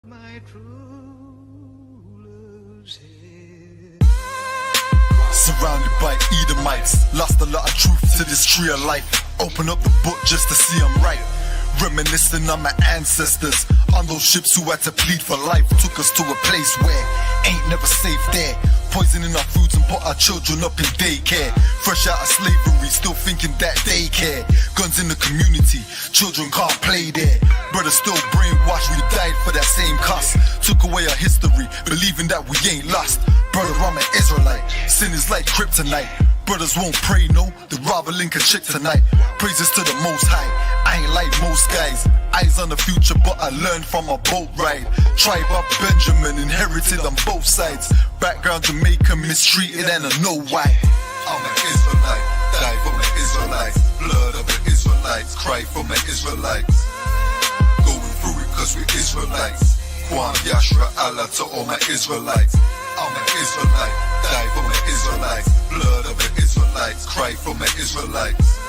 My true love's here. Surrounded by Edomites, lost a lot of truth to this tree of life. Open up the book just to see I'm right. Reminiscing on my ancestors, on those ships who had to plead for life. Took us to a place where ain't never safe there. Poisoning our foods and put our children up in daycare. Fresh out of slavery, still thinking that they care. Guns in the community, children can't play there. Brothers still brainwashed, we died for that same cost. Took away our history, believing that we ain't lost. Brother, I'm an Israelite, sin is like kryptonite. Brothers won't pray, no, they'd rather link a chick tonight. Praises to the Most High, I ain't like most guys. Eyes on the future, but I learned from a boat ride. Tribe of Benjamin, inherited on both sides. Background Jamaican, mistreated and I know why. I'm an Israelite, die for my Israelites. Blood of the Israelites, cry for my Israelites. Going through it cause we're Israelites. Kwam Yashra Allah to all my Israelites. I'm an Israelite, die for my Israelites. Blood of the Israelites, cry for my Israelites.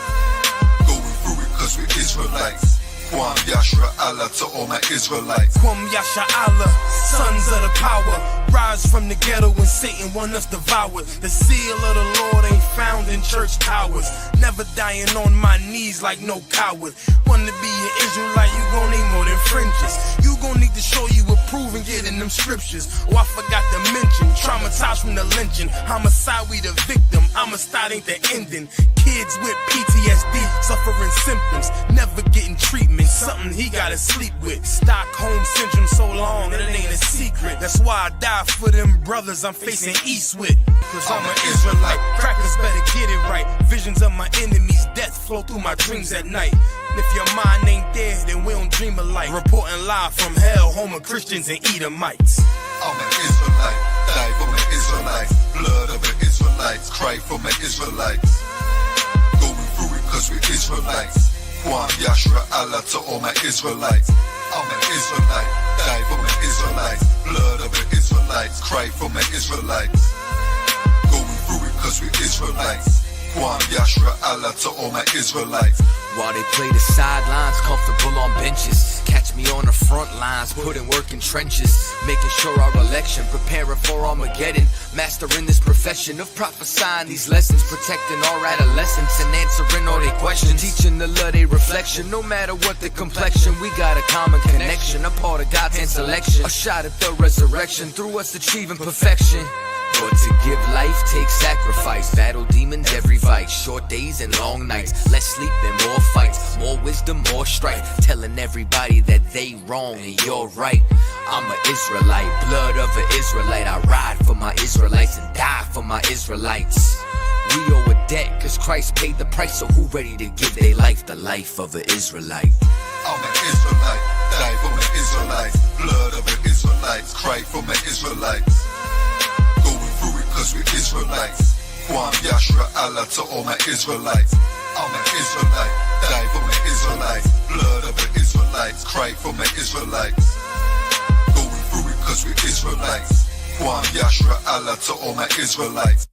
Going through it cause we're Israelites. Kwam Yashra Allah to all my Israelites. Kwam Yasha Allah, sons of the power. Rise from the ghetto when Satan want us devoured. The seal of the Lord ain't found in church towers. Never dying on my knees like no coward. Wanna be an Israelite, you gon' need more than fringes. You gon' need to show you approve and get in them scriptures. Oh, I forgot to mention, traumatized from the lynching. Homicide, we the victim, homicide ain't the ending. Kids with PTSD, suffering symptoms, never getting treatment. Something he gotta sleep with. Stockholm syndrome so long that it ain't a secret. That's why I die for them brothers I'm facing east with. Cause I'm an Israelite, crackers better get it right. Visions of my enemies, death flow through my dreams at night. And if your mind ain't there, then we don't dream alike. Reporting live from hell, home of Christians and Edomites. I'm an Israelite, die for my Israelites. Blood of the Israelites, cry for my Israelites. Going through it cause we're Israelites. Kwam Yashra Allah to all my Israelites. I'm an Israelite, die for my Israelites. Blood of the Israelites, cry for my Israelites. Going through it cause we're Israelites. Kwam Yashra Allah to all my Israelites. While they play the sidelines, comfortable on benches. Catch me on the front lines, putting work in trenches. Making sure our election, preparing for Armageddon. Mastering this profession of prophesying these lessons. Protecting our adolescents and answering all their questions. Teaching the love, their reflection. No matter what the complexion, we got a common connection. A part of God's hand selection. A shot at the resurrection, through us achieving perfection. But to give life takes sacrifice. Battle demons every fight. Short days and long nights. Less sleep and more fights. More wisdom, more strife. Telling everybody that they wrong and you're right. I'm an Israelite, blood of an Israelite. I ride for my Israelites and die for my Israelites. We owe a debt cause Christ paid the price. So who ready to give their life the life of an Israelite? I'm an Israelite, die for my Israelites. Blood of the Israelites, cry for my Israelites. Going through it cause we're Israelites. Kwam Yashra Allah to all my Israelites. I'm an Israelite, die for my Israelites. Blood of the Israelites, cry for my Israelites. Going through it cause we're Israelites. Kwam Yashra Allah to all my Israelites.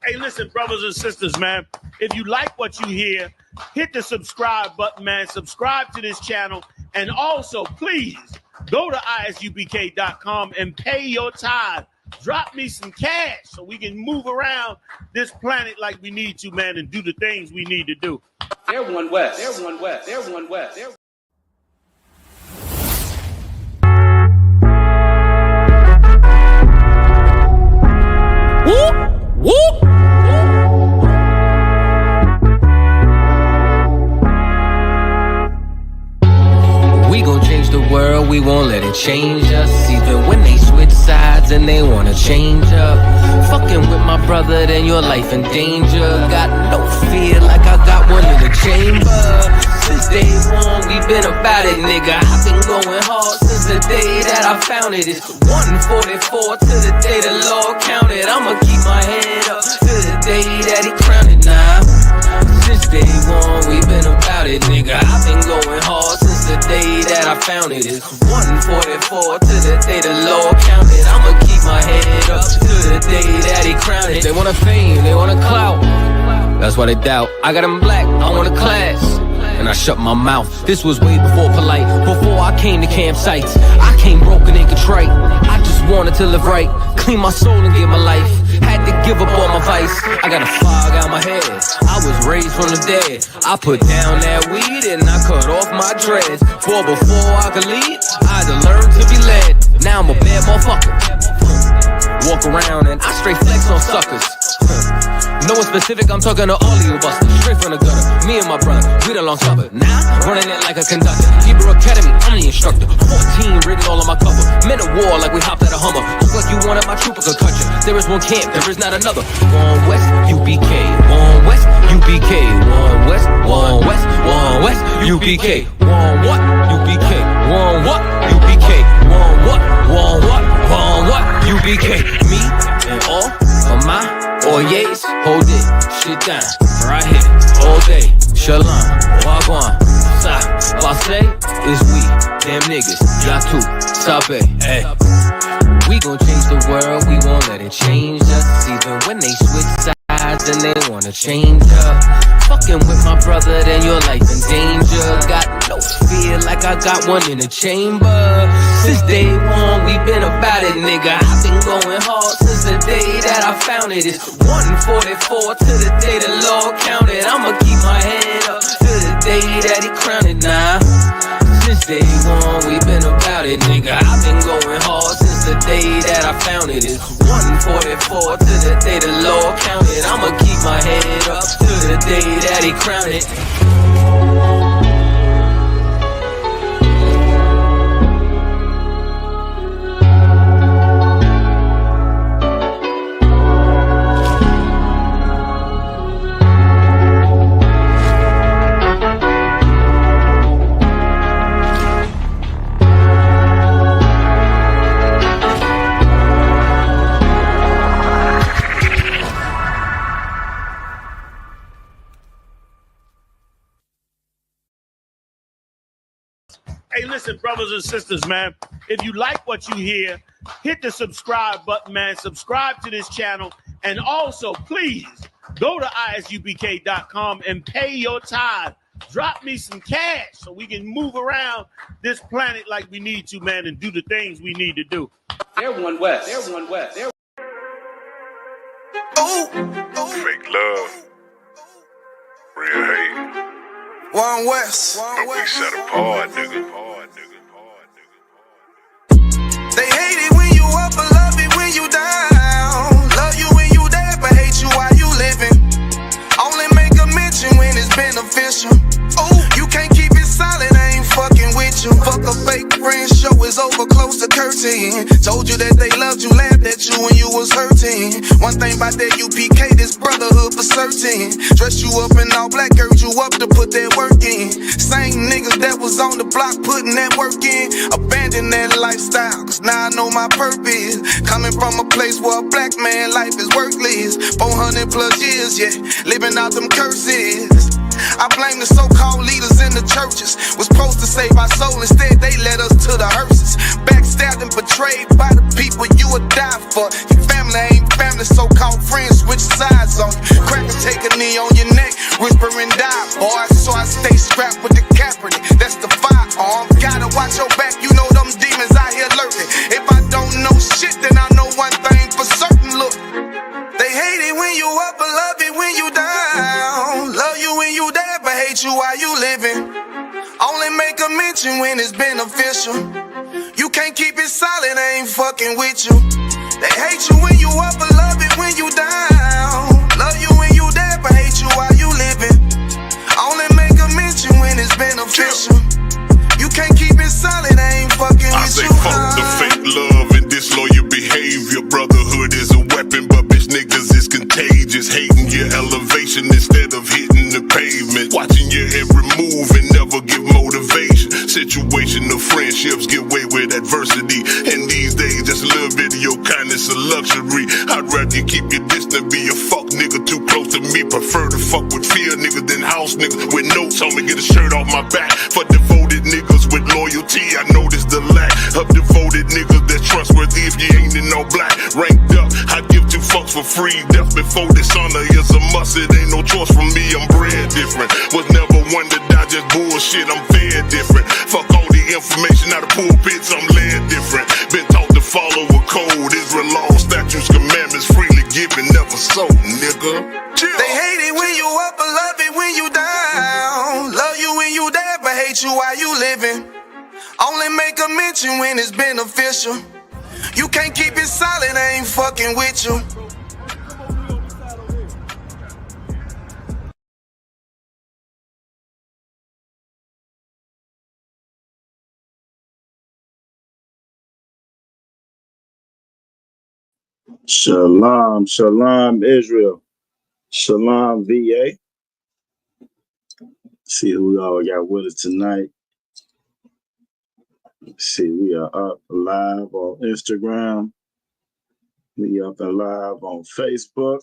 Hey, listen, brothers and sisters, man. If you like what you hear, hit the subscribe button, man. Subscribe to this channel. And also, please, go to ISUPK.com and pay your tithe. Drop me some cash so we can move around this planet like we need to, man, and do the things we need to do. They're one West. They're one West. They're one West. They're Whoop! Whoop! We gon' change the world, we won't let it change us. Even when they switch sides and they wanna change up. Fucking with my brother, then your life in danger. Got no fear like I got one in the chamber. Since day one, we been about it, nigga. I've been going hard since the day that I found it. It's 144 to the day the Lord counted. I'ma keep my head up to the day that he crowned it now. Since day one, we been about it, nigga. I've been going hard since the day that I found it. It's 144 to the day the Lord counted. I'ma keep my head up to the day that he crowned it. They want a fame, they want a clout. That's why they doubt. I got them black, I want a class. and I shut my mouth. This was way before polite, before I came to campsites. I came broken and contrite. I just wanted to live right, clean my soul and give my life. Had to give up all my vice. I got a fog out my head. I was raised from the dead. I put down that weed and I cut off my dreads. For before I could lead, I had to learn to be led. Now I'm a bad motherfucker. Walk around and I straight flex on suckers. No one specific, I'm talking to all of you busters. Straight from the gutter, me and my brother, we the long supper. Now, running it like a conductor. Hebrew Academy, I'm the instructor. 14 written all on my cover. Men of war like we hopped out of Hummer. Look like you wanted my trooper could cut you. There is one camp, there is not another. One West, UPK. One West, UPK. One West, one West, one West, UPK. One what? UPK. One what? UPK. One what? One what? One what? UPK. Me and all of my Oyes, hold it, shit down, right here, all day. Shalom, wagwan, sa, passe, is we, damn niggas, yatu, sabe, hey. We gon' change the world, we won't let it change us. Even when they switch sides and they wanna change up. Fucking with my brother, then your life in danger. Got no fear like I got one in the chamber. Since day one, we been about it, nigga. I've been going hard since the day that I found it. It's 144 to the day the Lord counted. I'ma keep my head up to the day that he crowned it now. Since day one, we been about it, nigga. I've been going hard since the day that I found it. It's 144 to the day the Lord counted. I'ma keep my head up to the day that he crowned it. Hey, listen, brothers and sisters, man. If you like what you hear, hit the subscribe button, man. Subscribe to this channel. And also, please, go to ISUPK.com and pay your tithe. Drop me some cash so we can move around this planet like we need to, man, and do the things we need to do. They're one West. They're one West. They're Fake love, real hate. One West. But we set apart, nigga. They hate it when you up, but love it when you down. Love you when you there, but hate you while you living. Only make a mention when it's beneficial. Oh, you can't keep it solid, I ain't fucking with you. Fuck a fake friend, show is over, close the curtain. Told you that they loved you, laughed at you when you was hurting. One thing about that UPK, this brotherhood for certain. Dress you up in all black, gird you up to put that work in. Same niggas that was on the block putting that work in. Abandon that lifestyle, cause now I know my purpose. Coming from a place where a black man life is worthless. 400 plus years, yeah, living out them curses. I blame the so-called leaders in the churches. Was supposed to save our soul, instead they led us to the hearses. Backstabbed and betrayed by the people you would die for. Your family ain't family, so-called friends switch sides on you. Crackers take a knee on your neck, whisper and die, boy. So I stay strapped with the Kaepernick, that's the firearm. Gotta watch your back, you know them demons out here lurking. If I don't know shit, then I know one thing for certain, look. They hate it when you up, but love it when you down. Love you when you there, but hate you while you living. Only make a mention when it's beneficial. You can't keep it solid, I ain't fucking with you. They hate you when you up, but love it when you down. Love you when you there, but hate you while you living. Only make a mention when it's beneficial. You can't keep it solid, I ain't fucking with you. I say fuck the fake love and disloyal behavior. Brotherhood is a weapon, but bitch niggas is contagious. Hating your elevation instead of hitting the pavement. Watching your every move and never give motivation. Situational friendships get way with adversity. And these days, just a little bit of your kindness a luxury. I'd rather you keep your distance, be a fuck nigga too close to me. Prefer to fuck with fear niggas than house niggas with notes on me. Get a shirt off my back for devoted niggas with loyalty. I notice the lack of devoted niggas that's trustworthy if you ain't in no black. Ranked up, I'd give 2 fucks for free. Death before dishonor is a must. It ain't no choice from me. I'm bred different. Was never one to die, just bullshit. I'm fed different. Fuck all the information out of pulpits. I'm led different. Been taught to follow a code. Israel law, statutes, commandments, freely given, never sold, nigga. Chill. They hate it when you up, but love it when you down. Love you when you dead, but hate you while you living. Only make a mention when it's beneficial. You can't keep it solid, I ain't fucking with you. Shalom, shalom, Israel. Shalom, VA. See who we all got with us tonight. See, we are up live on Instagram. We up and live on Facebook.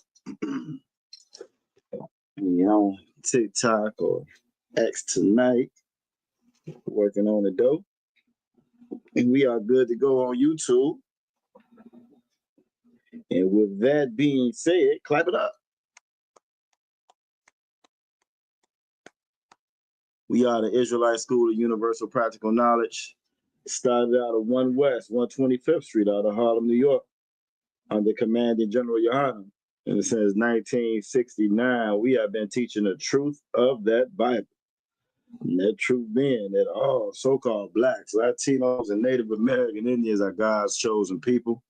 We on TikTok or X tonight. Working on the dope. And we are good to go on YouTube. And with that being said, clap it up. We are the Israelite School of Universal Practical Knowledge. Started out of 1 West, 125th Street out of Harlem, New York, under Commanding General Yohanan. And since 1969, we have been teaching the truth of that Bible. And that truth being that all so-called blacks, Latinos, and Native American Indians are God's chosen people.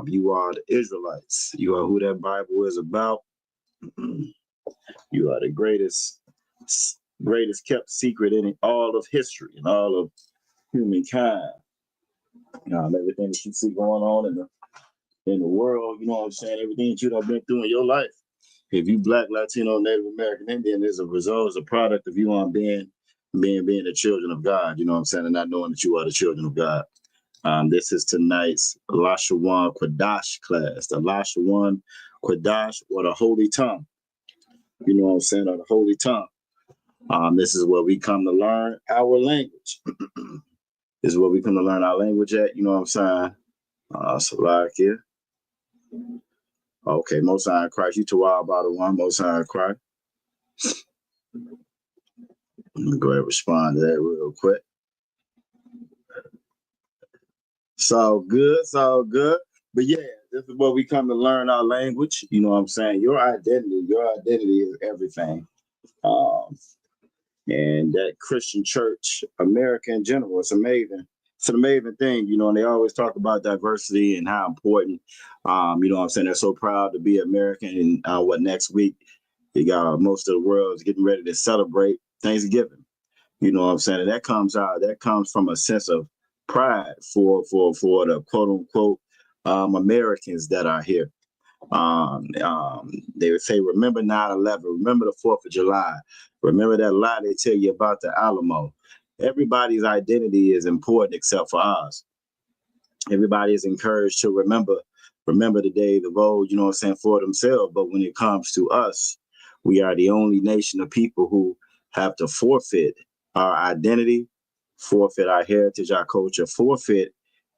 You are the Israelites. You are who that Bible is about. You are the greatest kept secret in all of history and all of humankind. Everything that you see going on in the world, you know what I'm saying? Everything that you done been through in your life. If you Black, Latino, Native American Indian, is a result, is a product of you on being the children of God, you know what I'm saying, and not knowing that you are the children of God. This is tonight's Lashawan Qadash class, the Lashawan Qadash, or the Holy Tongue. You know what I'm saying, or the Holy Tongue. This is where we come to learn our language. This is where we come to learn our language at, you know what I'm saying? Salakia. Okay, Most High in Christ. You Tawal about the one, Most High in Christ. Let me go ahead and respond to that real quick. It's all good, it's all good. But yeah, this is where we come to learn our language. You know what I'm saying? Your identity is everything. And that Christian church, America in general, it's amazing. It's an amazing thing, you know, and they always talk about diversity and how important, you know what I'm saying? They're so proud to be American. And next week, you got most of the world is getting ready to celebrate Thanksgiving. You know what I'm saying? And that comes from a sense of pride for the quote unquote Americans that are here. They would say, remember 9/11, remember the 4th of July, remember that lie they tell you about the Alamo. Everybody's identity is important except for ours. Everybody is encouraged to remember the day, the road, you know what I'm saying, for themselves. But when it comes to us, we are the only nation of people who have to forfeit our identity, forfeit our heritage, our culture, forfeit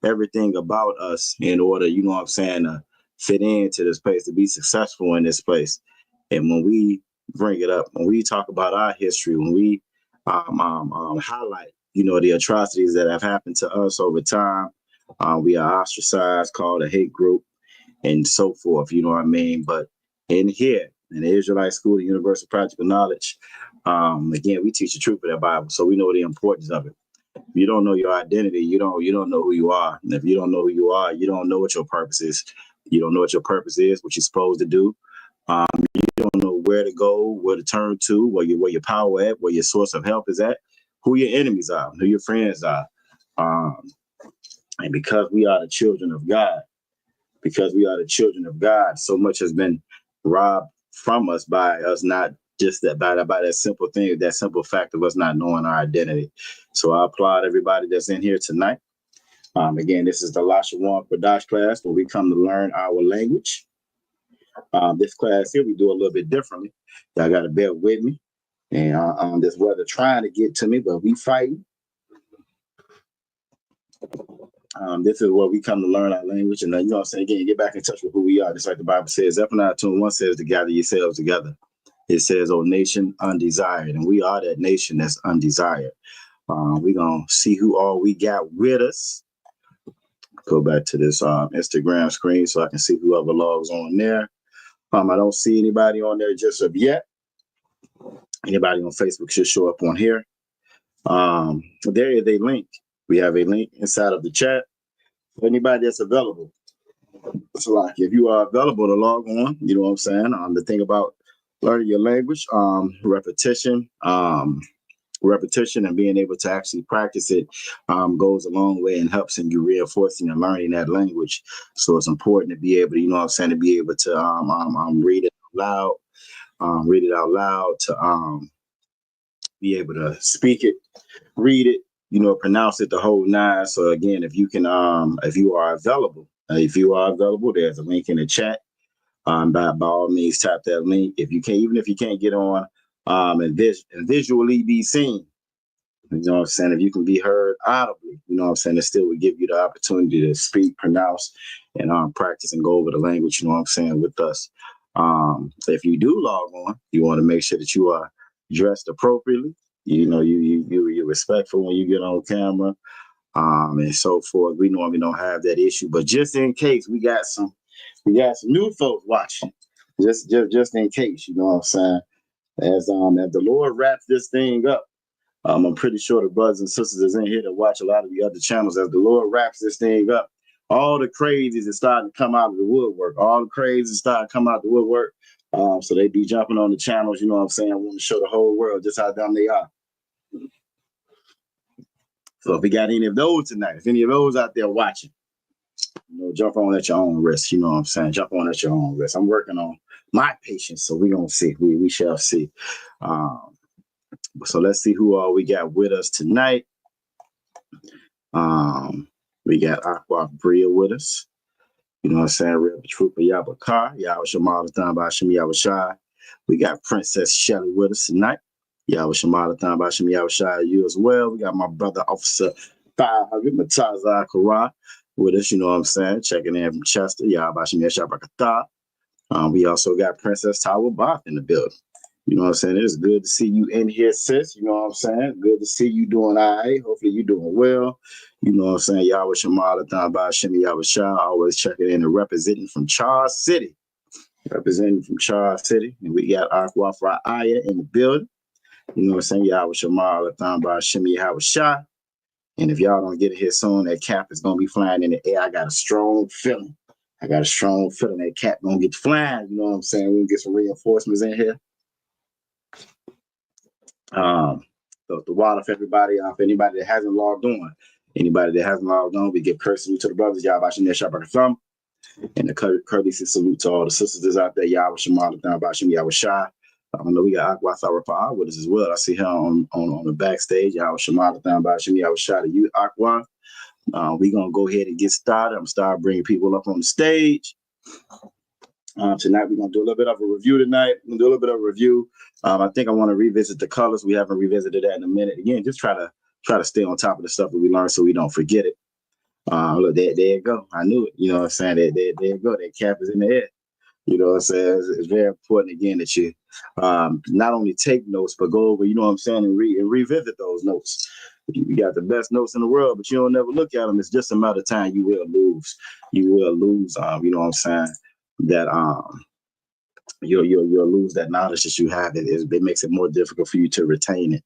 everything about us in order, you know what I'm saying, to fit into this place, to be successful in this place. And when we bring it up, when we talk about our history, when we highlight, you know, the atrocities that have happened to us over time, we are ostracized, called a hate group, and so forth, you know what I mean? But in here, in the Israelite School of Universal Practical Knowledge, again, we teach the truth of that Bible, so we know the importance of it. If you don't know your identity, you don't know who you are. And if you don't know who you are, you don't know what your purpose is. You don't know what your purpose is, what you're supposed to do. You don't know where to go, where to turn to, where your power at, where your source of help is at, who your enemies are, who your friends are. And because we are the children of God, so much has been robbed from us by us not just that by that simple thing, that simple fact of us not knowing our identity. So I applaud everybody that's in here tonight. Again, this is the Lashawan Qadash class where we come to learn our language. This class here, we do a little bit differently. Y'all got to bear with me. And this weather trying to get to me, but we fighting. This is where we come to learn our language, and you know what I'm saying. Again, get back in touch with who we are, just like the Bible says. Zephaniah 2:1 says to gather yourselves together. It says, "O nation undesired," and we are that nation that's undesired. We're gonna see who all we got with us. Go back to this Instagram screen so I can see whoever logs on there. I don't see anybody on there just of yet. Anybody on Facebook should show up on here. There is a link. We have a link inside of the chat for anybody that's available. So, like, if you are available to log on, you know what I'm saying. The thing about learning your language, repetition and being able to actually practice it goes a long way and helps in you reinforcing and learning that language. So it's important to be able to, you know what I'm saying, to be able to read it out loud, to be able to speak it, read it, you know, pronounce it the whole nine. So again, if you can, if you are available, there's a link in the chat. By all means, tap that link. If you can't, even if you can't get on and visually be seen, you know what I'm saying, if you can be heard audibly, you know what I'm saying, it still would give you the opportunity to speak, pronounce, and practice and go over the language, you know what I'm saying, with us. If you do log on, you want to make sure that you are dressed appropriately. You know, you're respectful when you get on camera, and so forth. We normally don't have that issue, but just in case, we got some new folks watching. Just in case, you know what I'm saying. As the Lord wraps this thing up, I'm pretty sure the brothers and sisters is in here to watch a lot of the other channels. As the Lord wraps this thing up, all the crazies is starting to come out of the woodwork. So they be jumping on the channels, you know what I'm saying, want to show the whole world just how dumb they are. So if we got any of those tonight, if any of those out there watching, you know, jump on at your own risk, you know what I'm saying? Jump on at your own risk. I'm working on my patience, so we're going to see. We shall see. So let's see who all we got with us tonight. We got Aqua Bria with us. You know what I'm saying? Real Trooper Yabakar. Yawashamalathon Bashim Yawashai. We got Princess Shelly with us tonight. Yawashamalathon Bashim Yawashai, you as well. We got my brother Officer 500 Mataza Kara with us, you know what I'm saying? Checking in from Chester. Yawashim Yashabakata. We also got Princess Tawa Bath in the building. You know what I'm saying? It's good to see you in here, sis. You know what I'm saying? Good to see you doing all right. Hopefully you doing well. You know what I'm saying? Yahweh Shemalathon by Shemi Yahweh, always checking in and representing from Charles City. And we got Aqua Aya in the building. You know what I'm saying? Yahweh Shemalathon by Shemi Yahweh. And if y'all don't get it here soon, that cap is going to be flying in the air. I got a strong feeling. That cap going to get flying. You know what I'm saying? We can get some reinforcements in here. So the water for everybody, for anybody that hasn't logged on, we give courtesy to the brothers, Yahweh Shabbat Thumb, and the courtesy salute to all the sisters that's out there, Yahweh Shemalathon Bashim Yahweh Shai. I know we got Aqua Tharapah with us as well. I see her on the backstage, Yahweh Shemalathon Bashim Yahweh Shai to you, Aqua. We're going to go ahead and get started. I'm going to start bringing people up on the stage. Tonight, we're going to do a little bit of a review. I think I want to revisit the colors. We haven't revisited that in a minute. Again, just try to stay on top of the stuff that we learned so we don't forget it. Look, there you go. I knew it. You know what I'm saying? There you go. That cap is in the air. You know what I'm saying? It's very important, again, that you not only take notes, but go over, you know what I'm saying, and revisit those notes. You got the best notes in the world, but you don't never look at them. It's just a matter of time. You will lose. You know what I'm saying? That you'll lose that knowledge that you have. It makes it more difficult for you to retain it.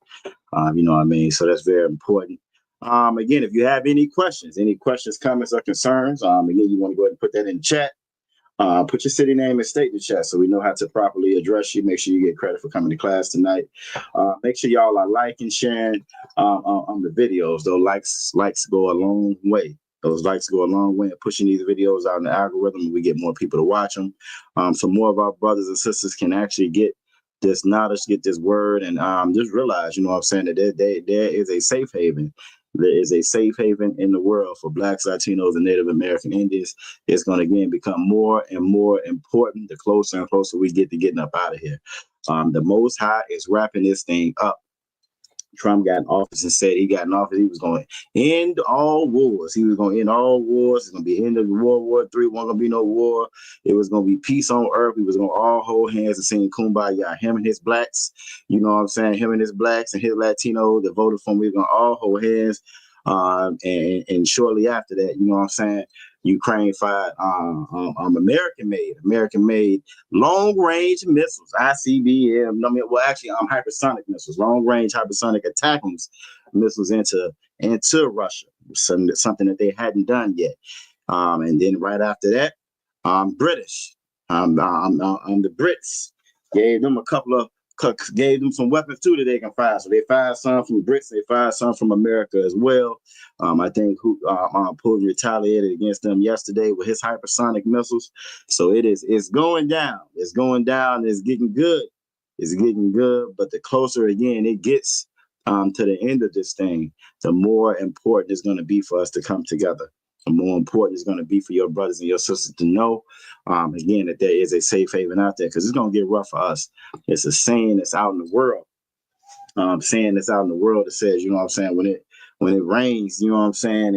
You know what I mean? So that's very important. Again, if you have any questions, comments, or concerns, again, you want to go ahead and put that in the chat. Put your city name and state in the chat so we know how to properly address you. Make sure you get credit for coming to class tonight. Make sure y'all are liking, sharing on the videos. Those likes go a long way. Those likes go a long way in pushing these videos out in the algorithm, and we get more people to watch them. So more of our brothers and sisters can actually get this knowledge, get this word, and just realize, you know what I'm saying, that there is a safe haven. There is a safe haven in the world for Blacks, Latinos, and Native American Indians. It's going to, again, become more and more important the closer and closer we get to getting up out of here. The Most High is wrapping this thing up. Trump got in office and said he got in office, he was going to end all wars. He was going to end all wars. It's going to be end of World War III. Wasn't going to be no war. It was going to be peace on earth. We was going to all hold hands and sing Kumbaya. Him and his blacks, you know what I'm saying? Him and his blacks and his Latinos that voted for him, we were going to all hold hands. And shortly after that, you know what I'm saying? Ukraine fired American-made long-range missiles, ICBM. Hypersonic missiles, long-range hypersonic attack missiles into Russia. Something that they hadn't done yet. And then right after that, British, the Brits gave them gave them some weapons too that they can fire. So they fired some from Brits, they fired some from America as well. I think Putin retaliated against them yesterday with his hypersonic missiles. So it's going down. It's going down. It's getting good. It's getting good. But the closer again it gets to the end of this thing, the more important it's going to be for us to come together. The more important it's going to be for your brothers and your sisters to know, again, that there is a safe haven out there, because it's going to get rough for us. It's a saying that's out in the world. That says, you know what I'm saying, when it rains, you know what I'm saying,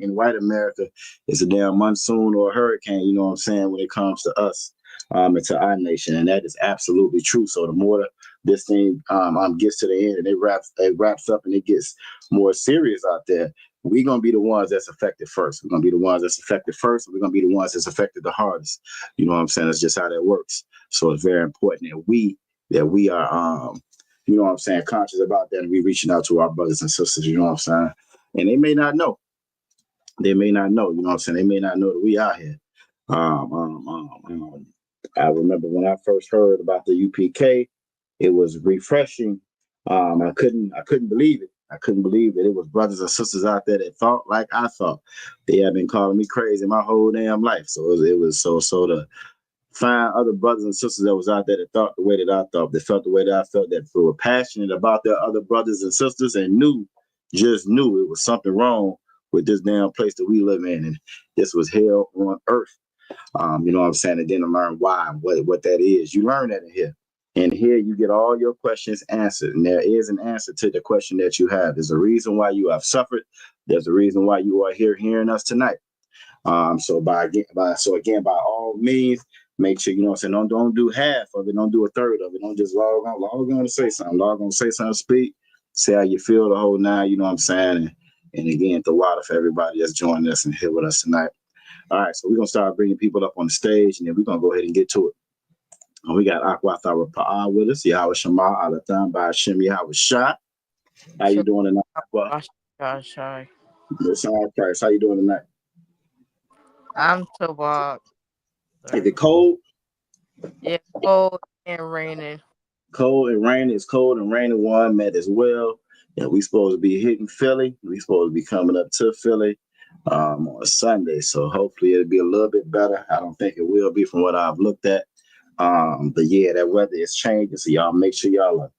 in white America, it's a damn monsoon or a hurricane, you know what I'm saying, when it comes to us and to our nation. And that is absolutely true. So the more this thing gets to the end and it wraps up and it gets more serious out there, we're going to be the ones that's affected first. We're going to be the ones that's affected first. We're going to be the ones that's affected the hardest. You know what I'm saying? That's just how that works. So it's very important that we are, you know what I'm saying, conscious about that, and we reaching out to our brothers and sisters, you know what I'm saying? And they may not know. You know what I'm saying? They may not know that we out here. I remember when I first heard about the UPK, it was refreshing. I couldn't believe it. I couldn't believe that it was brothers and sisters out there that thought like I thought. They have been calling me crazy my whole damn life. So it was so to find other brothers and sisters that was out there that thought the way that I thought, that felt the way that I felt, that were passionate about their other brothers and sisters and just knew it was something wrong with this damn place that we live in. And this was hell on earth. You know what I'm saying? And then to learn why, what that is. You learn that in here. And here you get all your questions answered. And there is an answer to the question that you have. There's a reason why you have suffered. There's a reason why you are here hearing us tonight. So by all means, make sure, you know what I'm saying, don't do half of it, don't do a third of it. Don't just log on to say something. Log on to say something, speak, say how you feel the whole nine, you know what I'm saying? And again, the water for everybody that's joining us and here with us tonight. All right, so we're going to start bringing people up on the stage, and then we're going to go ahead and get to it. We got Aquathara Pa'a with us, Yahweh Shema, Alathan, by Hashem, Yahweh Shah. How you doing tonight, Aqua? Sorry. Christ, how you doing tonight? I'm so bad. Is it cold? Yeah, cold and raining. Cold and raining. It's cold and raining where I'm at as well. And we supposed to be hitting Philly. We supposed to be coming up to Philly on Sunday. So hopefully it'll be a little bit better. I don't think it will be from what I've looked at. But yeah, that weather is changing. So y'all make sure y'all are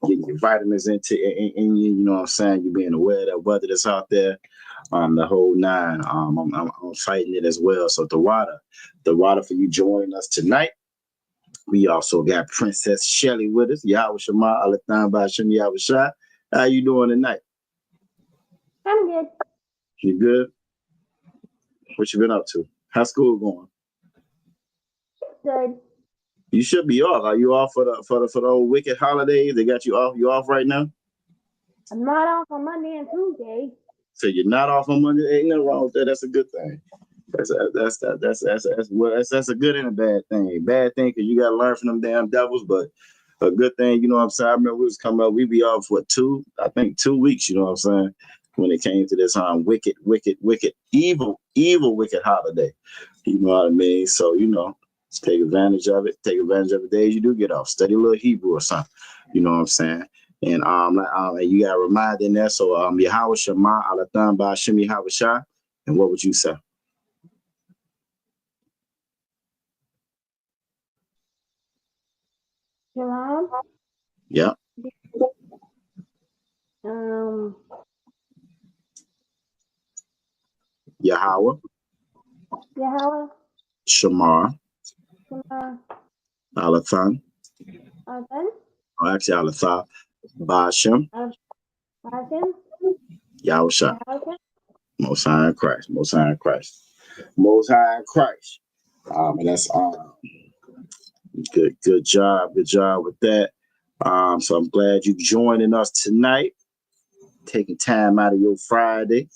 getting your vitamins in you. You know what I'm saying? You being aware of that weather that's out there. The whole nine. I'm fighting it as well. So the water for you joining us tonight. We also got Princess Shelly with us. Yahweh Shema, Alathan by Hashem, Yahweh Shah. How you doing tonight? I'm good. You good? What you been up to? How's school going? Good. You should be off. Are you off for the old wicked holidays? They got you off. You off right now? I'm not off on Monday and Tuesday. So you're not off on Monday? Ain't nothing wrong with that. That's a good thing. That's a good and a bad thing. Bad thing because you got to learn from them damn devils, but a good thing, you know what I'm saying? I remember we was coming up, we be off for 2 weeks, you know what I'm saying? When it came to this wicked, evil, wicked holiday. You know what I mean? So, you know, take advantage of it. Take advantage of the days you do get off. Study a little Hebrew or something. You know what I'm saying? And you got to remind in there. So Yahweh Shema, Alathan by Hashem, Yahweh Shah. And what would you say? Shalom. Yeah. Yahweh. Shamar. Alathan. Alathan. Oh, actually, Alathan. Bashem. Hashem. Yahusha. Hashem. Most High in Christ. Most High in Christ. Most High in Christ. And that's good job. Good job with that. So I'm glad you joining us tonight, taking time out of your Friday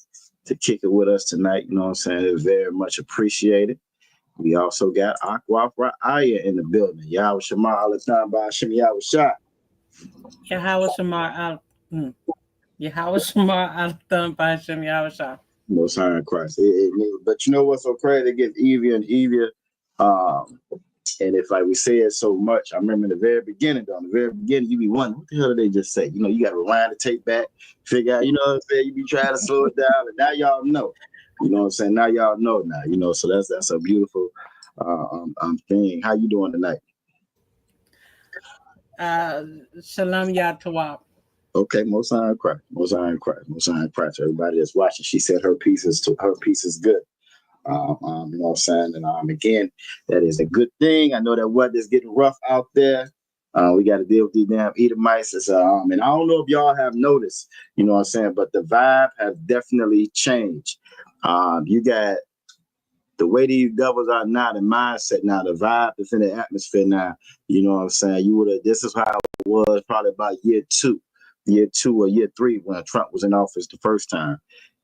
to kick it with us tonight. You know what I'm saying? It's very much appreciated. We also got Aqua Aya in the building. Yahweh Shema Alatham Ba'Shem Yahweh Shah. Yahweh Shema Yahweh Shema Alatham Ba'Shem Yahweh Shah. Most High in Christ. But you know what's so crazy? It gets easier and easier. And if like we say it so much, I remember in the very beginning, you be wondering, what the hell did they just say? You know, you got to rewind the tape back, figure out, you know what I'm saying? You be trying to slow it down, and now y'all know. You know what I'm saying? Now y'all know now, you know, so that's a beautiful thing. How you doing tonight? Shalom Yatawab. Okay, Most High in Christ. Most High in Christ. Most High in Christ. Everybody that's watching, she said her piece is good. You know what I'm saying? And again, that is a good thing. I know that weather's getting rough out there. We got to deal with these damn Edomites. And I don't know if y'all have noticed, you know what I'm saying, but the vibe has definitely changed. You got the way these devils are now, the mindset now, the vibe that's in the atmosphere now. You know what I'm saying? This is how it was probably about year two or year three when Trump was in office the first time.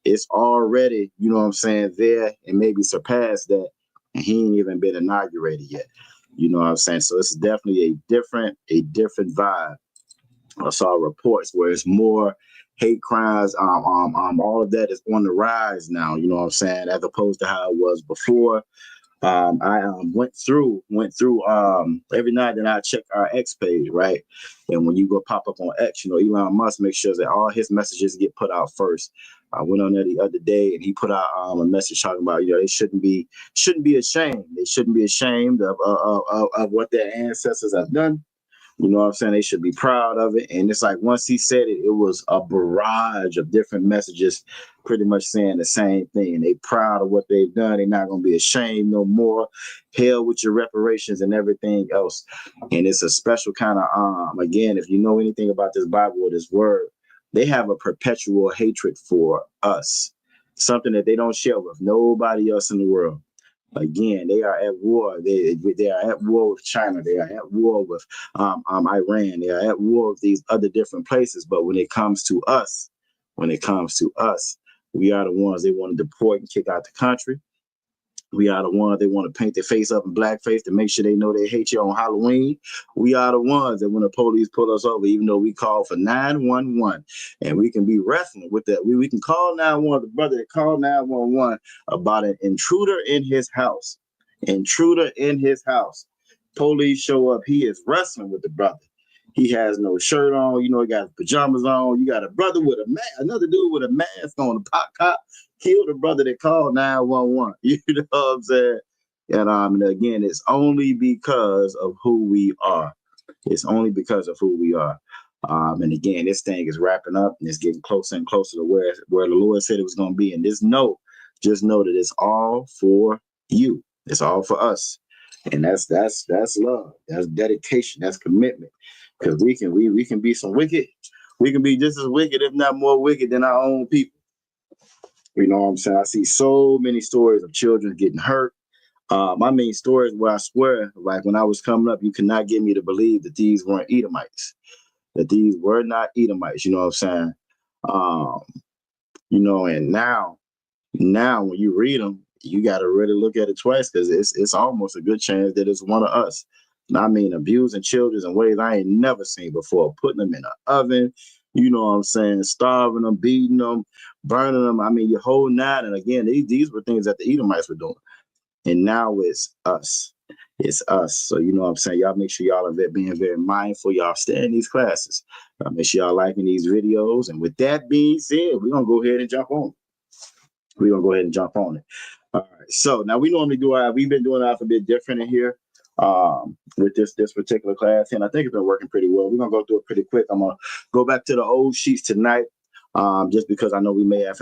It's already, you know what I'm saying, there and maybe surpassed that, and he ain't even been inaugurated yet. You know what I'm saying? So it's definitely a different vibe. I saw reports where it's more hate crimes, all of that is on the rise now, you know what I'm saying, as opposed to how it was before. I went through every night, and I check our X page, right? And when you go pop up on X, you know, Elon Musk makes sure that all his messages get put out first. I went on there the other day, and he put out a message talking about, you know, they shouldn't be ashamed. They shouldn't be ashamed of what their ancestors have done. You know what I'm saying? They should be proud of it. And it's like once he said it, it was a barrage of different messages pretty much saying the same thing. They proud of what they've done. They're not going to be ashamed no more. Hell with your reparations and everything else. And it's a special kind of, again, if you know anything about this Bible or this word, they have a perpetual hatred for us, something that they don't share with nobody else in the world. Again, they are at war. They are at war with China. They are at war with Iran. They are at war with these other different places. But when it comes to us, we are the ones they want to deport and kick out the country. We are the ones they want to paint their face up in blackface to make sure they know they hate you on Halloween. We are the ones that when the police pull us over, even though we call for 911, and we can be wrestling with that. We can call 911, the brother that called 911 about an intruder in his house. Police show up. He is wrestling with the brother. He has no shirt on. You know, he got pajamas on. You got a brother with a mask, another dude with a mask on, the pop cop. Killed a brother that called 911. You know what I'm saying? And again, it's only because of who we are. And again, this thing is wrapping up, and it's getting closer and closer to where the Lord said it was going to be. And just know that it's all for you. It's all for us. And that's love. That's dedication. That's commitment. Because we can be some wicked. We can be just as wicked, if not more wicked, than our own people. You know what I'm saying? I see so many stories of children getting hurt. Stories where I swear, like when I was coming up, you could not get me to believe that these weren't Edomites, that these were not Edomites. You know what I'm saying? You know, and now when you read them, you got to really look at it twice, because it's almost a good chance that it's one of us. Abusing children in ways I ain't never seen before, putting them in an oven, you know what I'm saying, starving them, beating them, burning them. Your whole nine. And again, these were things that the Edomites were doing. And now it's us. It's us. So, you know what I'm saying? Y'all make sure y'all are being very mindful. Y'all stay in these classes. Make sure y'all liking these videos. And with that being said, we're going to go ahead and jump on it. All right. So now we've been doing ours a bit different in here. With this particular class, and I think it's been working pretty well. We're gonna go through it pretty quick. I'm gonna go back to the old sheets tonight, just because I know we may have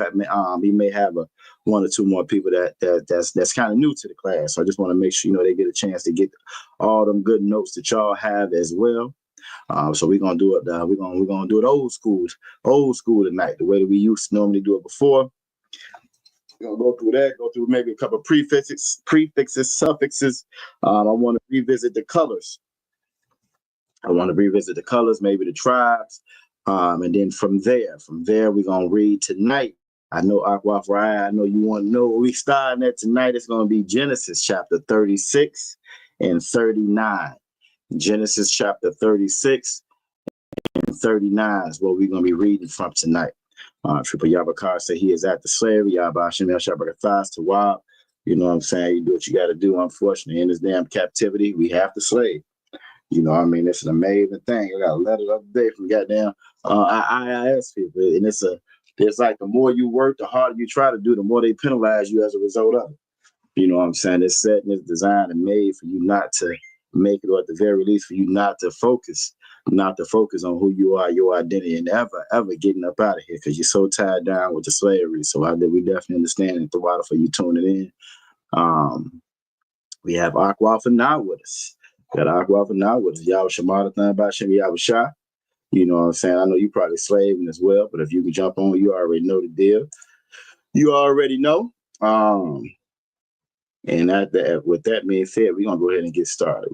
one or two more people that's kind of new to the class. So I just want to make sure they get a chance to get all them good notes that y'all have as well. So we're gonna do it. We're gonna do it old school tonight, the way that we used to normally do it before. We're gonna go through that. Go through maybe a couple of prefixes, suffixes. I want to revisit the colors. Maybe the tribes, and then from there, we're gonna read tonight. I know Aqua Fry, I know you want to know where we starting at tonight. It's gonna be Genesis chapter 36 and 39. Genesis chapter 36 and 39 is what we're gonna be reading from tonight. Triple Yabakar said he is at the slavery. Yabashim Yashabakathas to Wab. You know what I'm saying? You do what you got to do. Unfortunately, in this damn captivity, we have to slave. You know what I mean? It's an amazing thing. I got a letter the other day from goddamn IIS people. And it's like the more you work, the harder you try to do, the more they penalize you as a result of it. You know what I'm saying? It's set and it's designed and made for you not to make it, or at the very least for you not to focus on who you are, your identity, and ever getting up out of here because you're so tied down with the slavery. So we definitely understand it. The water for you tuning in. We have Aqua for now with us. Got Aqua for now with us. Y'all Shamaratan Bashim Yabashah. You know what I'm saying? I know you probably slaving as well, but if you can jump on, you already know the deal. You already know. And with that being said, we're gonna go ahead and get started.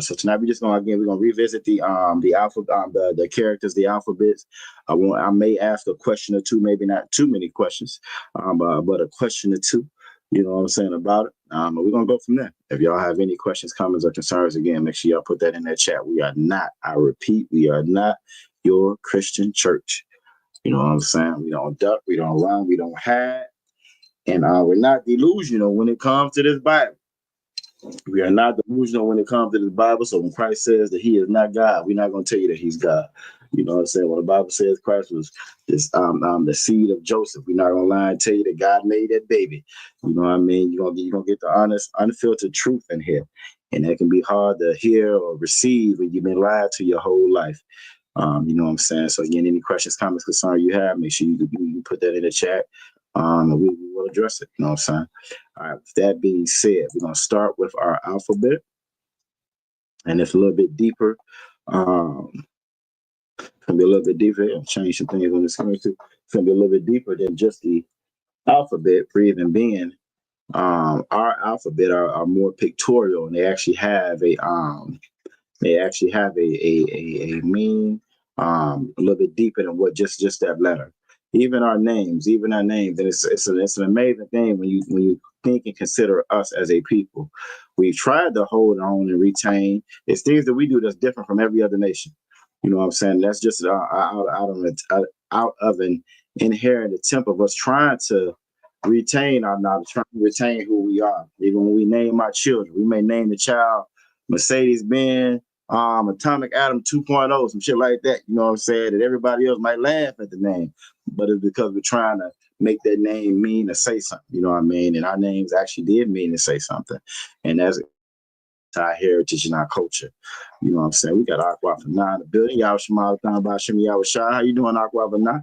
So tonight we're gonna revisit the alphabet, the characters, the alphabets. I may ask a question or two, maybe not too many questions, but a question or two. You know what I'm saying about it. But we're gonna go from there. If y'all have any questions, comments, or concerns, again, make sure y'all put that in that chat. We are not, I repeat, we are not your Christian church. You know what I'm saying? We don't duck, we don't run, we don't hide. And we're not delusional when it comes to this Bible. We are not delusional when it comes to this Bible. So when Christ says that he is not God, we're not going to tell you that he's God. You know what I'm saying? When the Bible says Christ was this the seed of Joseph, we're not going to lie and tell you that God made that baby. You know what I mean? You're gonna get the honest, unfiltered truth in here. And that can be hard to hear or receive when you've been lied to your whole life. You know what I'm saying? So again, any questions, comments, concerns you have, make sure you put that in the chat. And we will address it. You know what I'm saying? All right. With that being said, we're gonna start with our alphabet, and it's a little bit deeper. Gonna be a little bit deeper. I'll change some things on the screen too. It's gonna be a little bit deeper than just the alphabet. For even being, our alphabet are more pictorial, and they actually have a meaning a little bit deeper than what just that letter. Even our names, and it's an amazing thing when you think and consider us as a people. We've tried to hold on and retain. It's things that we do that's different from every other nation. You know what I'm saying? That's just out of an inherent attempt of us trying to retain our knowledge, trying to retain who we are. Even when we name our children, we may name the child Mercedes-Benz, Atomic Atom 2.0, some shit like that. You know what I'm saying? That everybody else might laugh at the name, but it's because we're trying to make that name mean to say something. You know what I mean? And our names actually did mean to say something. And that's our heritage and our culture. You know what I'm saying? We got Aqua for 9 the building. Y'all Shemalathon by Shemi Yawashai. How you doing, Aqua for 9?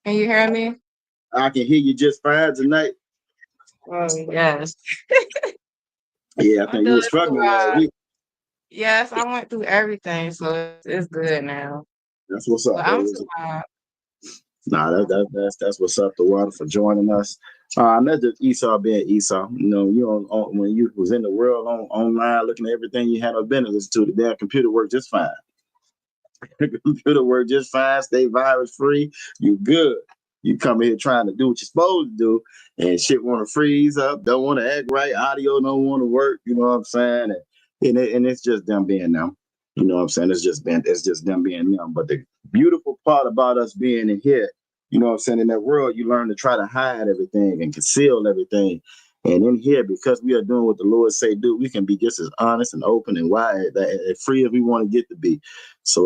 Can you hear me? I can hear you just fine tonight. Oh, yes. Yeah, I think you were struggling last week. Yes, I went through everything, so it's good now. That's what's up. But I'm survived. Nah, that's what's up. The water for joining us. That's just Esau being Esau. You know, when you was in the world online looking at everything you had no business to, the damn computer worked just fine. The computer worked just fine. Stay virus free. You good. You come here trying to do what you're supposed to do, and shit want to freeze up. Don't want to act right. Audio don't want to work. You know what I'm saying? And it's just them being them. You know what I'm saying? It's just them being them. But the beautiful part about us being in here, you know what I'm saying, in that world, you learn to try to hide everything and conceal everything. And in here, because we are doing what the Lord say do, we can be just as honest and open and wide and free as we want to get to be. So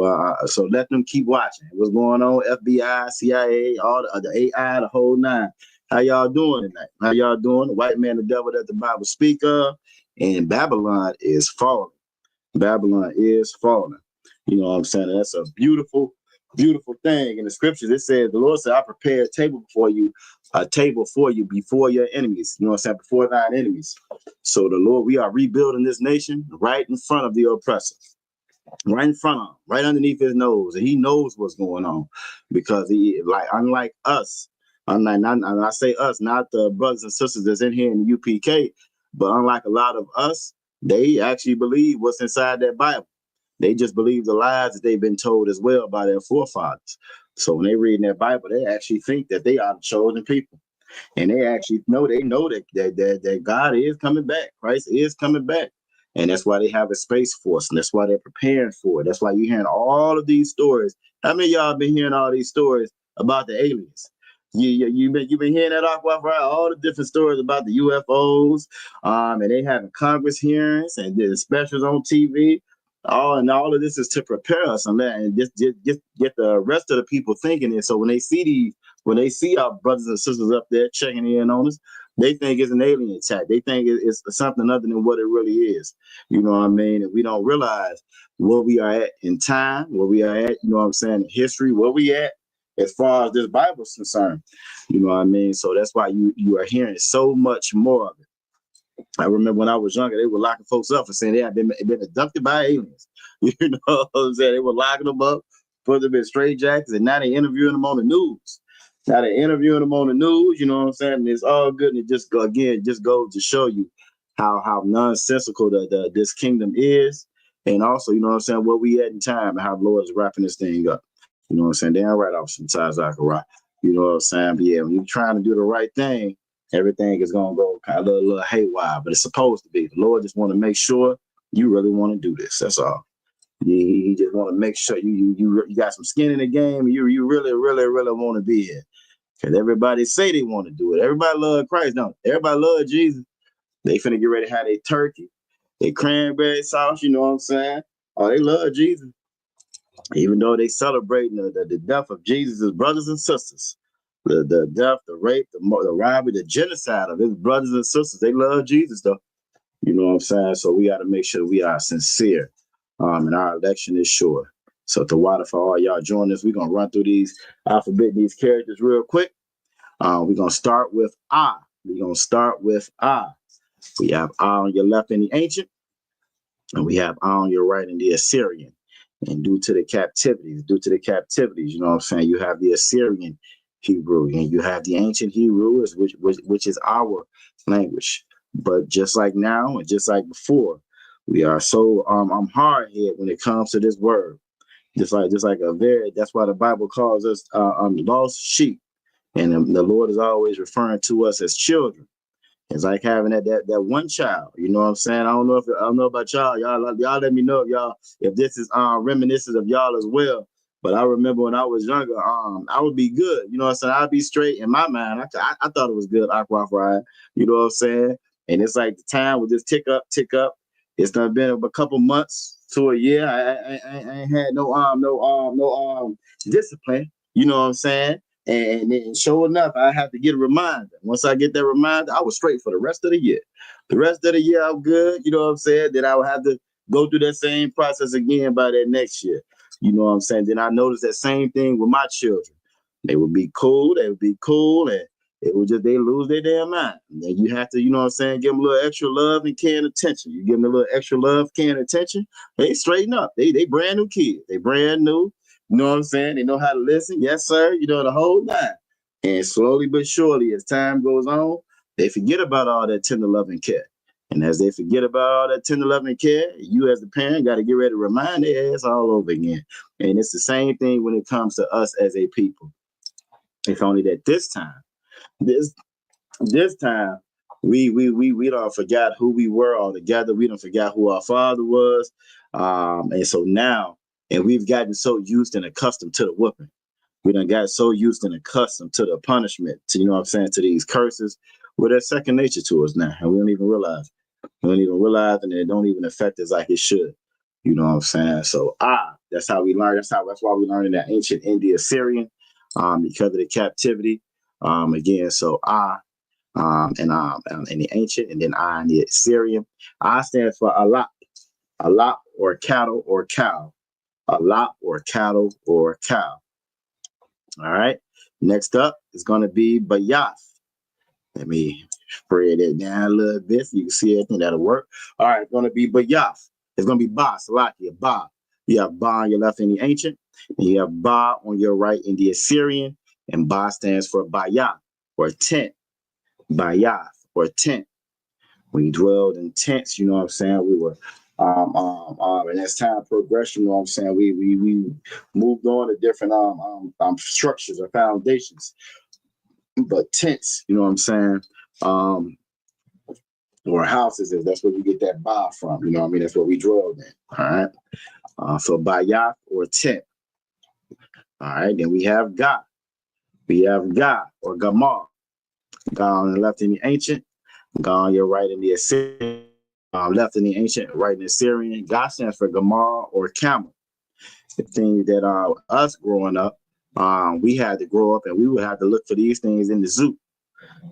let them keep watching. What's going on? FBI, CIA, all the AI, the whole nine. How y'all doing tonight? How y'all doing? The white man, the devil that the Bible speak of, and Babylon is falling. Babylon is falling. You know what I'm saying? That's a beautiful, beautiful thing. In the scriptures, it says, the Lord said, I prepare a table for you before your enemies. You know what I'm saying? Before thine enemies. So the Lord, we are rebuilding this nation right in front of the oppressors. right in front of him, right underneath his nose, and he knows what's going on because he, like, unlike us, and I say us, not the brothers and sisters that's in here in the UPK, but unlike a lot of us, they actually believe what's inside that Bible. They just believe the lies that they've been told as well by their forefathers. So when they read in their Bible, they actually think that they are the chosen people. And they actually know that God is coming back. Christ is coming back. And that's why they have a space force, and that's why they're preparing for it. That's why you're hearing all of these stories. How many of y'all been hearing all these stories about the aliens? You've been hearing that off, right? All the different stories about the UFOs, and they having Congress hearings and the specials on TV. All of this is to prepare us and just get the rest of the people thinking it. So when they see our brothers and sisters up there checking in on us, they think it's an alien attack. They think it's something other than what it really is. You know what I mean? And we don't realize where we are at in time, where we are at, you know what I'm saying, in history, where we at as far as this Bible is concerned. You know what I mean? So that's why you are hearing so much more of it. I remember when I was younger, they were locking folks up for saying they had been abducted by aliens. You know what I'm saying? They were locking them up, put them in straight jackets, and now they're interviewing them on the news. You know what I'm saying? And it's all good. And it just goes to show you how nonsensical this kingdom is. And also, you know what I'm saying, where we at in time and how the Lord is wrapping this thing up. You know what I'm saying? Damn right off sometimes, Zachariah. You know what I'm saying? But yeah, when you're trying to do the right thing, everything is going to go kind of a little haywire, but it's supposed to be. The Lord just want to make sure you really want to do this. That's all. He just want to make sure you got some skin in the game. You really want to be here. Because everybody say they want to do it. Everybody love Christ, don't they? Everybody love Jesus. They finna get ready to have their turkey, their cranberry sauce, you know what I'm saying? Oh, they love Jesus. Even though they celebrating the death of Jesus' brothers and sisters. The death, the rape, the robbery, the genocide of his brothers and sisters. They love Jesus, though. You know what I'm saying? So we got to make sure we are sincere. And our election is sure. So to water for all y'all join us, we're going to run through these alphabet, these characters real quick. We're going to start with I. We have I on your left in the ancient, and we have I on your right in the Assyrian. And due to the captivities, you know what I'm saying, you have the Assyrian Hebrew, and you have the ancient Hebrew, which is our language. But just like now and just like before, we are so hard hit when it comes to this word. Just like that's why the Bible calls us lost sheep, and the Lord is always referring to us as children. It's like having that one child. You know what I'm saying? I don't know about y'all. Y'all let me know if this is reminiscent of y'all as well. But I remember when I was younger, I would be good. You know what I'm saying? I'd be straight in my mind. I thought it was good, aqua ride. You know what I'm saying? And it's like the time would just tick up. It's done been a couple months to a year. I ain't had no discipline. You know what I'm saying? And sure enough, I have to get a reminder. Once I get that reminder, I was straight for the rest of the year. The rest of the year, I'm good. You know what I'm saying? Then I would have to go through that same process again by that next year. You know what I'm saying? Then I noticed that same thing with my children. They would be cool. And it would they lose their damn mind. And then you have to, you know what I'm saying, give them a little extra love and care and attention. You give them a little extra love, care, and attention, they straighten up. They brand new kids. They brand new. You know what I'm saying? They know how to listen. Yes, sir. You know, the whole nine. And slowly but surely, as time goes on, they forget about all that tender love and care. And as they forget about all that tender love and care, you as the parent got to get ready to remind their ass all over again. And it's the same thing when it comes to us as a people. If only that this time, we don't forgot who we were altogether. We don't forgot who our father was. And so now, and we've gotten so used and accustomed to the whooping. We done got so used and accustomed to the punishment, to, you know what I'm saying, to these curses. Well, that's second nature to us now, and we don't even realize. And it don't even affect us like it should. You know what I'm saying? So that's how we learn. That's why we learn in that ancient India Syrian, because of the captivity. Again, so and in the ancient, and then I in the Syrian. I stands for alap or cattle or cow. Alap or cattle or cow. All right. Next up is going to be Bayath. Let me spread it down a little bit so you can see everything that'll work. All right. It's going to be Bayath. It's going to be Ba, Salakia, Ba. You have Ba on your left in the ancient, and you have Ba on your right in the Assyrian, and Ba stands for Bayath, or tent. Bayath, or tent. We dwelled in tents, you know what I'm saying? We were, and as time progressed, you know what I'm saying? We moved on to different structures or foundations, but tents, you know what I'm saying? Or houses, that's where we get that Ba from, you know what I mean? That's what we dwelled in, all right? So Bayath or tent. All right, then we have Ga. We have Ga or Gamar. Ga on the left in the ancient, Ga on your right in the Assyrian. Left in the ancient, right in the Assyrian. Ga stands for Gamar or camel. The thing that us growing up, we had to grow up and we would have to look for these things in the zoo.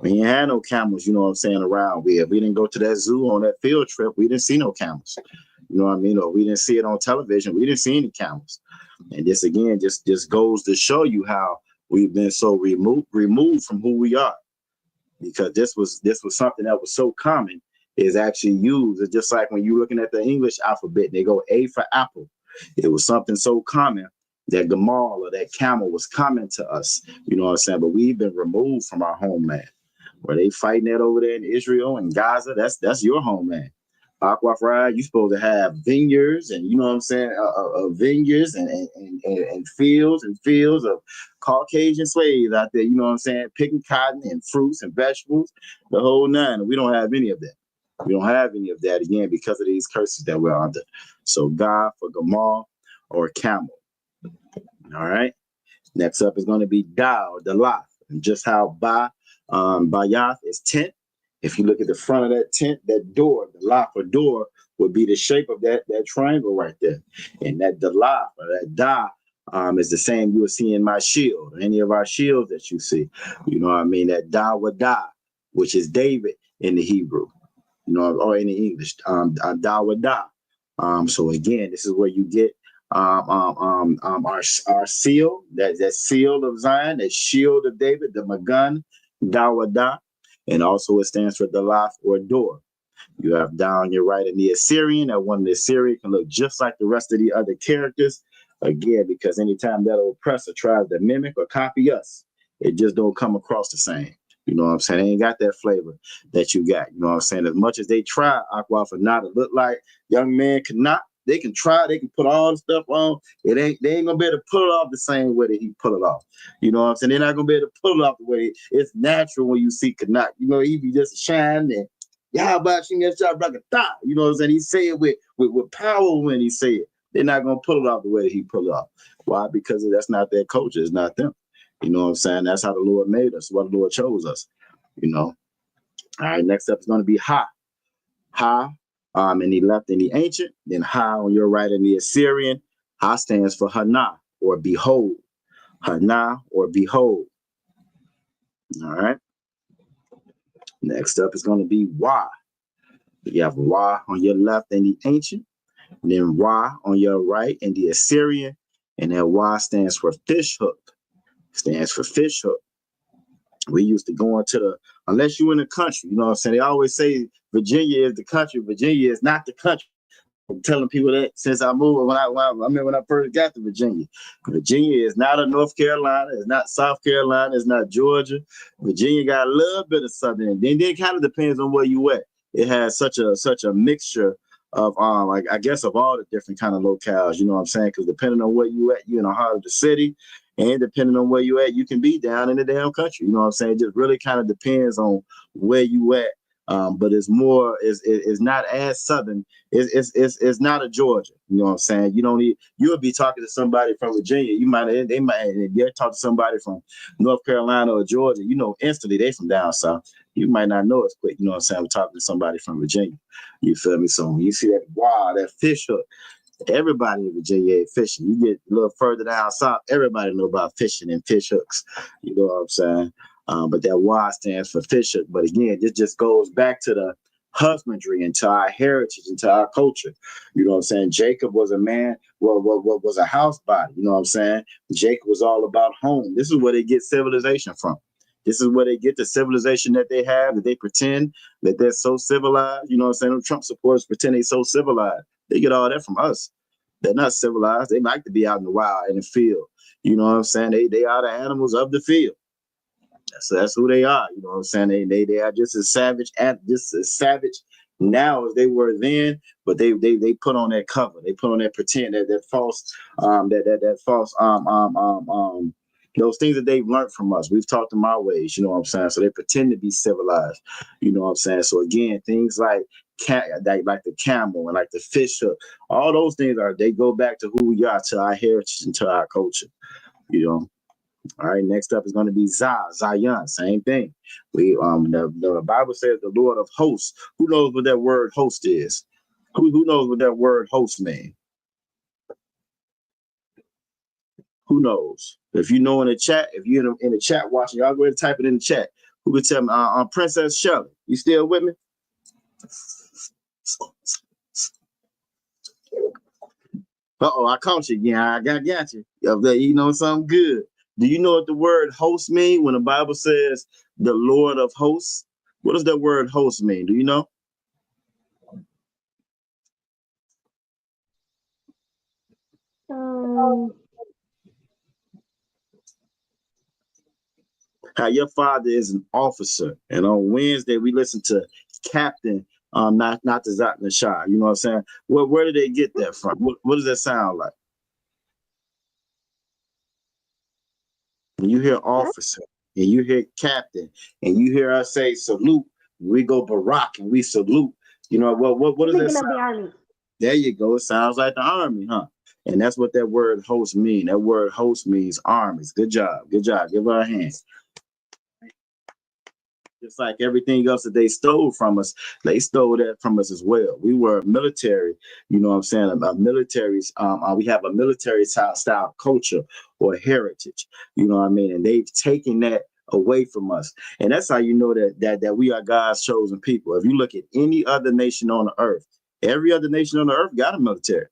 We ain't had no camels, you know what I'm saying, around. We didn't go to that zoo on that field trip. We didn't see no camels. You know what I mean? Or we didn't see it on television. We didn't see any camels. And this again just goes to show you how we've been so removed from who we are. Because this was something that was so common, is actually used. It's just like when you're looking at the English alphabet, they go A for apple. It was something so common that Gamal or that camel was common to us. You know what I'm saying? But we've been removed from our homeland. Where they fighting that over there in Israel and Gaza, that's your homeland. Aquafried, you're supposed to have vineyards and, you know what I'm saying, vineyards and fields of Caucasian slaves out there, you know what I'm saying, picking cotton and fruits and vegetables, the whole nine. And we don't have any of that. We don't have any of that, again, because of these curses that we're under. So God for Gamal or camel. All right. Next up is going to be Da or Dalath. And just how Bayath is tent. If you look at the front of that tent, that door, the lock or door would be the shape of that triangle right there. And that Dalaf or that Da is the same you will see in my shield, or any of our shields that you see. You know what I mean? That Da wa Da, which is David in the Hebrew, you know, or in the English, Da wa Da. So again, this is where you get our seal, that seal of Zion, that shield of David, the Magun, Da wa Da. And also it stands for Dalath or door. You have down your right in the Assyrian. That one, the Assyrian can look just like the rest of the other characters. Again, because anytime that oppressor tries to mimic or copy us, it just don't come across the same. You know what I'm saying? They ain't got that flavor that you got. You know what I'm saying? As much as they try, Aqua for not to look like young man cannot. They can try, they can put all the stuff on. They ain't gonna be able to pull it off the same way that he pull it off. You know what I'm saying? They're not gonna be able to pull it off the way it's natural when you see Canuck. You know, he be just shine and yeah, about you get shot like a thought. You know what I'm saying? He say it with power when he say it. They're not gonna pull it off the way that he pull it off. Why? Because that's not their culture, it's not them. You know what I'm saying? That's how the Lord made us, what the Lord chose us. You know. All right, next up is gonna be Ha. Ha. In the left in the ancient, then Ha on your right in the Assyrian. Ha stands for Hana or behold. Hana or behold. All right. Next up is going to be Wa. You have Wa on your left in the ancient, and then Wa on your right in the Assyrian, and then Wa stands for fish hook. Stands for fish hook. We used to go into unless you're in the country, you know what I'm saying? They always say Virginia is the country. Virginia is not the country. I'm telling people that since I moved, when I first got to Virginia. Virginia is not a North Carolina, it's not South Carolina, it's not Georgia. Virginia got a little bit of southern, and then it kind of depends on where you at. It has such a mixture of I guess of all the different kind of locales, you know what I'm saying? Because depending on where you at, you're in the heart of the city. And depending on where you at, you can be down in the damn country. You know what I'm saying? It just really kind of depends on where you at. But it's more, it's not as southern. It's not a Georgia. You know what I'm saying? You'll be talking to somebody from Virginia. They'll talk to somebody from North Carolina or Georgia. You know, instantly they from down south. You might not know it's quick. You know what I'm saying? I'm talking to somebody from Virginia. You feel me? So when you see that, wow, that fish hook. Everybody in Virginia ain't fishing. You get a little further down south, everybody know about fishing and fish hooks. You know what I'm saying? But that Y stands for fish hook. But again, this just goes back to the husbandry and to our heritage and to our culture. You know what I'm saying? Jacob was a man, was a house body. You know what I'm saying? Jacob was all about home. This is where they get civilization from. This is where they get the civilization that they have, that they pretend that they're so civilized. You know what I'm saying? Trump supporters pretend they're so civilized. They get all that from us. They're not civilized. They like to be out in the wild, in the field. You know what I'm saying? They are the animals of the field. So that's who they are. You know what I'm saying? They are just as savage now as they were then, but they put on that cover. They put on that pretend, that false that false those things that they've learned from us. We've taught them our ways, you know what I'm saying? So they pretend to be civilized, you know what I'm saying? So again, things like like the camel and like the fish hook, all those things they go back to who we are, to our heritage and to our culture, you know. All right, next up is going to be Zion, same thing. We the Bible says the Lord of hosts. Who knows what that word host is? Who knows what that word host means? Who knows? If you know in the chat, if you're in the chat watching, y'all go ahead and type it in the chat. Who could tell me? Princess Shelley, you still with me? Uh-oh, I caught you again. I got you. You know something good. Do you know what the word host mean when the Bible says the Lord of hosts? What does that word host mean? Do you know? How your father is an officer, and on Wednesday we listen to Captain, not the Zat Nashar. You know what I'm saying? Where did they get that from? What does that sound like? When you hear officer and you hear captain and you hear us say salute, we go Barack and we salute. You know what does that sound? The army. There you go. It sounds like the army, huh? And that's what that word host means. That word host means armies. Good job. Good job. Give her a hand. Just like everything else that they stole from us, they stole that from us as well. We were military, you know what I'm saying? We have a military style culture or heritage, you know what I mean? And they've taken that away from us. And that's how you know that we are God's chosen people. If you look at any other nation on the earth, every other nation on the earth got a military.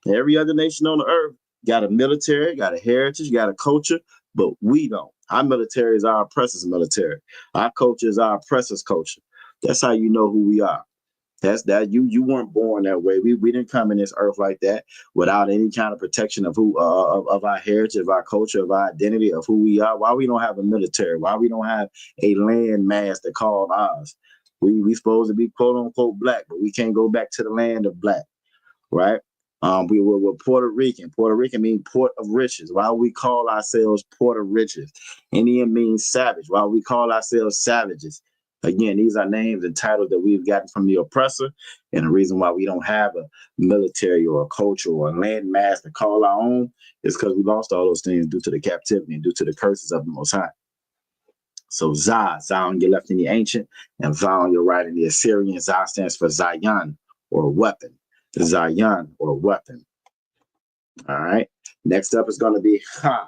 Every other nation on the earth got a military, got a heritage, got a culture, but we don't. Our military is our oppressor's military. Our culture is our oppressor's culture. That's how you know who we are. That's that you weren't born that way. We didn't come in this earth like that without any kind of protection of who of our heritage, of our culture, of our identity, of who we are. Why we don't have a military? Why we don't have a land mass that called ours? We supposed to be quote unquote black, but we can't go back to the land of black, right? We're Puerto Rican. Puerto Rican means port of riches. Why we call ourselves Puerto Riches? Indian means savage. Why we call ourselves savages? Again, these are names and titles that we've gotten from the oppressor. And the reason why we don't have a military or a culture or a land mass to call our own is because we lost all those things due to the captivity and due to the curses of the Most High. So Zah on your left in the ancient, and Zah on your right in the Assyrian. Zah stands for Zion or weapon. Zion or weapon. All right. Next up is going to be Ha.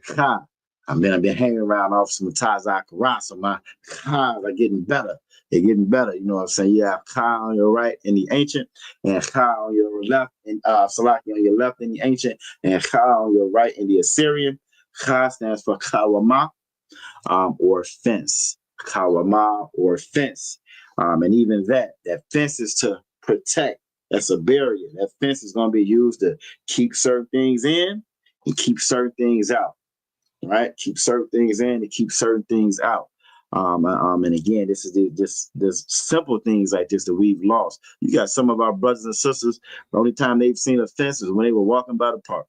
Ha. I've been hanging around off some Tazak Kara, so my Khas are getting better. They're getting better. You know what I'm saying? You have Ka on your right in the ancient, and Ka on your left, and Salaki on your left in the ancient, and Ka on your right in the Assyrian. Ka stands for Kawama, or fence. Kawama or fence. And even that fence is to protect. That's a barrier. That fence is going to be used to keep certain things in and keep certain things out, right? Keep certain things in and keep certain things out. And again, this is there's simple things like this that we've lost. You got some of our brothers and sisters, the only time they've seen a fence is when they were walking by the park.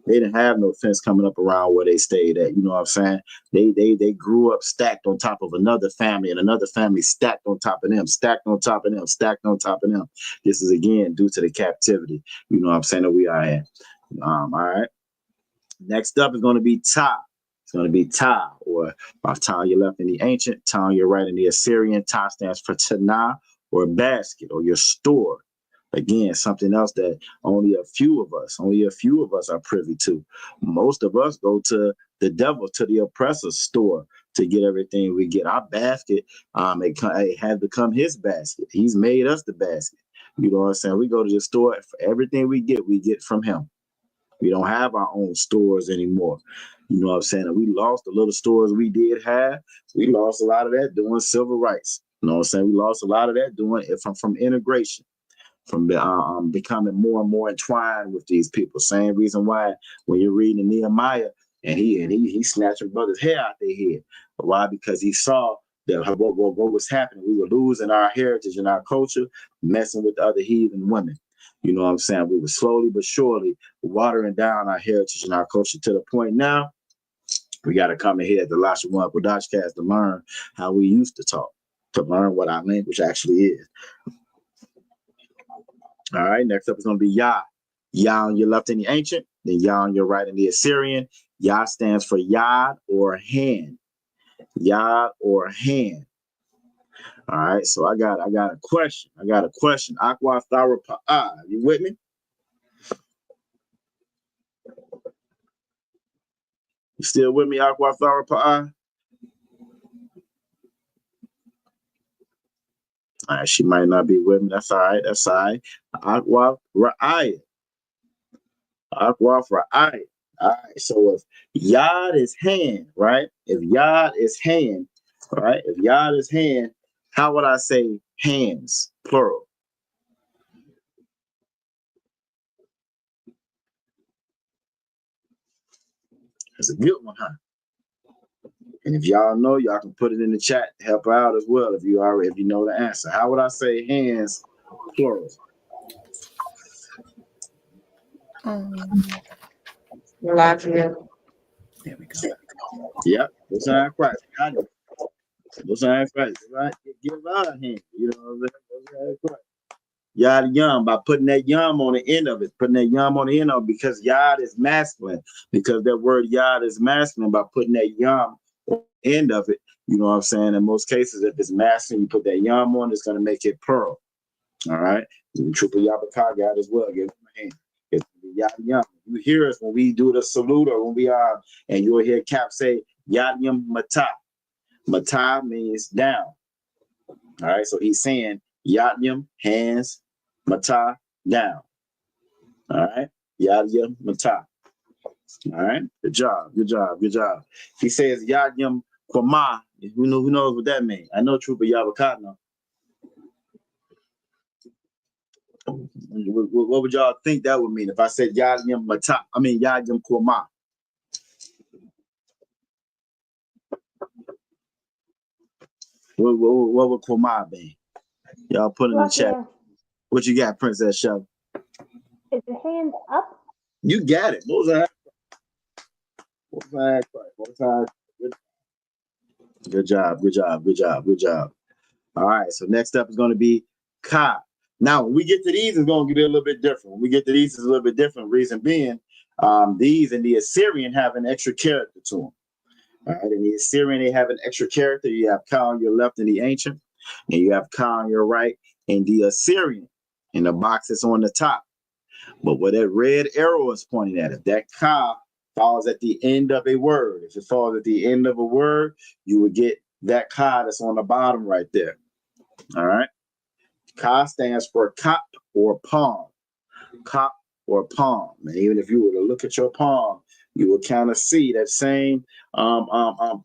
They didn't have no fence coming up around where they stayed at. You know what I'm saying? They grew up stacked on top of another family, and another family stacked on top of them, stacked on top of them, stacked on top of them. This is again due to the captivity. You know what I'm saying, that we are in. All right. Next up is going to be Ta. It's going to be Ta, or Ta on your left in the ancient, Ta on your right in the Assyrian. Ta stands for Tanah, or basket, or your store. Again, something else that only a few of us are privy to. Most of us go to the devil, to the oppressor's store to get everything we get. Our basket, it has become his basket. He's made us the basket. You know what I'm saying? We go to the store, for everything we get from him. We don't have our own stores anymore. You know what I'm saying? And we lost the little stores we did have. We lost a lot of that doing civil rights. You know what I'm saying? We lost a lot of that doing it from integration. becoming more and more entwined with these people. Same reason why when you're reading Nehemiah and he snatched his brother's hair out their head. But why? Because he saw that what was happening. We were losing our heritage and our culture, messing with other heathen women. You know what I'm saying? We were slowly but surely watering down our heritage and our culture to the point now we got to come in here at the Lashawan Qadash cast to learn how we used to talk, to learn what our language actually is. All right, next up is going to be Yah. Yah on your left in the ancient, then Yah on your right in the Assyrian. Yah stands for Yad or hand. Yad or hand. All right, so I got a question. Aqua Thara Pa'a. You with me? You still with me, Aqua Thara Pa'a? All right, she might not be with me. That's all right. Aqua Ra'ayat. Aqua Ra'ayat. All right, so if Yad is hand, right? If Yad is hand, right? If Yad is hand, how would I say hands, plural? That's a good one, huh? And if y'all know, y'all can put it in the chat to help her out as well if you know the answer. How would I say hands, plural? Latvia. There we go. Yep, those sound right. Those sound right. Right? Give out a hand. You know what I'm saying? Right. Yad yum, by putting that yum on the end of it, because yad is masculine, because that word yad is masculine, by putting that yum on the end of it, you know what I'm saying? In most cases, if it's masculine, you put that yum on, it's going to make it plural. All right? Triple Yabaka got as well. Give him a hand. It's yad yum. You hear us when we do the salute or when we are, and you'll hear Cap say yad yum mata. Mata means down. All right, so he's saying Yadyam, hands, Mata, down. All right, Yadyam, Mata. All right, good job. He says Yadyam Kwama. Who knows what that means? I know Trooper Yabakatna. What would y'all think that would mean if I said Yadyam Mata? I mean Yadyam Kwama. What would Kwama be? Y'all put in the chat. What you got, Princess Show? Is the hands up? You got it. What was that? Good job. All right, so next up is going to be Ka. Now, when we get to these, it's going to get a little bit different. Reason being, these in the Assyrian have an extra character to them. All right, in the Assyrian, they have an extra character. You have Ka on your left in the ancient, and you have Ka on your right in the Assyrian, in the box that's on the top. But where that red arrow is pointing at, if that Ka falls at the end of a word, if it falls at the end of a word, you would get that Ka that's on the bottom right there. All right. Ka stands for cop or palm. Cop or palm. And even if you were to look at your palm, you will kind of see that same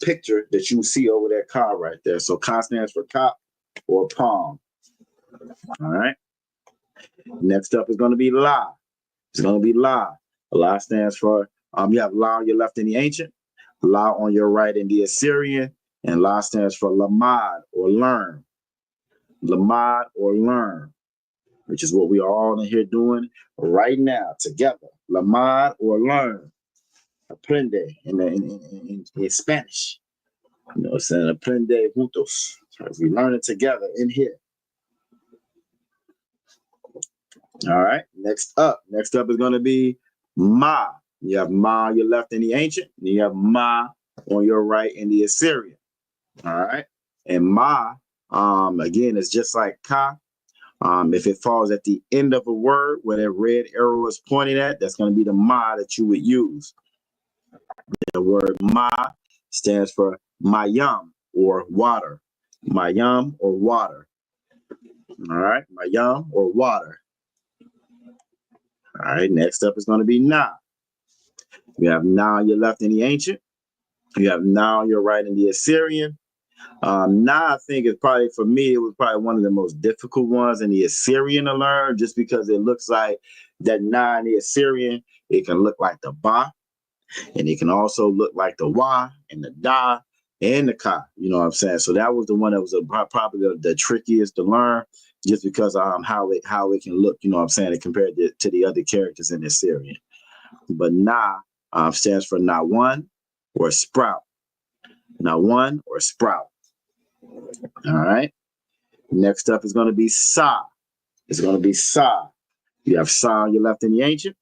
picture that you see over that Ka right there. So Ka stands for cop or palm. All right. Next up is going to be La. It's going to be La. La stands for, you have La on your left in the ancient, La on your right in the Assyrian, and La stands for Lamad or learn. Lamad or learn, which is what we are all in here doing right now together. Lamad or learn. Aprende in Spanish. You know, it's an aprende juntos. So we learn it together in here. All right. Next up is going to be Ma. You have Ma on your left in the ancient, and you have Ma on your right in the Assyrian. All right. And Ma, again, it's just like Ka. If it falls at the end of a word where that red arrow is pointing at, that's going to be the Ma that you would use. The word Ma stands for Mayam or water. Mayam or water. All right. Mayam or water. All right, next up is going to be Na. You have Na on your left in the ancient. You have Na on your right in the Assyrian. Now I think it's probably, for me, it was probably one of the most difficult ones in the Assyrian to learn, just because it looks like that Na in the Assyrian, it can look like the Ba, and it can also look like the Wa and the Da and the Ka. You know what I'm saying? So that was the one that was probably the trickiest to learn, just because how it can look. You know what I'm saying? Compared to the other characters in the Assyrian. But Na stands for Na one or sprout. Na one or sprout. All right. Next up is going to be Sa. It's going to be Sa. You have Sa on your left in the ancient,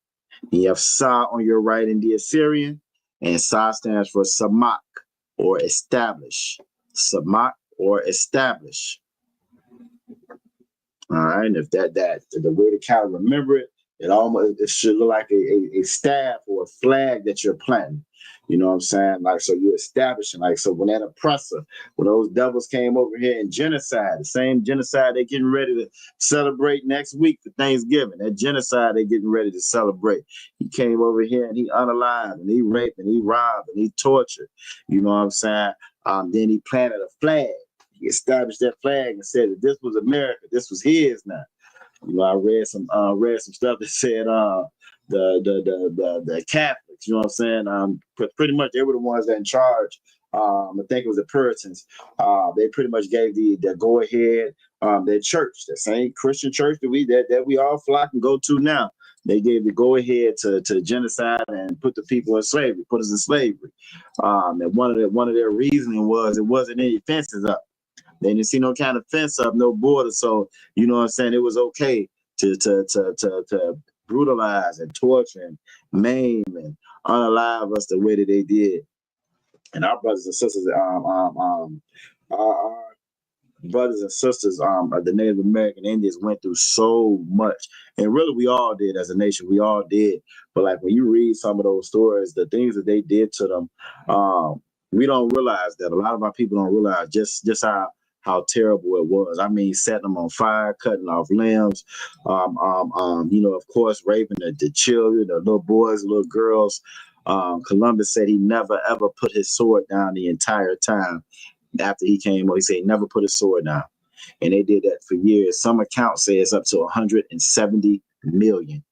and you have Sa on your right in the Assyrian, and Sa stands for Samak or establish. Samak or establish. All right. And if that the way to kind of remember it, it should look like a staff or a flag that you're planting. You know what I'm saying? Like, so you're establishing, like, so when that oppressor, when those devils came over here and genocide, the same genocide they're getting ready to celebrate next week for Thanksgiving, that genocide they're getting ready to celebrate. He came over here and he unalived and he raped and he robbed and he tortured. You know what I'm saying? Then he planted a flag. He established that flag and said that this was America. This was his now. You know, I read some stuff that said the Catholics, you know what I'm saying? Pretty much they were the ones that in charge. I think it was the Puritans. They pretty much gave the go ahead. Their church, the same Christian church that we all flock and go to now. They gave the go ahead to genocide and put the people in slavery, put us in slavery. And one of their reasoning was it wasn't any fences up. They didn't see no kind of fence up, no border. So, you know what I'm saying? It was okay to brutalize and torture and maim and unalive us the way that they did. And our brothers and sisters, our brothers and sisters, the Native American Indians went through so much. And really, we all did as a nation. We all did. But like when you read some of those stories, the things that they did to them, we don't realize that. A lot of our people don't realize just how terrible it was. I mean, setting them on fire, cutting off limbs, you know, of course, raping the children, the little boys, little girls. Columbus said he never, ever put his sword down the entire time after he came. He said he never put his sword down. And they did that for years. Some accounts say it's up to 170 million.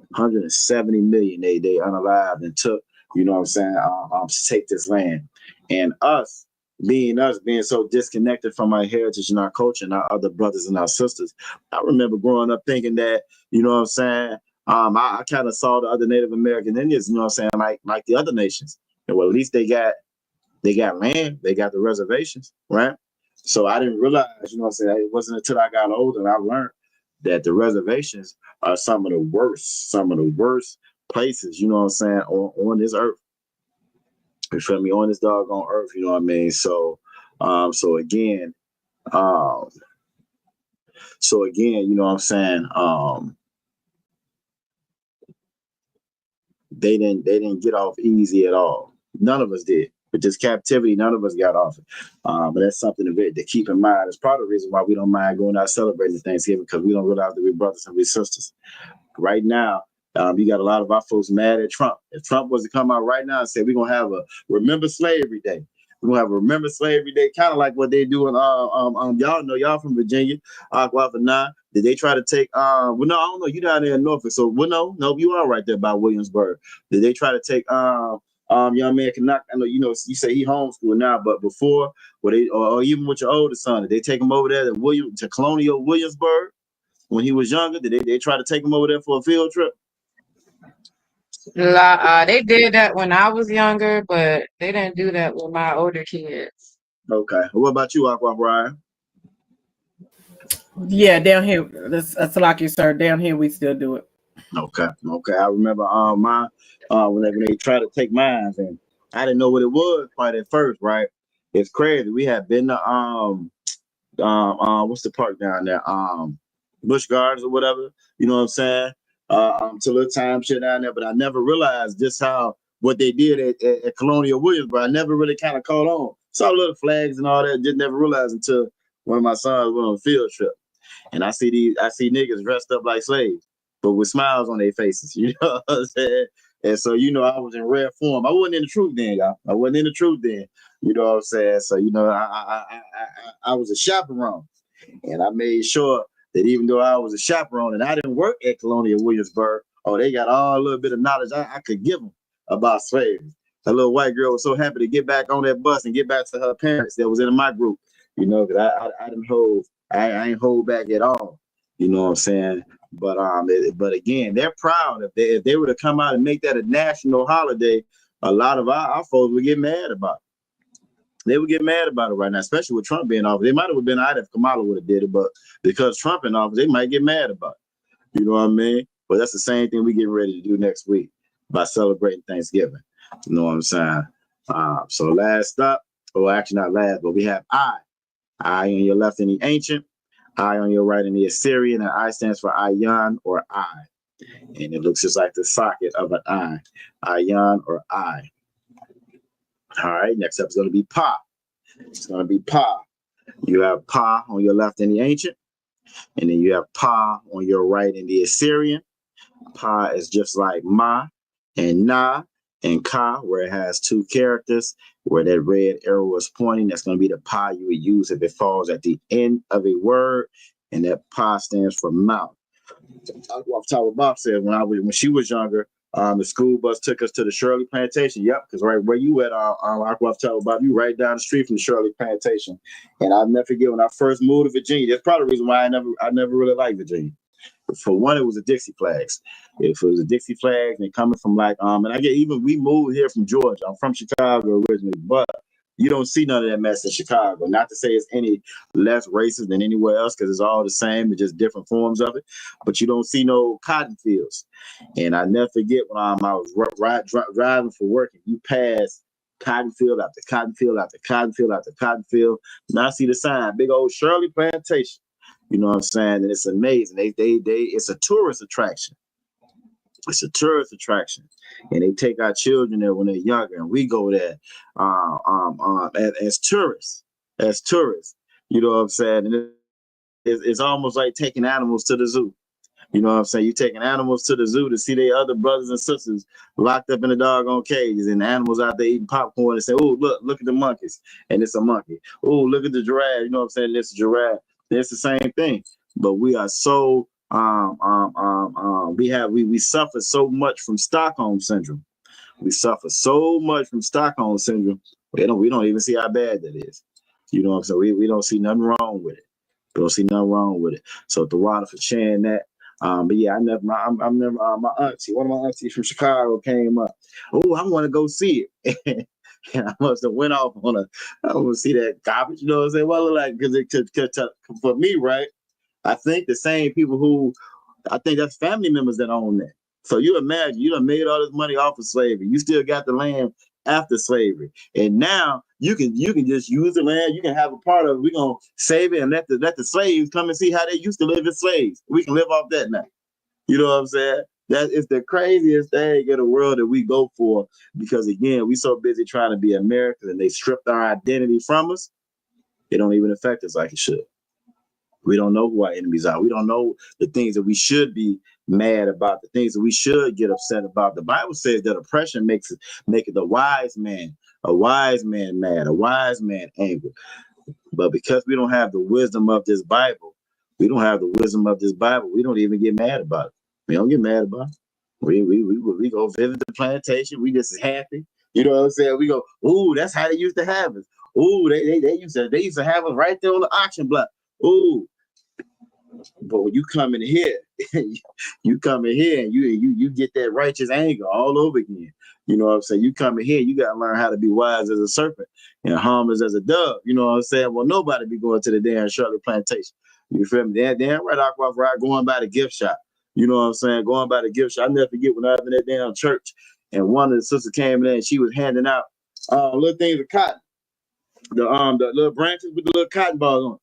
170 million they unalived and took, you know what I'm saying, to take this land. And us being so disconnected from our heritage and our culture and our other brothers and our sisters. I remember growing up thinking that, you know what I'm saying, I kind of saw the other Native American Indians, you know what I'm saying, like the other nations. And well, at least they got land, they got the reservations, right? So I didn't realize, you know what I'm saying, it wasn't until I got older and I learned that the reservations are some of the worst places, you know what I'm saying, on this earth. You feel me? On this doggone earth, you know what I mean? So again, you know what I'm saying? They didn't get off easy at all. None of us did. With this captivity, none of us got off it. But that's something to keep in mind. It's part of the reason why we don't mind going out celebrating Thanksgiving, because we don't realize that we're brothers and we're sisters. Right now, you got a lot of our folks mad at Trump. If Trump was to come out right now and say we're gonna have a Remember Slavery Day, we're gonna have a Remember Slavery Day, kind of like what they do in y'all know, y'all from Virginia, did they try to take well, no, I don't know, you down there in Norfolk, so well, no, you are right there by Williamsburg. Did they try to take young man Canuck? I know, you know, you say he homeschooled now, but before, or even with your oldest son, did they take him over there to Colonial Williamsburg when he was younger? Did they try to take him over there for a field trip? They did that when I was younger, but they didn't do that with my older kids. Okay. What about you, Aqua Brian? Yeah, down here, that's like you, sir. Down here, we still do it. Okay. I remember when they tried to take mine, and I didn't know what it was quite at first, right? It's crazy. We had been to what's the park down there? Busch Gardens or whatever. You know what I'm saying? To little time shit down there, but I never realized just what they did at Colonial Williamsburg. I never really kind of caught on. Saw little flags and all that. Didn't never realize until one of my sons went on a field trip, and I see niggas dressed up like slaves, but with smiles on their faces. You know what I'm saying? And so, I was in rare form. I wasn't in the truth then, y'all. I wasn't in the truth then. You know what I'm saying? So, I was a chaperone. And I made sure that even though I was a chaperone and I didn't work at Colonial Williamsburg, they got all a little bit of knowledge I could give them about slavery. That little white girl was so happy to get back on that bus and get back to her parents that was in my group, because I didn't hold, I ain't hold back at all. You know what I'm saying? But again, they're proud. If they were to come out and make that a national holiday, a lot of our folks would get mad about it. They would get mad about it right now, especially with Trump being in office. They might have been out if Kamala would have did it, but because Trump in office, they might get mad about it. You know what I mean? But that's the same thing we getting ready to do next week by celebrating Thanksgiving. You know what I'm saying? So last up, or actually not last, but we have I. I on your left in the ancient, I on your right in the Assyrian, and I stands for Ayan or I. And it looks just like the socket of an I. Ayan or I. All right, next up is going to be Pa. It's going to be Pa. You have Pa on your left in the ancient, and then you have Pa on your right in the Assyrian. Pa is just like Ma and Na and Ka, where it has two characters, where that red arrow is pointing. That's going to be the Pa you would use if it falls at the end of a word, and that Pa stands for mouth. Off top of Bob said when she was younger, the school bus took us to the Shirley Plantation. Yep, because right where you at, Bob, you right down the street from the Shirley Plantation. And I'll never forget when I first moved to Virginia. That's probably the reason why I never really liked Virginia. For one, it was the Dixie Flags. If it was a Dixie Flags, and coming from we moved here from Georgia. I'm from Chicago originally, but you don't see none of that mess in Chicago. Not to say it's any less racist than anywhere else, because it's all the same, it's just different forms of it. But you don't see no cotton fields. And I never forget when I was driving for work, and you pass cotton field after cotton field after cotton field after cotton field. Now I see the sign, big old Shirley Plantation. You know what I'm saying? And it's amazing. It's a tourist attraction. It's a tourist attraction, and they take our children there when they're younger, and we go there as tourists. As tourists, you know what I'm saying? And it's almost like taking animals to the zoo. You know what I'm saying? You're taking animals to the zoo to see their other brothers and sisters locked up in the doggone cages, and the animals out there eating popcorn and say, "Oh, look at the monkeys," and it's a monkey. "Oh, look at the giraffe." You know what I'm saying? It's a giraffe. It's the same thing, but we are so. We suffer so much from Stockholm syndrome. We suffer so much from Stockholm syndrome. We don't even see how bad that is. You know what I'm saying? We don't see nothing wrong with it. We don't see nothing wrong with it. So the water for sharing that. But yeah, my auntie, one of my aunties from Chicago came up. Oh, I want to go see it. And I must have went off I want to see that garbage. You know what I'm saying? Well, like, because for me, right? I think the same people I think that's family members that own that. So you imagine, you done made all this money off of slavery. You still got the land after slavery. And now you can just use the land. You can have a part of it. We're going to save it and let the slaves come and see how they used to live as slaves. We can live off that now. You know what I'm saying? That is the craziest thing in the world that we go for, because again, we so busy trying to be Americans, and they stripped our identity from us. It don't even affect us like it should. We don't know who our enemies are. We don't know the things that we should be mad about, the things that we should get upset about. The Bible says that oppression makes it a wise man mad, a wise man angry. But because we don't have the wisdom of this Bible, we don't even get mad about it. We don't get mad about it. We go visit the plantation. We just as happy. You know what I'm saying? We go, ooh, that's how they used to have us. Ooh, they used to have us right there on the auction block. Ooh. But when you come in here, and you get that righteous anger all over again. You know what I'm saying? You come in here, you got to learn how to be wise as a serpent and harmless as a dove. You know what I'm saying? Well, nobody be going to the damn Shirley Plantation. You feel me? Damn right, right, going by the gift shop. You know what I'm saying? Going by the gift shop. I never forget when I was in that damn church, and one of the sisters came in and she was handing out little things of cotton. The little branches with the little cotton balls on it.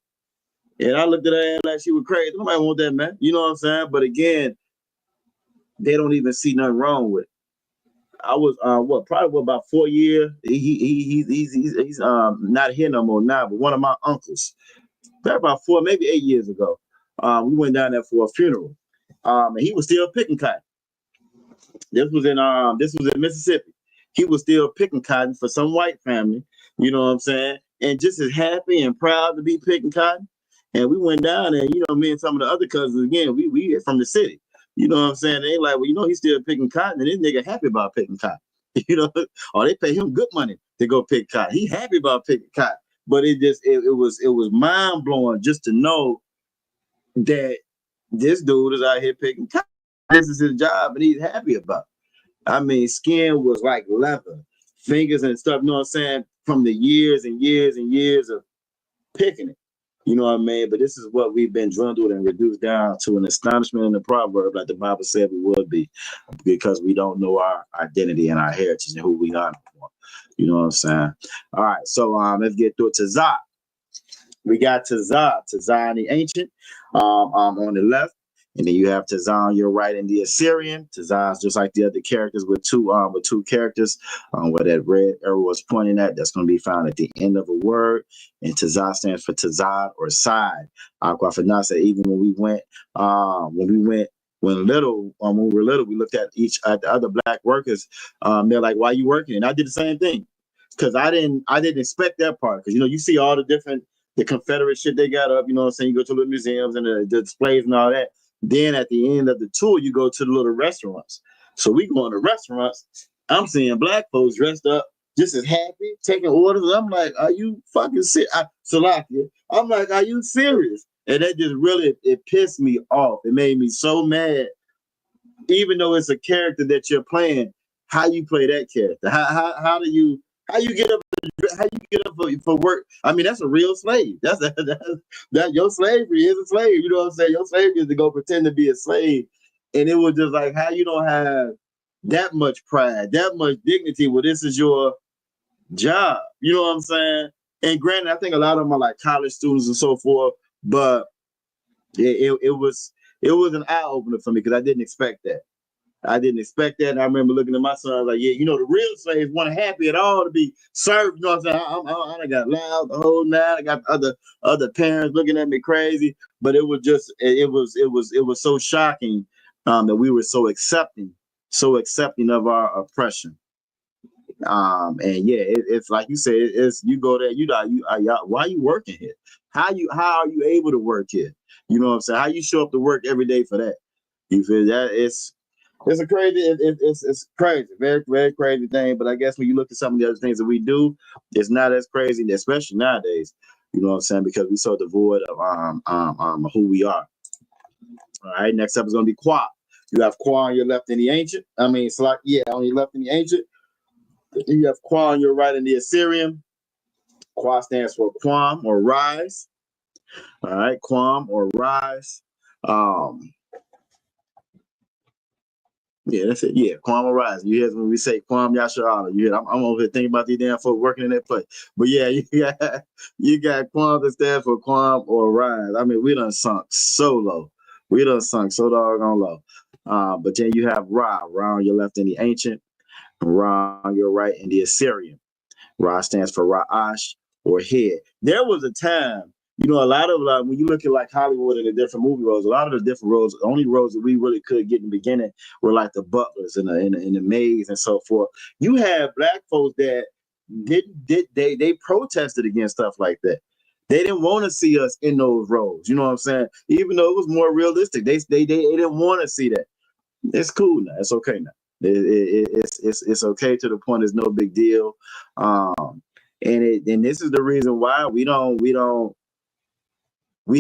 And I looked at her like she was crazy. Nobody want that, man. You know what I'm saying? But again, they don't even see nothing wrong with it. I was probably about 4 years. He's not here no more now, but one of my uncles, about 4, maybe 8 years ago, we went down there for a funeral. And he was still picking cotton. This was in Mississippi. He was still picking cotton for some white family, you know what I'm saying? And just as happy and proud to be picking cotton. And we went down there, me and some of the other cousins, again, we from the city. You know what I'm saying? They like, well, he's still picking cotton, and this nigga happy about picking cotton. Or they pay him good money to go pick cotton. He happy about picking cotton. But it was mind blowing just to know that this dude is out here picking cotton. This is his job, and he's happy about it. I mean, skin was like leather, fingers and stuff, you know what I'm saying, from the years and years and years of picking it. You know what I mean? But this is what we've been dwindled and reduced down to an astonishment in the proverb, like the Bible said we would be, because we don't know our identity and our heritage and who we are. You know what I'm saying? All right, so let's get through it. Tazah. We got Tazah the ancient on the left. And then you have Tazah on your right in the Assyrian. Tazah is just like the other characters with two characters. Where that red arrow was pointing at, that's going to be found at the end of a word. And Tazah stands for Tazad or side. Aquafanasa, even when we were little, we looked at the other black workers. They're like, "Why are you working?" And I did the same thing, because I didn't expect that part. Because you see all the Confederate shit they got up. You know what I'm saying? You go to the museums and the displays and all that. Then at the end of the tour, you go to the little restaurants. So we go in the restaurants. I'm seeing black folks dressed up, just as happy, taking orders. I'm like, are you fucking serious? Salakia. I'm like, are you serious? And that just really, it pissed me off. It made me so mad. Even though it's a character that you're playing, how you play that character? How you get up? How you get up for work? I mean, that's a real slave. That your slavery is a slave. You know what I'm saying? Your slavery is to go pretend to be a slave. And it was just like, how you don't have that much pride, that much dignity? Well, this is your job. You know what I'm saying? And granted, I think a lot of them are like college students and so forth, but it was an eye opener for me, because I didn't expect that. And I remember looking at my son, I was like, yeah, the real slaves weren't happy at all to be served. You know what I'm saying? I got loud the whole night. I got other parents looking at me crazy. But it was just, it was so shocking that we were so accepting of our oppression. And yeah, it's like you said, you go there, why are you working here? How are you able to work here? You know what I'm saying? How you show up to work every day for that? You feel that? It's crazy, very, very crazy thing. But I guess when you look at some of the other things that we do, it's not as crazy, especially nowadays. You know what I'm saying? Because we're so devoid of who we are. All right, next up is going to be Qua. You have Qua on your left in the ancient. On your left in the ancient. You have Qua on your right in the Assyrian. Qua stands for Quam or rise. All right, Quam or rise. Yeah, that's it. Yeah, Quam or rise. You hear when we say Quam Yasha'Allah. You hear I'm over here thinking about these damn folks working in that place. But yeah, you got Quam that stands for Quam or rise. I mean, we done sunk so low. We done sunk so doggone low. But then you have Ra on your left in the ancient, Ra on your right in the Assyrian. Ra stands for Ra'ash or head. There was a time, a lot of when you look at like Hollywood and the different movie roles, a lot of the different roles, the only roles that we really could get in the beginning were like the butlers and the maids and so forth. You have black folks that they protested against stuff like that. They didn't want to see us in those roles. You know what I'm saying? Even though it was more realistic, they didn't want to see that. It's cool now. It's okay now. It's okay to the point. It's no big deal. And this is the reason why we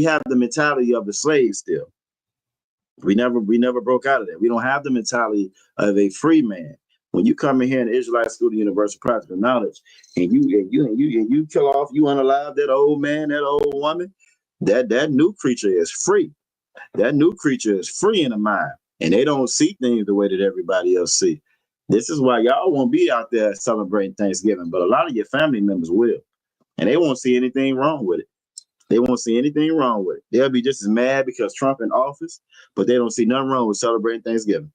have the mentality of the slave still. We never broke out of that. We don't have the mentality of a free man. When you come in here in the Israelite School of Universal Practical Knowledge, and you kill off, you unalive that old man, that old woman, that new creature is free. That new creature is free in the mind, and they don't see things the way that everybody else see. This is why y'all won't be out there celebrating Thanksgiving, but a lot of your family members will, and they won't see anything wrong with it. They won't see anything wrong with it. They'll be just as mad because Trump in office, but they don't see nothing wrong with celebrating Thanksgiving.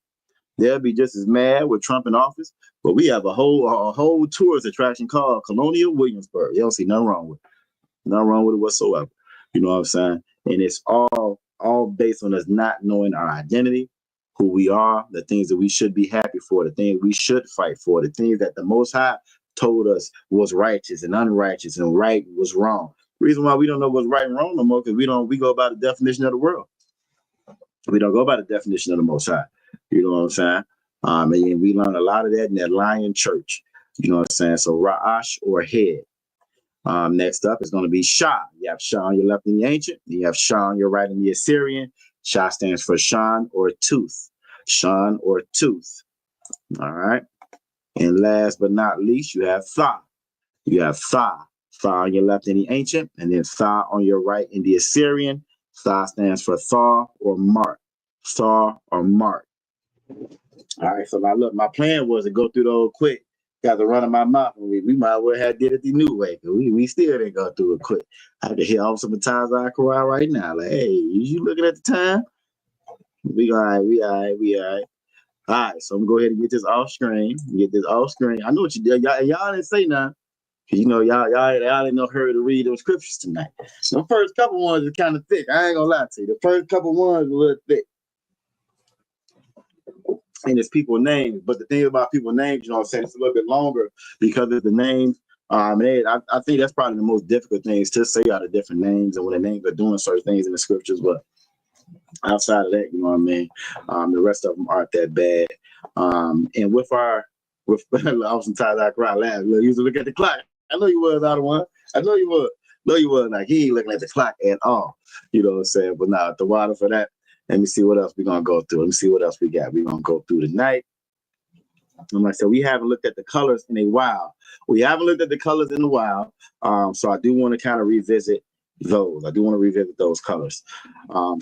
They'll be just as mad with Trump in office, but we have a whole tourist attraction called Colonial Williamsburg. They don't see nothing wrong with it. Nothing wrong with it whatsoever. You know what I'm saying? And it's all based on us not knowing our identity who we are, the things that we should be happy for, the things we should fight for, the things that the Most High told us was righteous and unrighteous and right was wrong. The reason why we don't know what's right and wrong no more because we go by the definition of the world. We don't go by the definition of the Most High. You know what I'm saying? And we learn a lot of that in that Lion Church. You know what I'm saying? So Ra'ash or head. Next up is going to be Shah. You have Shah on your left in the ancient. You have Shah on your right in the Assyrian. Shah stands for Shan or tooth. Shan or tooth. All right. And last but not least, you have Tha. You have Tha. Tha on your left in the ancient, and then Tha on your right in the Assyrian. Tha stands for Thaw or Mark. Thaw or Mark. All right. So now look, my plan was to go through those quick. Got to run in my mouth. We might well have did it the new way. We still didn't go through it quick. I can hear all some times I cry right now. Like, hey, you looking at the time? We all right. All right, so I'm gonna go ahead and get this off screen. I know what you did. Y'all didn't say nothing. Cause you know y'all didn't know hurry to read those scriptures tonight. The first couple ones are kind of thick. I ain't gonna lie to you. The first couple ones are a little thick. And it's people names, but the thing about people names, you know what I'm saying, it's a little bit longer because of the names. I think that's probably the most difficult things to say out of different names and when the names are doing certain things in the scriptures. But outside of that, you know what I mean, the rest of them aren't that bad. And with oftentimes I cry laugh. You used to look at the clock. I know you was out of one. I know you was. No, you was like he ain't looking at the clock at all. You know what I'm saying? But now the water for that. Let me see what else we're gonna go through. Let me see what else we got. We're gonna go through tonight. And like I said, we haven't looked at the colors in a while. So I do want to kind of revisit those. I do want to revisit those colors. All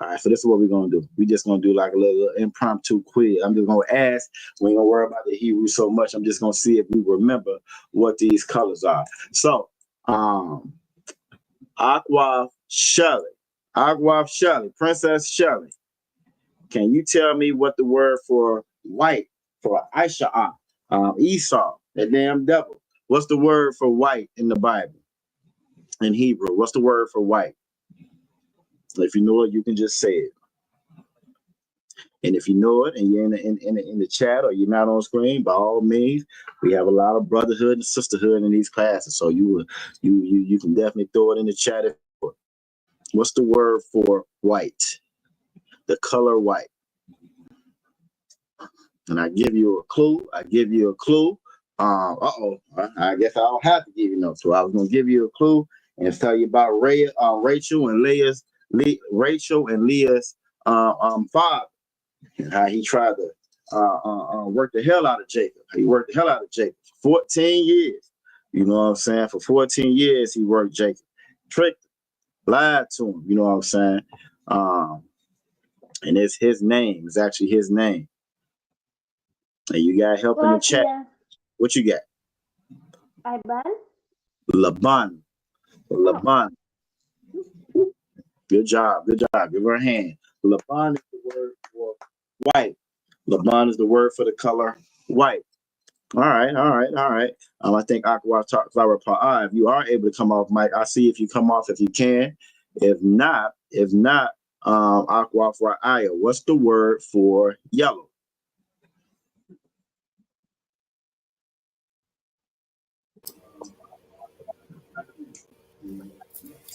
right, so this is what we're gonna do. We're just gonna do like a little impromptu quiz. I'm just gonna ask. We ain't gonna worry about the Hebrew so much. I'm just gonna see if we remember what these colors are. So, Aqua Shelley, Princess Shelley. Can you tell me what the word for white for Aisha, Esau, that damn devil? What's the word for white in the Bible? In Hebrew, what's the word for white? If you know it, you can just say it. And if you know it and you're in the chat or you're not on screen, by all means, we have a lot of brotherhood and sisterhood in these classes. So you can definitely throw it in the chat. What's the word for white? The color white. And I give you a clue. I guess I don't have to give you no clue. I was gonna give you a clue and tell you about Rachel and Leah's father, and how he tried to work the hell out of Jacob. He worked the hell out of Jacob for 14 years. You know what I'm saying? For 14 years, he worked Jacob, tricked him, lied to him. You know what I'm saying? And it's his name. It's actually his name. And you got help in the chat. What you got? Laban. Good job. Give her a hand. Laban is the word for white. Laban is the word for the color white. All right. I think Aqua Flower Pa'a, if you are able to come off mic, I'll see if you come off if you can. If not, Aqua Aya, what's the word for yellow?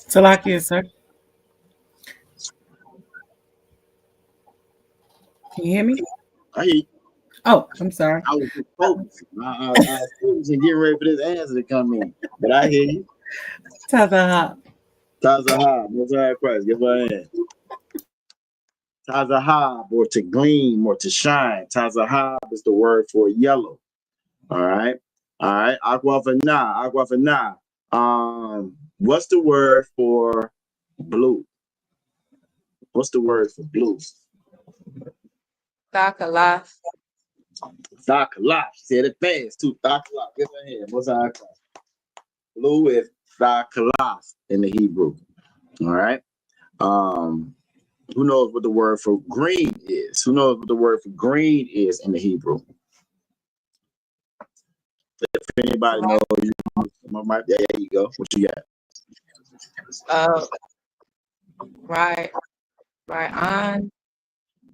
Salakia, sir. Can you hear me? I hear you. Oh, I'm sorry. I was just focused. I was focused and getting ready for this answer to come in. But I hear you. Tazaha. Mosaic Christ. Give her a hand. Tazahab, or to gleam or to shine. Tazahab is the word for yellow. All right. Aquafana. What's the word for blue? What's the word for blue? Thakalas. Thakalas. Said it fast too. Thakalas. Give her a hand. Mosaic Christ. Blue is thakalas in the Hebrew. All right. Who knows what the word for green is? Who knows what the word for green is in the Hebrew? If anybody knows, there you go. What you got? Right. Right on.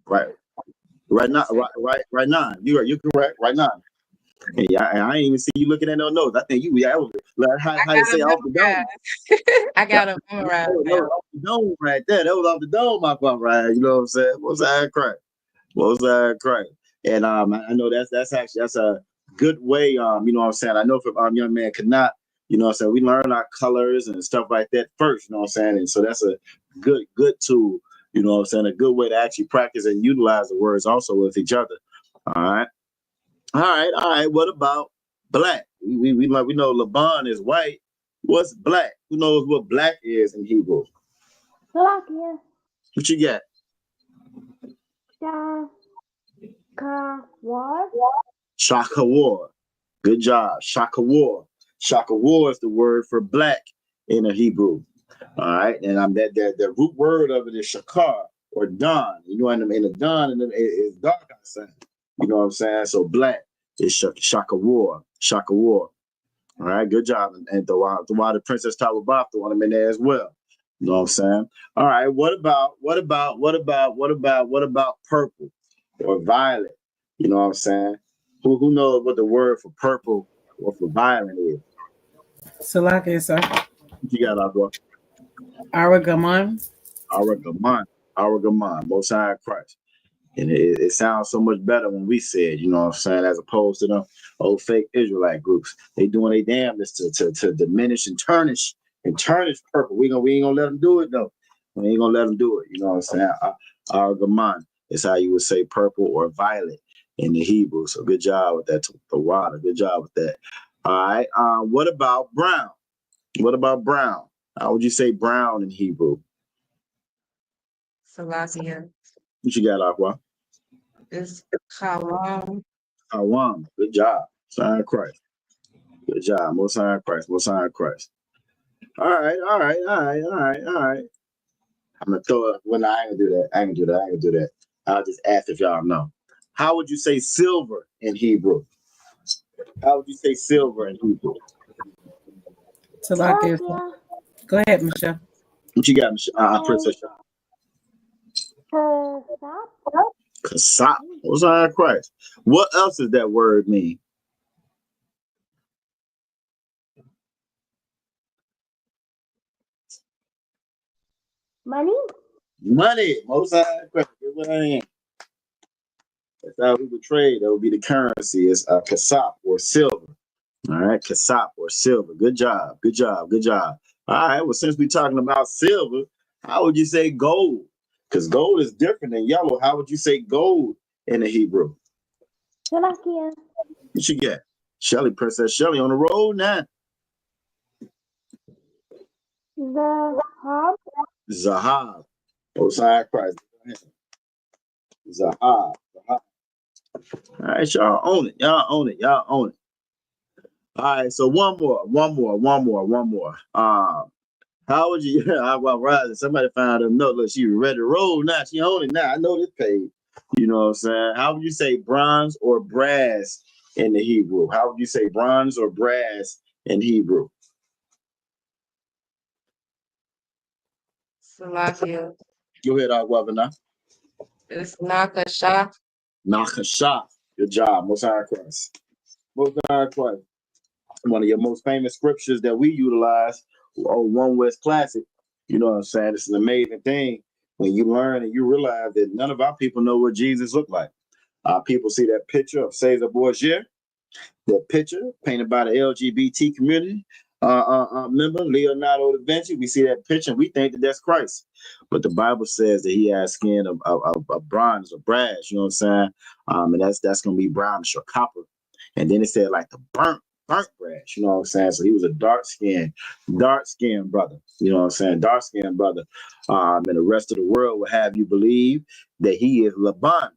Right. Right now. You're correct. Right now. Yeah, I ain't even see you looking at no notes. I think that was like I how they got say it off the dome. memorized. I That, got it that memorized was now. off the dome right there. That was off the dome, my fault, right? You know what I'm saying? What's that crack? What's that crack? And I know that's actually that's a good way. You know what I'm saying? I know if young man could not, you know what I'm saying, we learn our colors and stuff like that first, you know what I'm saying? And so that's a good tool, you know what I'm saying, a good way to actually practice and utilize the words also with each other. All right. All right. What about black? We know Laban is white. What's black? Who knows what black is in Hebrew? Slovakia. What you got? War. Shaka war. Good job. Shaka war. Shaka war is the word for black in the Hebrew. All right. And that the root word of it is shakar or don. You know, in the don and it's dark outside. You know what I'm saying? So black is shaka war. Shaka war. All right, good job. And the Princess Tawabaf, the one I'm in there as well. You know what I'm saying? All right, what about purple or violet? You know what I'm saying? Who knows what the word for purple or for violet is? Salakia, sir. What you got, Agua? Aragaman. Aragaman, Most High Christ. And it sounds so much better when we say it, you know what I'm saying, as opposed to the old fake Israelite groups. They doing their damnedest to diminish and tarnish purple. We ain't gonna let them do it though. We ain't gonna let them do it. You know what I'm saying? Argaman is how you would say purple or violet in the Hebrew. So good job with that, the water. Good job with that. All right. What about brown? What about brown? How would you say brown in Hebrew? Salakia. What you got, Aqua? It's Kawam. Awam. Good job. Sign of Christ. Good job. Most High Christ. Most High Christ. All right. I'm gonna throw it. Well, no, I ain't gonna do that. I'll just ask if y'all know. How would you say silver in Hebrew? How would you say silver in Hebrew? Salakia. Go ahead, Michelle. What you got, Princess? Kasap. Most High Christ. What else does that word mean? Money. Most High Christ. Get what I am. That's how we would trade. That would be the currency. It's kasap or silver. All right, kasap or silver. Good job. All right, well, since we're talking about silver, how would you say gold? Because gold is different than yellow. How would you say gold in the Hebrew? Slovakia. What you get? Shelly, Princess Shelly on the road now. Zahab. Osiah Christ. Zahab. All right, y'all own it. All right, so one more. How would you? I was rising. Somebody found a note. Look, she ready to roll now. She on it now. I know this page. You know what I'm saying? How would you say bronze or brass in the Hebrew? How would you say bronze or brass in Hebrew? Salakia. Go ahead, Agwavana. It's Nakasha. Nakasha. Good job. Most High Christ. Most High Christ. One of your most famous scriptures that we utilize, One West Classic. You know what I'm saying? It's an amazing thing when you learn and you realize that none of our people know what Jesus looked like. Our people see that picture of Caesar Borgia, that picture painted by the LGBT community member, Leonardo da Vinci. We see that picture and we think that that's Christ. But the Bible says that he has skin of bronze or brass, you know what I'm saying? And that's going to be brownish or copper. And then it said like the burnt brass, you know what I'm saying? So he was a dark-skinned brother, you know what I'm saying? Dark-skinned brother. And the rest of the world will have you believe that he is Laban.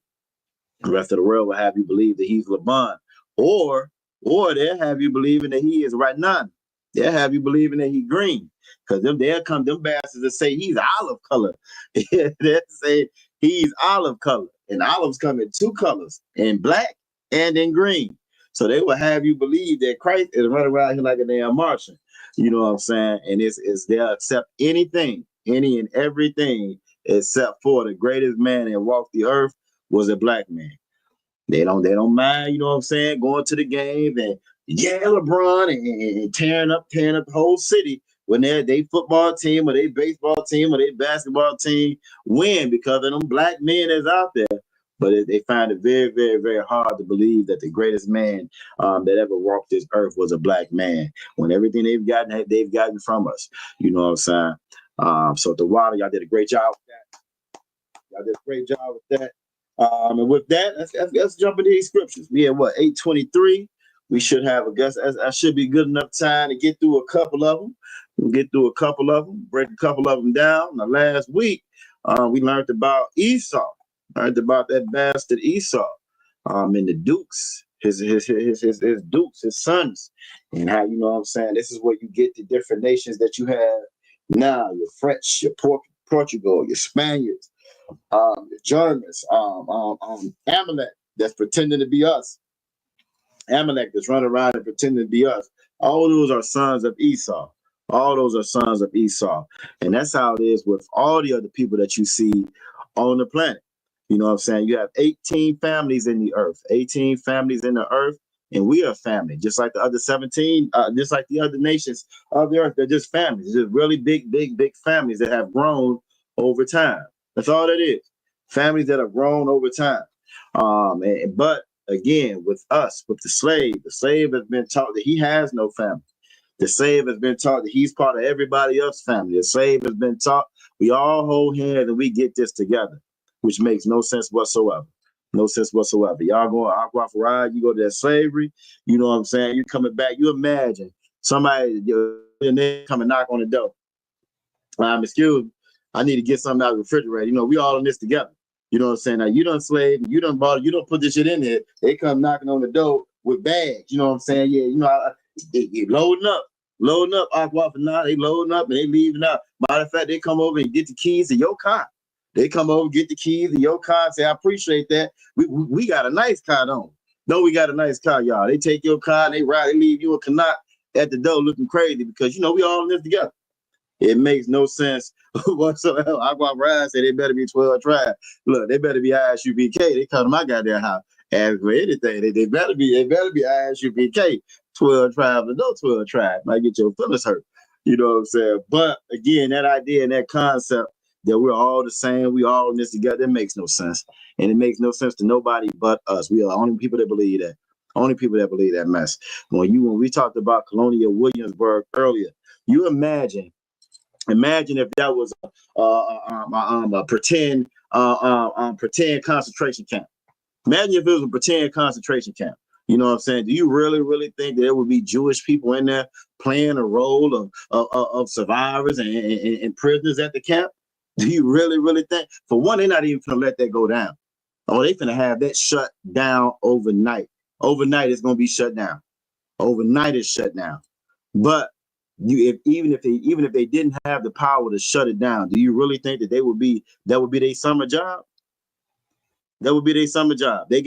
The rest of the world will have you believe that he's Laban. Or they'll have you believing that he is Ranan. They'll have you believing that he's green. Because them bastards that say he's olive color. They'll say he's olive color. And olives come in two colors, in black and in green. So they will have you believe that Christ is running around here like a damn Martian. You know what I'm saying? And it's they'll accept anything, any and everything except for the greatest man that walked the earth was a black man. They don't mind, you know what I'm saying, going to the game and yeah, LeBron and tearing up the whole city when they football team or they baseball team or they basketball team win because of them black men that's out there. But they find it very, very, very hard to believe that the greatest man that ever walked this earth was a black man. When everything they've gotten from us, you know what I'm saying. So the water, y'all did a great job with that. Y'all did a great job with that. And with that, let's jump into these scriptures. We have 8:23. We should have, I guess, that should be good enough time to get through a couple of them. We'll get through a couple of them, break a couple of them down. Now, last week, we learned about Esau. Learned about that bastard Esau, and the Dukes, his Dukes, his sons, and how, you know what I'm saying, this is where you get the different nations that you have now, your French, your Portugal, your Spaniards, the Germans, Amalek that's pretending to be us. Amalek that's running around and pretending to be us. All those are sons of Esau. All those are sons of Esau. And that's how it is with all the other people that you see on the planet. You know what I'm saying? You have 18 families in the earth, 18 families in the earth, and we are family, just like the other 17, just like the other nations of the earth. They're just families, just really big, big, big families that have grown over time. That's all that is. Families that have grown over time. But again, with us, with the slave has been taught that he has no family. The slave has been taught that he's part of everybody else's family. The slave has been taught we all hold hands and we get this together, which makes no sense whatsoever. No sense whatsoever. Y'all go off a ride, you go to that slavery, you know what I'm saying? You coming back, you imagine somebody, your name come and knock on the door. Excuse me, I need to get something out of the refrigerator. You know, we all in this together. You know what I'm saying? Now, you done slave, you done bought it, you don't put this shit in there. They come knocking on the door with bags. You know what I'm saying? Yeah, you know, they loading up, now they loading up and they leaving out. Matter of fact, they come over and get the keys to your car. They come over, get the keys to your car and say, I appreciate that. We got a nice car, don't we? No, we got a nice car, y'all. They take your car and they ride, they leave you a Canuck at the door looking crazy because, you know, we all in this together. It makes no sense whatsoever. I go out ride, say they better be 12 tribe. Look, they better be ISUPK. They come to my goddamn house. Ask for anything. They better be ISUPK. 12 tribes or no 12 tribes. Might get your feelings hurt. You know what I'm saying? But again, that idea and that concept that we're all the same, we all in this together, it makes no sense. And it makes no sense to nobody but us. We are the only people that believe that. Only people that believe that mess. When we talked about Colonial Williamsburg earlier, you imagine if that was a pretend concentration camp. Imagine if it was a pretend concentration camp. You know what I'm saying? Do you really, really think that there would be Jewish people in there playing a role of survivors and prisoners at the camp? Do you really, really think? For one, they're not even going to let that go down. Oh, they're going to have that shut down overnight. Overnight, it's going to be shut down. Overnight, it's shut down. But even if they didn't have the power to shut it down, do you really think that that would be their summer job? That would be their summer job. They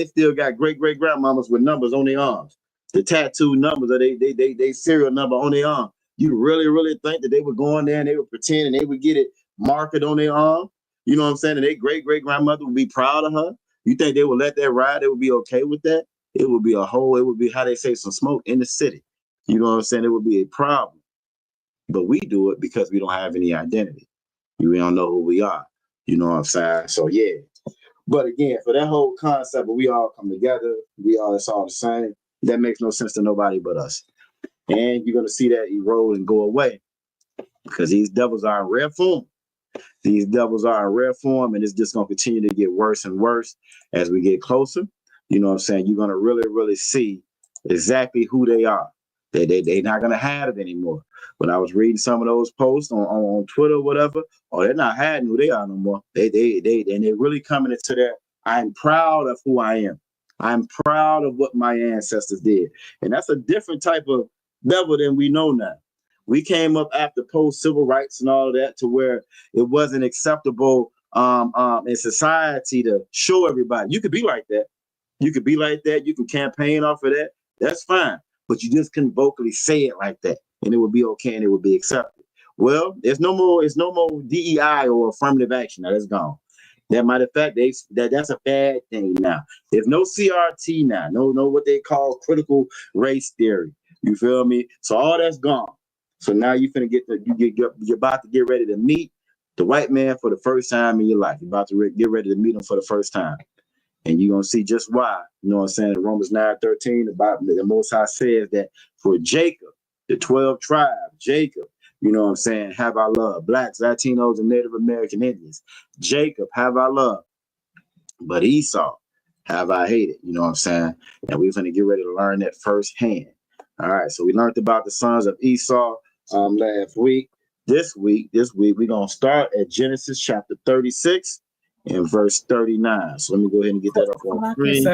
still got great grandmamas with numbers on their arms, the tattoo numbers or they serial number on their arm. You really think that they would go in there and they would pretend and they would get it marked on their arm? You know what I'm saying? And their great grandmother would be proud of her. You think they would let that ride? They would be okay with that? It would be how they say, some smoke in the city. You know what I'm saying? It would be a problem. But we do it because we don't have any identity. We don't know who we are. You know what I'm saying? So yeah. But again, for that whole concept of we all come together, it's all the same, that makes no sense to nobody but us. And you're going to see that erode and go away because these devils are in rare form. These devils are in rare form, and it's just going to continue to get worse and worse as we get closer. You know what I'm saying? You're going to really, really see exactly who they are. They're not going to hide it anymore. When I was reading some of those posts on Twitter or whatever, they're not hiding who they are no more. They're really coming into that. I'm proud of who I am. I'm proud of what my ancestors did. And that's a different type of devil than we know now. We came up after post-civil rights and all of that to where it wasn't acceptable in society to show everybody. You could be like that. You could be like that. You can campaign off of that. That's fine. But you just couldn't vocally say it like that. And it would be okay and it would be accepted. Well, it's no more DEI or affirmative action. Now that's gone. That matter of fact, that's a bad thing now. There's no CRT now. No what they call critical race theory. You feel me? So all that's gone. So now you're about to get ready to meet the white man for the first time in your life. You're about to get ready to meet him for the first time. And you're going to see just why. You know what I'm saying? In Romans 9:13, the Most High says that for Jacob, the 12 tribes, Jacob, you know what I'm saying, have I love. Blacks, Latinos, and Native American Indians. Jacob, have I love. But Esau, have I hated. You know what I'm saying? And we're going to get ready to learn that firsthand. All right, so we learned about the sons of Esau last week. This week, we're going to start at Genesis chapter 36 and verse 39. So let me go ahead and get that up on screen.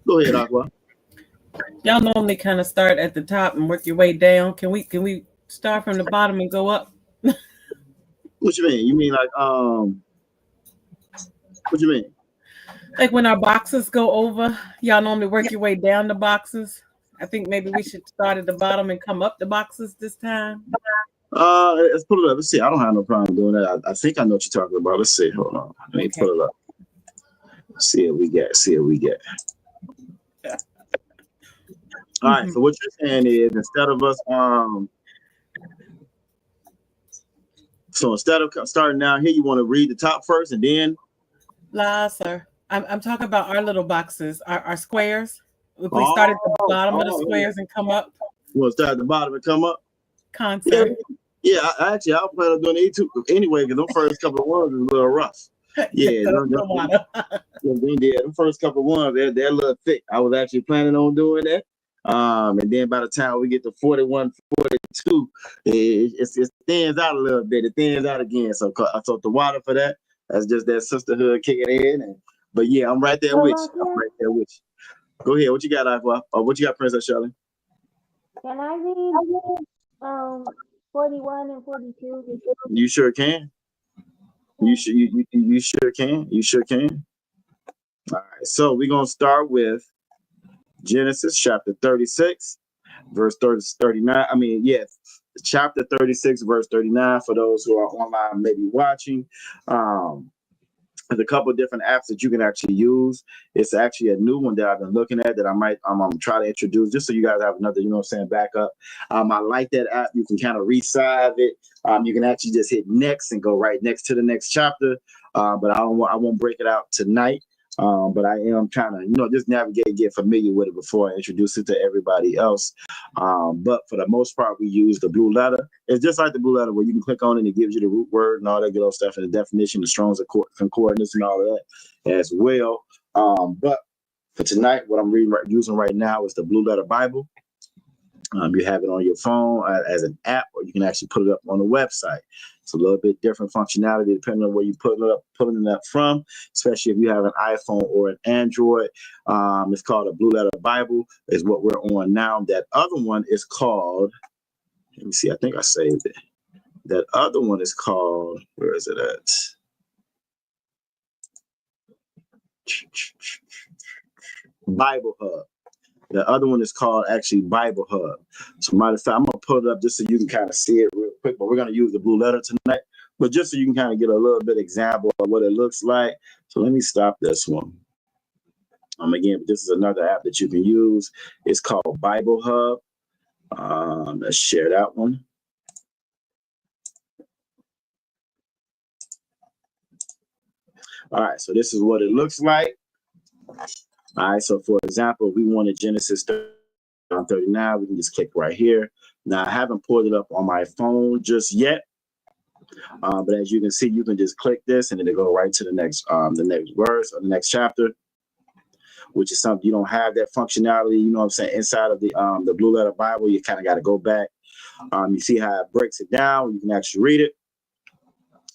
Go ahead, Aqua. Y'all normally kind of start at the top and work your way down. Can we start from the bottom and go up? What you mean? You mean like what you mean? Like when our boxes go over, y'all normally work your way down the boxes. I think maybe we should start at the bottom and come up the boxes this time. Let's put it up. Let's see. I don't have no problem doing that. I think I know what you're talking about. Let's see. Hold on. Let me put it up. See what we get. All right. So what you're saying is instead of us so instead of starting down here, you want to read the top first and then sir. I'm talking about our little boxes, our squares. If we start at the bottom of the squares and come up. You want to start at the bottom and come up? Concept. Yeah, I plan on doing it too anyway, because them first couple of ones is a little rough. Yeah, them first couple of ones, they're a little thick. I was actually planning on doing that. And then by the time we get to 41, 42, it thins out a little bit. It thins out again. So I took the water for that. That's just that sisterhood kicking in. But yeah, I'm right there with you. Go ahead. What you got, Aqua? What you got, Princess Shirley? Can I read 41 and 42? You sure can. You sure can. You sure can. All right. So we're gonna start with Genesis chapter 36, verse 39. I mean, yes, chapter 36, verse 39. For those who are online, maybe watching. There's a couple of different apps that you can actually use. It's actually a new one that I've been looking at that I might try to introduce just so you guys have another, you know what I'm saying, backup. I like that app. You can kind of resize it. You can actually just hit next and go right next to the next chapter. But I won't break it out tonight. But I am trying to, just navigate and get familiar with it before I introduce it to everybody else. But for the most part, we use the blue letter. It's just like the blue letter where you can click on it and it gives you the root word and all that good old stuff and the definition, the Strong's Concordance and all of that as well. But for tonight, what I'm using right now is the Blue Letter Bible. You have it on your phone as an app, or you can actually put it up on the website. It's a little bit different functionality depending on where you pulling it up from, especially if you have an iPhone or an Android. It's called a Blue Letter Bible, is what we're on now. That other one is called, let me see, I think I saved it. That other one is called, where is it at? Bible Hub. The other one is called actually Bible Hub. So matter of fact, I'm gonna put it up just so you can kind of see it real quick, but we're gonna use the blue letter tonight. But just so you can kind of get a little bit example of what it looks like. So let me stop this one. Again, this is another app that you can use. It's called Bible Hub. Let's share that one. All right, so this is what it looks like. All right, so for example, if we wanted Genesis 39, we can just click right here. Now, I haven't pulled it up on my phone just yet, but as you can see, you can just click this and it'll go right to the next verse or the next chapter, which is something you don't have that functionality, you know what I'm saying, inside of the Blue Letter Bible. You kind of got to go back. You see how it breaks it down. You can actually read it.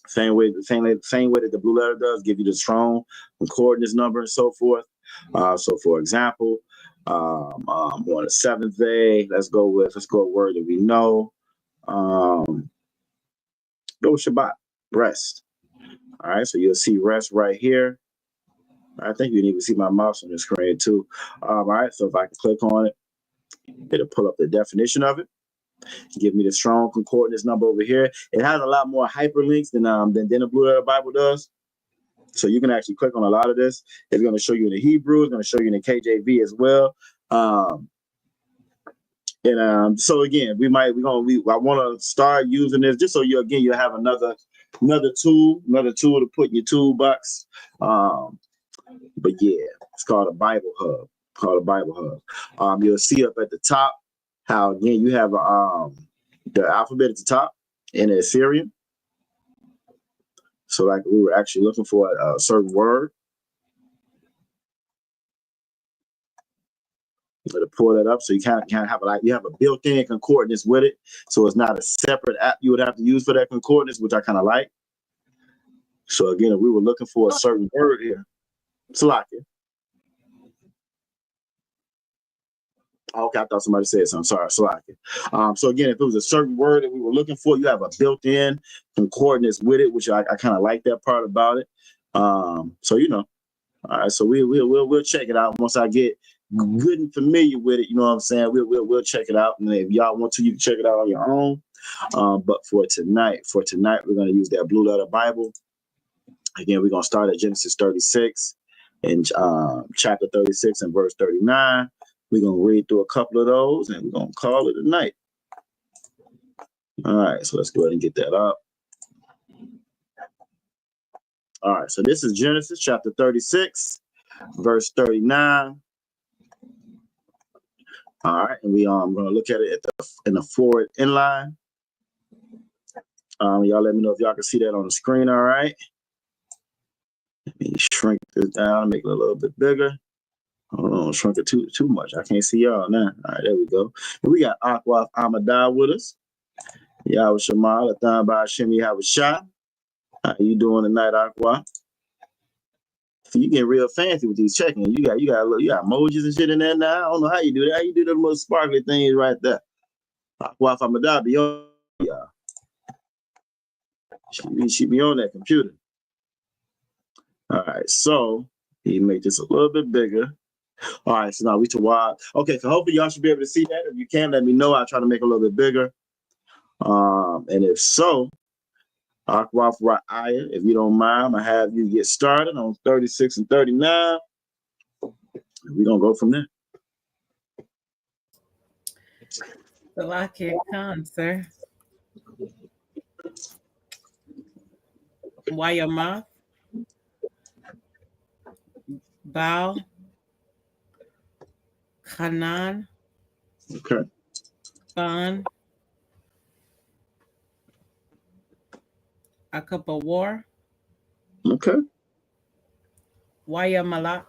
Same way that the blue letter does, give you the strong concordance number and so forth. So for example, on the seventh day, let's go a word that we know. Go with Shabbat, rest. All right, so you'll see rest right here. I think you can even see my mouse on the screen too. All right, so if I can click on it, it'll pull up the definition of it. Give me the strong concordance number over here. It has a lot more hyperlinks than the Blue Letter Bible does. So you can actually click on a lot of this. It's going to show you in the Hebrew. It's going to show you in the KJV as well. So again, I want to start using this just so you have another tool to put in your toolbox. But yeah, it's called a Bible Hub. You'll see up at the top how again you have the alphabet at the top in the Assyrian. So like we were actually looking for a certain word. To pull that up, so you kind of have you have a built-in concordance with it, so it's not a separate app you would have to use for that concordance, which I kind of like. So again, if we were looking for a certain word here, Salakia. Okay, I thought somebody said something. Sorry, Salakia. So again, if it was a certain word that we were looking for, you have a built-in concordance with it, which I kind of like that part about it. So all right. So we'll check it out once I get good and familiar with it. You know what I'm saying? We'll check it out, and if y'all want to, you can check it out on your own. But for tonight, we're going to use that Blue Letter Bible. Again, we're going to start at Genesis 36 and chapter 36 and verse 39. We're going to read through a couple of those, and we're going to call it a night. All right, so let's go ahead and get that up. All right, so this is Genesis chapter 36, verse 39. All right, and I'm going to look at it in the forward inline. Y'all let me know if y'all can see that on the screen. All right. Let me shrink this down, make it a little bit bigger. Hold on, shrink it too much. I can't see y'all now. All right, there we go. And we got Aquaf Amadai with us. Yahweh Shamal, Athan Ba'Shem Yahweh Shah. How you doing tonight, Aquaf? So you getting real fancy with these checking. You got emojis and shit in there now. I don't know how you do that. How you do those little sparkly things right there? Aquaf Amadai be on y'all. She be on that computer. All right, so you make this a little bit bigger. All right, so now we to wide. Okay, so hopefully y'all should be able to see that. If you can, let me know. I'll try to make it a little bit bigger. And if so, Akwaf Ra'aya, if you don't mind, I'm gonna have you get started on 36 and 39. We're gonna go from there. Salakia Khan, sir. Wayama, Baal, Hanan, Okay. Ban, Akabawar, Okay. Wayamalak.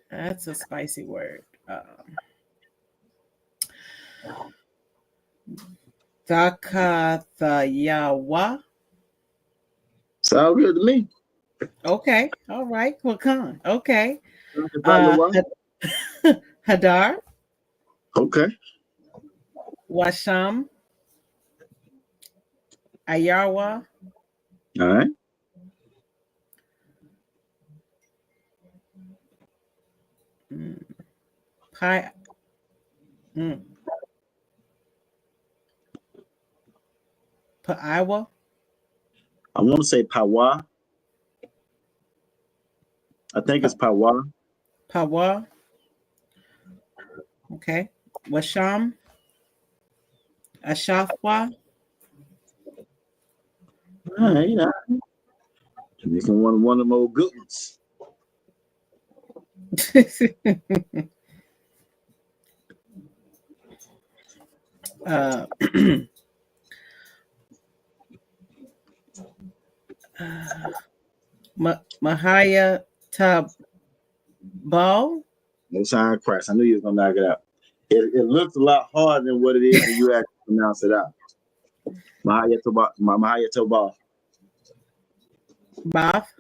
That's a spicy word. Zakathayawa. Sound good to me. Okay. All right. Wakan. Okay. Zakathayawa. Hadar. Okay. Washam. Ayarwa. All right. Pi. Paiwa. I want to say Pawa. I think it's Pawa. Pawa. Okay. Washam. Ashafwa. All right, making one of them old good ones. Mahaya Tabal. No sign of Christ. I knew you was gonna knock it out. It looks a lot harder than what it is when you actually pronounce it out. Mahaya Tabal. Bath.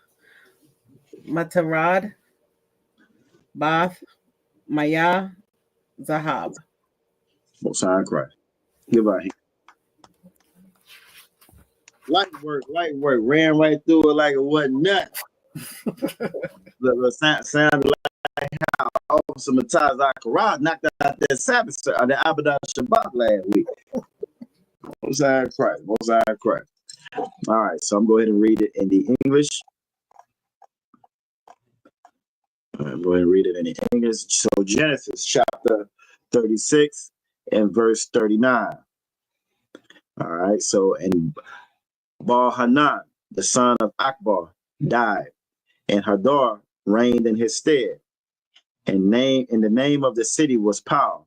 Matarad. Bath. Maya. Zahab. No sign of Christ. Goodbye. Light work. Ran right through it like it wasn't nothing. sounded like how Officer Mataz Akarad knocked out that Sabbath, the Abadah Shabbat last week. Most High Christ. Most High Christ. All right, so I'm going to go ahead and read it in the English. I'm going to read it in the English. So Genesis chapter 36 and verse 39. All right, so and Baal-Hanan, the son of Akbar, died, and Hadar reigned in his stead. And the name of the city was Pau,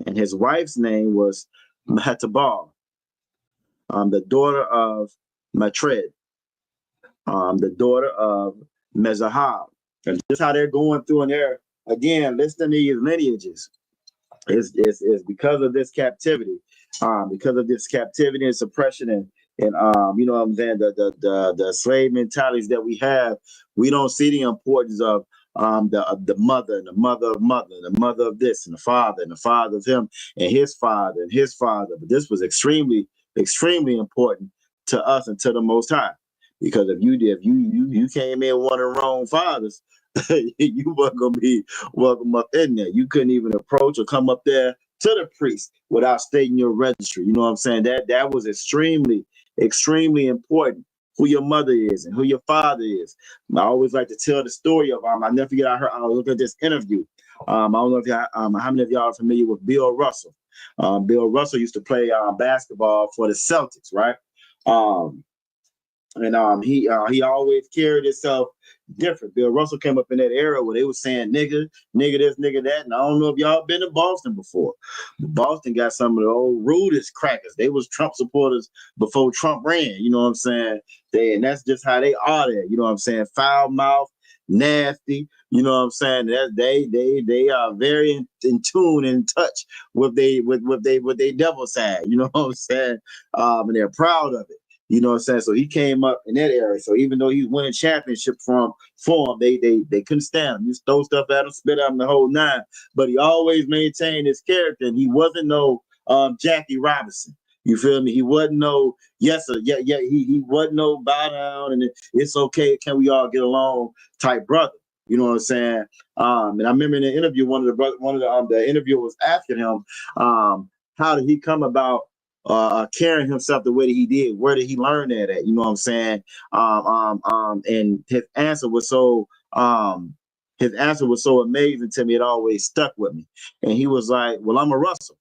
and his wife's name was Mehetabal, the daughter of Matred, the daughter of Mezahab. And just how they're going through and they're again listing these lineages is because of this captivity, and suppression and you know what I'm saying, the slave mentalities that we have. We don't see the importance of the mother and the mother of mother, the mother of this and the father of him and his father and his father. But this was extremely important to us and to the Most High, because if you came in one of the wrong fathers, you weren't gonna be welcome up in there. You couldn't even approach or come up there to the priest without stating your registry. You know what I'm saying? That was extremely important, who your mother is and who your father is. I always like to tell the story of I never forget. I looked at this interview. I don't know if how many of y'all are familiar with Bill Russell. Bill Russell used to play basketball for the Celtics, right? He always carried himself different. Bill Russell came up in that era where they were saying nigga this, nigga that. And I don't know if y'all been to Boston before. Boston got some of the old rudest crackers. They was Trump supporters before Trump ran. You know what I'm saying? And that's just how they are there. You know what I'm saying? Foul mouth, nasty. You know what I'm saying? They are very in tune, in touch with they devil side. You know what I'm saying? And they're proud of it. You know what I'm saying? So he came up in that area. So even though he was winning championship for him, they couldn't stand him. You throw stuff at him, spit at him, the whole nine. But he always maintained his character, and he wasn't no Jackie Robinson. You feel me? He wasn't no yes sir, yeah. He wasn't no bow down and it's okay. Can we all get along type brother? You know what I'm saying? And I remember in the interview, one of the interviewers asking him, how did he come about carrying himself the way that he did? Where did he learn that at? You know what I'm saying? And his answer was so amazing to me. It always stuck with me. And he was like, "Well, I'm a Russell."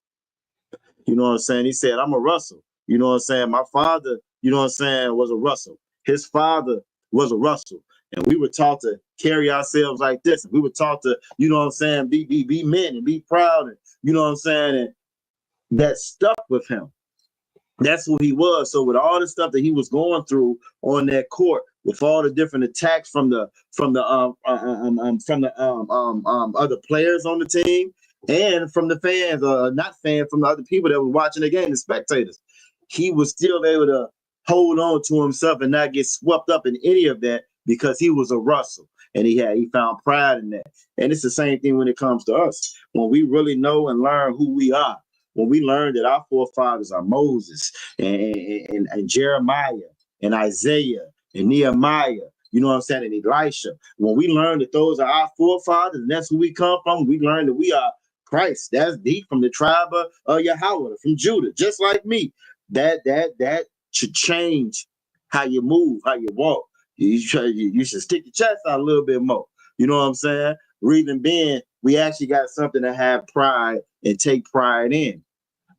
You know what I'm saying? He said, "I'm a Russell." You know what I'm saying? My father, you know what I'm saying, was a Russell. His father was a Russell. And we were taught to carry ourselves like this. And we were taught to, you know what I'm saying, be men and be proud. And you know what I'm saying? And that stuck with him. That's who he was. So with all the stuff that he was going through on that court, with all the different attacks from the other players on the team and from the fans, not fans, from the other people that were watching the game, the spectators, he was still able to hold on to himself and not get swept up in any of that because he was a Russell and he found pride in that. And it's the same thing when it comes to us. When we really know and learn who we are, when we learn that our forefathers are Moses and Jeremiah and Isaiah and Nehemiah, you know what I'm saying, and Elisha, when we learn that those are our forefathers and that's who we come from, we learn that we are Christ. That's deep from the tribe of Yahweh, from Judah, just like me. That should change how you move, how you walk. You should stick your chest out a little bit more. You know what I'm saying? Reason being, we actually got something to have pride and take pride in.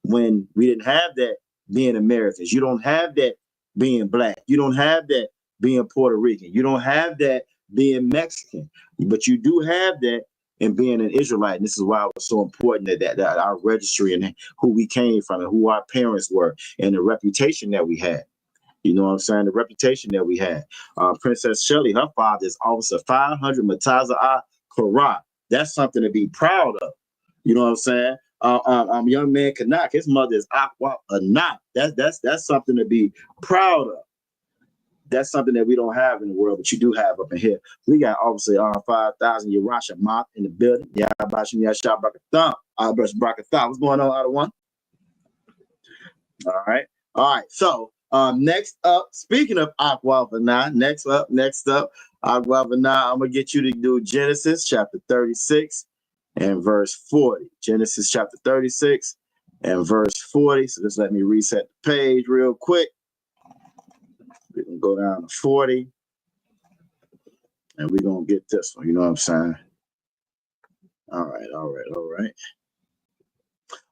When we didn't have that being Americans, you don't have that being black, you don't have that being Puerto Rican, you don't have that being Mexican, but you do have that in being an Israelite. And this is why it was so important that our registry and who we came from and who our parents were and the reputation that we had. You know what I'm saying? The reputation that we had. Princess Shelley, her father is Officer 500 Mataza Kara. That's something to be proud of. You know what I'm saying? Young man Kanak, his mother is Aqua Anat. That's something to be proud of. That's something that we don't have in the world, but you do have up in here. We got obviously 5,000 Yerusha Mop in the building. Yeah, Bashim Yashab Brakatham. Brakatham. What's going on, out of one? All right. So next up, speaking of Aqua Anat, next up, Now I'm gonna get you to do Genesis chapter 36 and verse 40. Genesis chapter 36 and verse 40. So just let me reset the page real quick. We can go down to 40, and we're gonna get this one. You know what I'm saying? All right.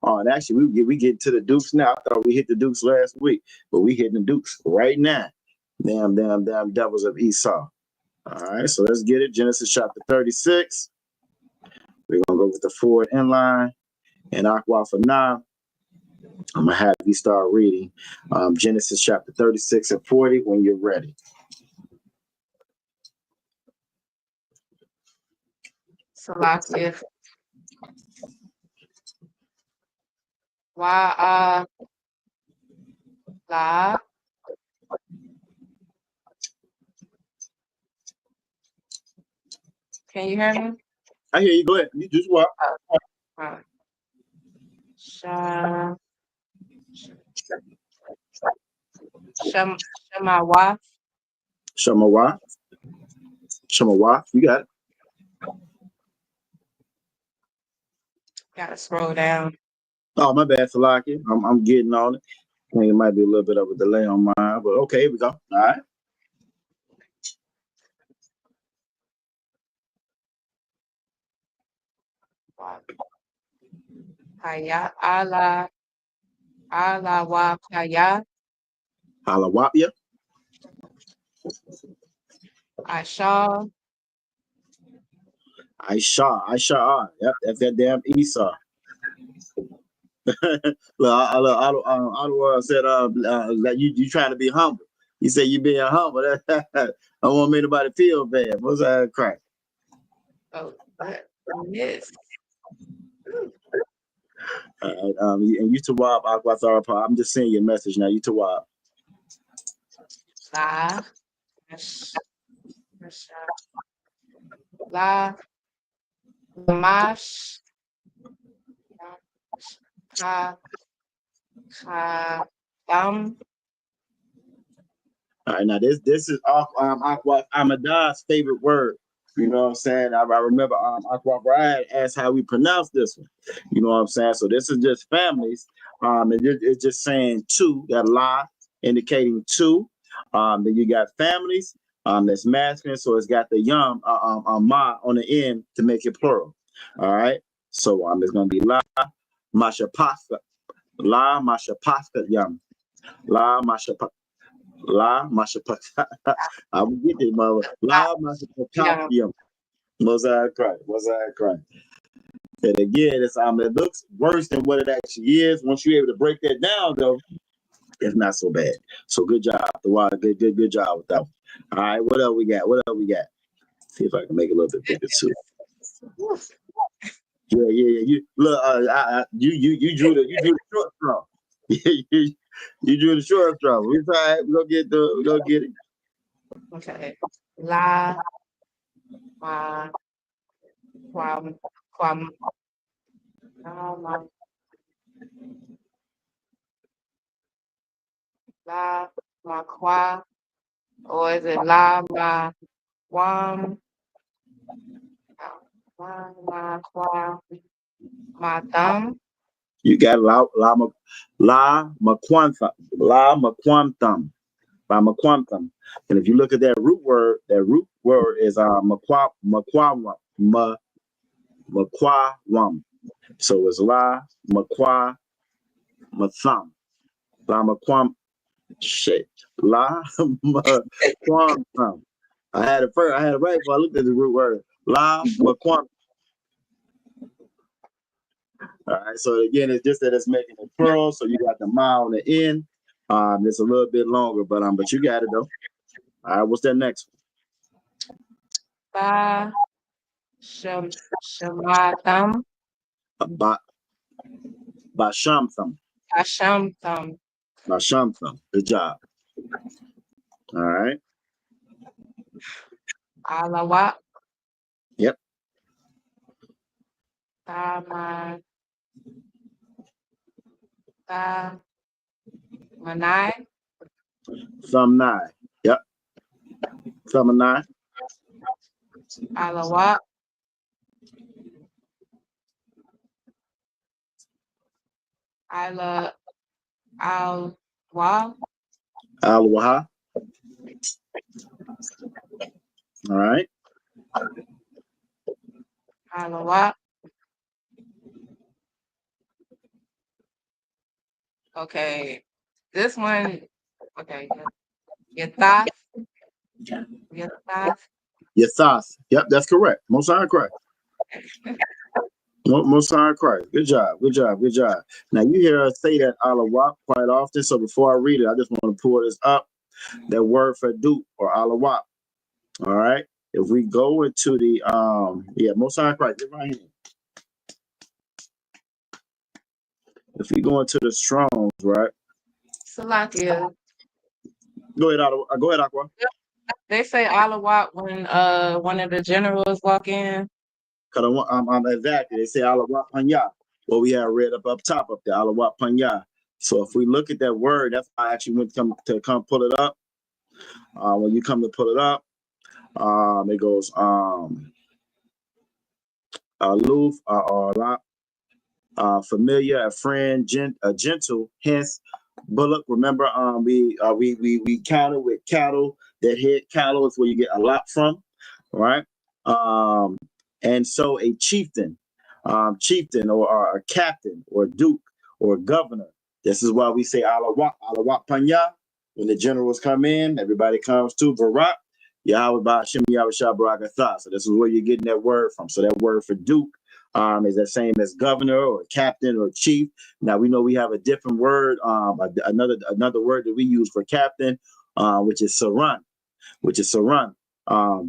Oh, and actually, we get to the Dukes now. I thought we hit the Dukes last week, but we hitting the Dukes right now. Damn devils of Esau. All right, so let's get it. Genesis chapter 36. We're gonna go with the forward inline and Aqua for now. I'm gonna have you start reading Genesis chapter 36 and 40 when you're ready. Salakia. La. Can you hear me? I hear you. Go ahead. You just walk. Shemawa. You got it. Gotta scroll down. Oh, my bad, Salaki. I'm getting on it. I think it might be a little bit of a delay on mine, but okay, here we go. All right. Haya ala wa kaya. Halawapia. Aisha. Yep, that's that damn Esau. Look, I said that you trying to be humble. You say you being humble. I don't want to make nobody feel bad. What's that crack? Oh, yes. All right, and you Tawab Aquathara. I'm just sending you a message now. You Tawab. La Mash Ka All right, now this is Aqua Amadah's favorite word. You know what I'm saying? I remember Aqua Brad asked how we pronounce this one. You know what I'm saying? So this is just families. It's just saying two, that la indicating two. Then you got families. That's masculine, so it's got the yum ma on the end to make it plural. All right. So it's gonna be la mashapasta. La mashapasta yum. La mashapasta. La mashapasta. I will get it, mother. La mashapasta yum. Mosaic Christ. And again, it looks worse than what it actually is. Once you're able to break that down, though, it's not so bad. So good job, the water. Good job with that one. All right, what else we got? See if I can make it a little bit bigger too. Yeah. You look, you drew the short straw. you drew the short straw. We try. We gonna get it. Okay. La Ma Quam La Ma Qua, or is it La Ma Quam? Ma Qua Ma Thumb. You got la maquantum. And if you look at that root word is maquawam. So it's la maqua matham. La maquam shit. La maquantum. I had it right before I looked at the root word. La maquantum. All right, so again, it's just that it's making it plural, so you got the ma on the end. It's a little bit longer, but you got it though. All right, what's that next one? Shamatham. Bashamtham. Good job. All right. Alawat. Yep. Manai. Thumb nine. Yep. Thumb nine. Alawat. Al Wa. Al-Waha. All right. Alawat. Okay. This one, okay. Yathaf. Yathaf. Yathas. Yep, that's correct. Most High Christ. Most High Christ. Good job. Good job. Good job. Now you hear us say that Alawat quite often. So before I read it, I just want to pull this up. That word for Duke or Alawat. All right. If we go into the Most High Christ, get right here. If we go into the Strongs, right? Salakia. Go ahead, Aqua. They say Alawat when one of the generals walk in. Exactly. They say Alawat Panya. What we have read up top of the Alawat Panya. So if we look at that word, that's why I actually went to come pull it up. When you come to pull it up, it goes aloof, familiar, a friend, gentle, hence bullock. Remember, we cattle with cattle. That head cattle is where you get a lot from, right? And so a chieftain or a captain or duke or governor. This is why we say Alawat Panya. When the generals come in, everybody comes to Barak. Yahweh Ba'ashem Yahweh Shabarakatha. So this is where you're getting that word from. So that word for duke is the same as governor or captain or chief. Now we know we have a different word, another word that we use for captain, which is Saran.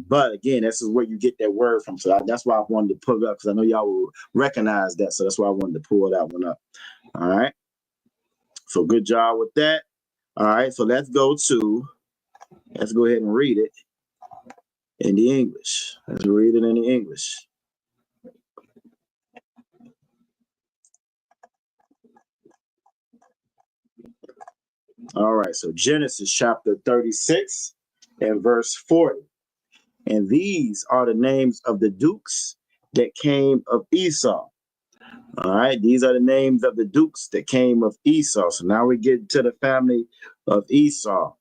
But again, this is where you get that word from. So that's why I wanted to pull it up because I know y'all will recognize that. So that's why I wanted to pull that one up. All right. So good job with that. All right. So let's go ahead and read it in the English. Let's read it in the English. All right. So Genesis chapter 36 and verse 40. And these are the names of the dukes that came of Esau. All right, these are the names of the dukes that came of Esau. So now we get to the family of Esau,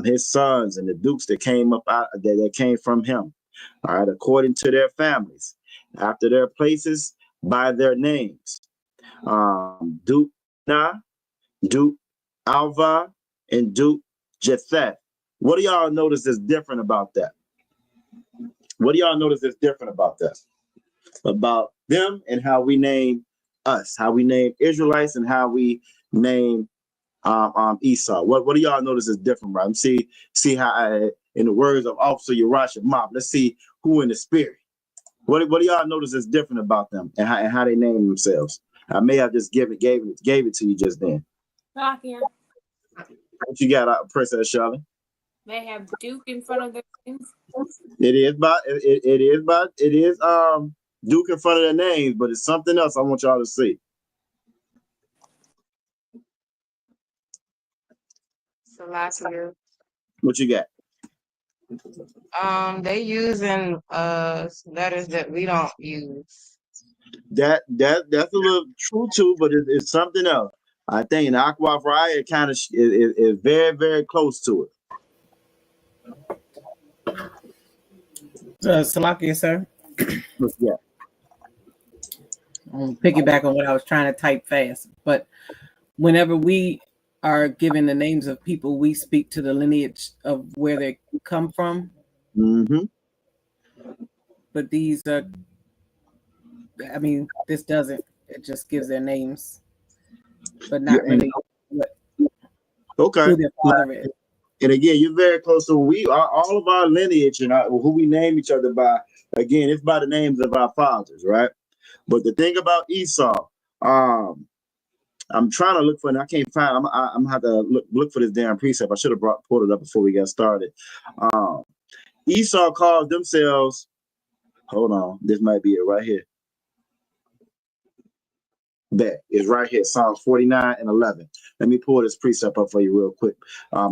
his sons, and the dukes that came up that came from him. All right, according to their families, after their places, by their names. Duke Na, Duke Alva, and Duke Jetheth. What do y'all notice is different about that? What do y'all notice is different about that? About them and how we name us, how we name Israelites, and how we name Esau. What do y'all notice is different, right? See how in the words of Officer Urash Mob, let's see who in the spirit. What do y'all notice is different about them and how they name themselves? I may have just gave it to you just then. Talking. What you got, Princess Charlotte? They have Duke in front of their names. It is Duke in front of their names, but it's something else I want y'all to see. Salakia. What you got? They using letters that we don't use. That's a little true too, but it's something else. I think in Aqua Raya kind of is very, very close to it. Salakia, sir. Yeah. I'll piggyback on what I was trying to type fast. But whenever we are given the names of people, we speak to the lineage of where they come from. Mm-hmm. But these are, I mean, this doesn't. It just gives their names, but not really what who their father is. And again, you're very close to all of our lineage and who we name each other by. Again, it's by the names of our fathers, right? But the thing about Esau, I'm trying to look for it. And I can't find. I'm gonna have to look for this damn precept. I should have pulled it up before we got started. Esau called themselves. Hold on, this might be it right here. That is right here, Psalms 49 and 11. Let me pull this precept up for you real quick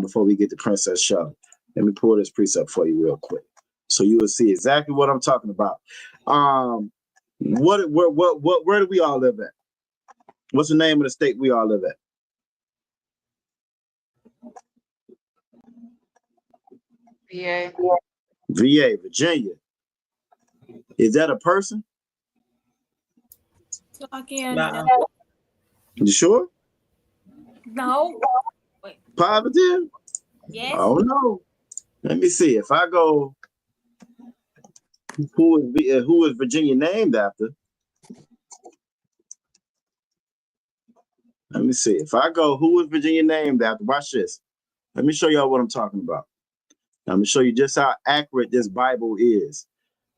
before we get to Princess Show. Let me pull this precept for you real quick. So you will see exactly what I'm talking about. Where do we all live at? What's the name of the state we all live at? VA. VA, Virginia. Is that a person? Lock in. Nah. You sure? No. Wait. Positive? Yes. Oh no. Let me see. If I go, who is Virginia named after? Let me see. If I go, who is Virginia named after? Watch this. Let me show y'all what I'm talking about. I'm gonna show you just how accurate this Bible is.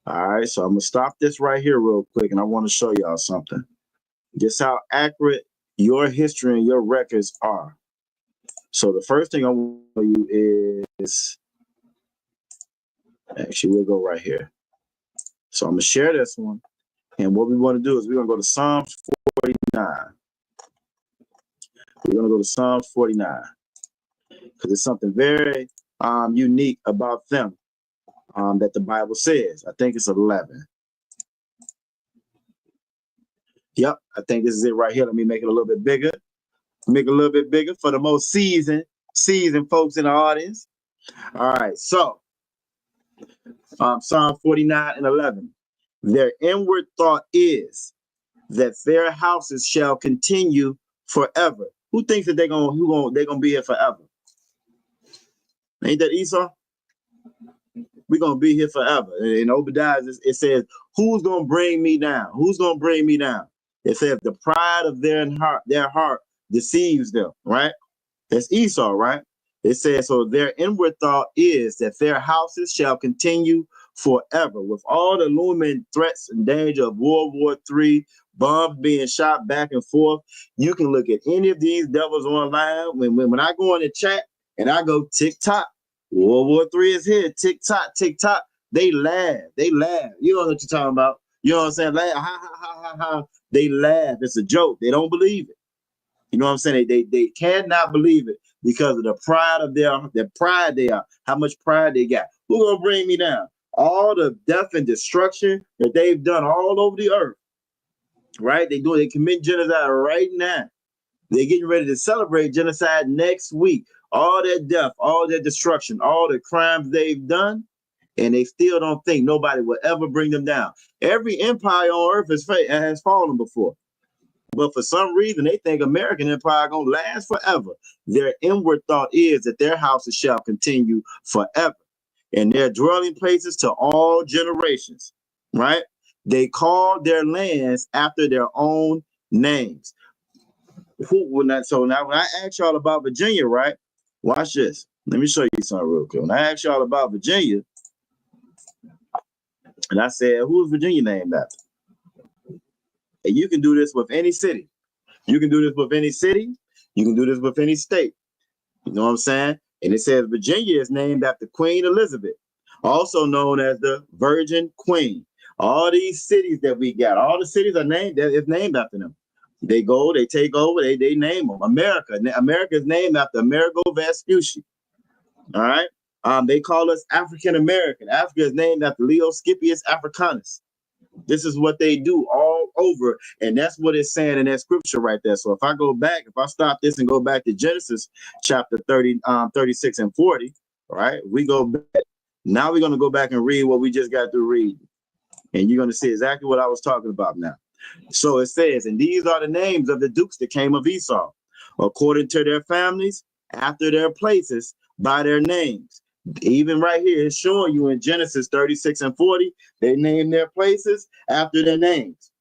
All right, so I'm gonna stop this right here real quick, and I want to show y'all something. Just how accurate your history and your records are. So the first thing I want to show you is, actually, we'll go right here. So I'm gonna share this one, and what we want to do is we're gonna go to Psalms 49. We're gonna go to Psalms 49 because it's something very unique about them that the Bible says. I think it's 11. Yep, I think this is it right here. Let me make it a little bit bigger. Make it a little bit bigger for the most seasoned folks in the audience. All right, so Psalm 49 and 11. Their inward thought is that their houses shall continue forever. Who thinks that they're gonna be here forever? Ain't that Esau? We're gonna be here forever. In Obadiah, it says, "Who's gonna bring me down? Who's gonna bring me down?" It says, "The pride of their heart deceives them." Right? That's Esau, right? It says, "So their inward thought is that their houses shall continue forever." With all the looming threats and danger of World War III, bombs being shot back and forth, you can look at any of these devils online. When I go in the chat and I go TikTok, World War III is here, TikTok, TikTok, they laugh. You know what you're talking about. You know what I'm saying? Laugh, ha, ha, ha, ha, ha. They laugh. It's a joke. They don't believe it. You know what I'm saying? They cannot believe it because of the pride of their pride they are, how much pride they got. Who's gonna bring me down? All the death and destruction that they've done all over the earth, right? They commit genocide right now. They're getting ready to celebrate genocide next week. All that death, all that destruction, all the crimes they've done, and they still don't think nobody will ever bring them down. Every empire on earth has fallen before. But for some reason, they think American empire gonna last forever. Their inward thought is that their houses shall continue forever, and their dwelling places to all generations. Right? They call their lands after their own names. So now, when I ask y'all about Virginia, right? Watch this. Let me show you something real quick. When I asked y'all about Virginia, and I said, "Who's Virginia named after?" And you can do this with any city. You can do this with any city. You can do this with any state. You know what I'm saying? And it says Virginia is named after Queen Elizabeth, also known as the Virgin Queen. All these cities that we got, all the cities are named after them. They go, they take over, they name them. America is named after Amerigo Vespucci. All right. They call us African American. Africa is named after Leo Scipius Africanus. This is what they do all over, and that's what it's saying in that scripture right there. So if I stop this and go back to Genesis chapter 30, 36 and 40, right? We go back. Now we're going to go back and read what we just got to read, and you're going to see exactly what I was talking about now. So it says, "And these are the names of the dukes that came of Esau, according to their families, after their places, by their names." Even right here, it's showing you in Genesis 36 and 40, they name their places after their names.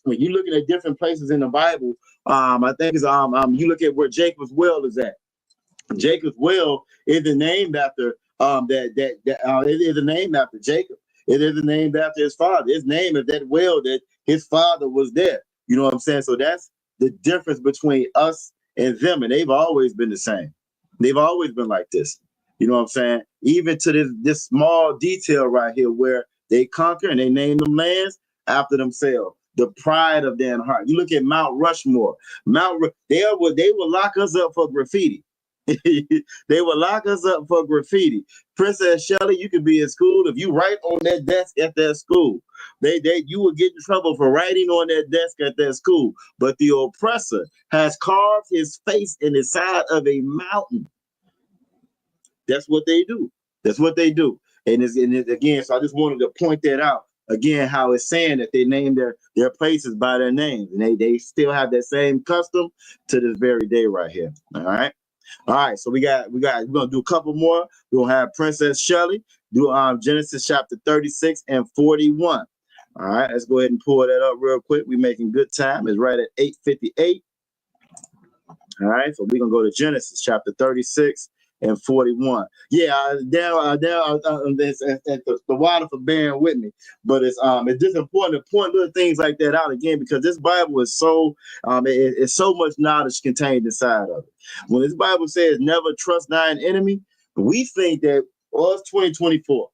When you're looking at different places in the Bible, I think it's you look at where Jacob's well is at. Jacob's well isn't named after it is named after Jacob. It isn't named after his father. His name is that well that his father was there. You know what I'm saying? So that's the difference between us and them, and they've always been the same. They've always been like this. You know what I'm saying? Even to this small detail right here where they conquer and they name them lands after themselves. The pride of their heart. You look at Mount Rushmore. They will lock us up for graffiti. They would lock us up for graffiti. Princess Shelley, you could be in school if you write on that desk at that school. You would get in trouble for writing on that desk at that school. But the oppressor has carved his face in the side of a mountain. That's what they do. That's what they do. And again, so I just wanted to point that out. Again, how it's saying that they name their places by their names. And they still have that same custom to this very day right here. All right. All right, so we're gonna do a couple more. We're gonna have Princess Shelley do Genesis chapter 36 and 41. All right, let's go ahead and pull that up real quick. We're making good time. It's right at 8:58. All right, so we're gonna go to Genesis chapter 36 and 41. Yeah, the water for bearing with me, but it's just important to point little things like that out again, because this Bible is so it's so much knowledge contained inside of it. When this Bible says never trust thine enemy, we think that, well, it's 2024.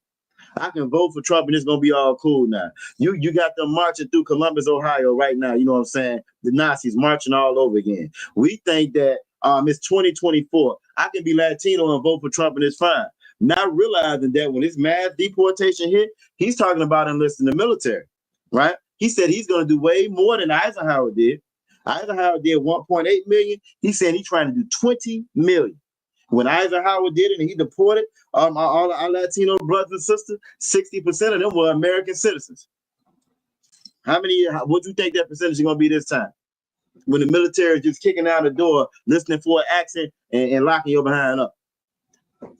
I can vote for Trump and it's gonna be all cool now. You got them marching through Columbus, Ohio right now. You know what I'm saying? The Nazis marching all over again. We think that it's 2024. I can be Latino and vote for Trump and it's fine. Not realizing that when this mass deportation hit, he's talking about enlisting the military, right? He said he's gonna do way more than Eisenhower did. Eisenhower did 1.8 million. He said he's trying to do 20 million. When Eisenhower did it and he deported all our Latino brothers and sisters, 60% of them were American citizens. What do you think that percentage is going to be this time? When the military is just kicking out the door, listening for an accent and locking your behind up. And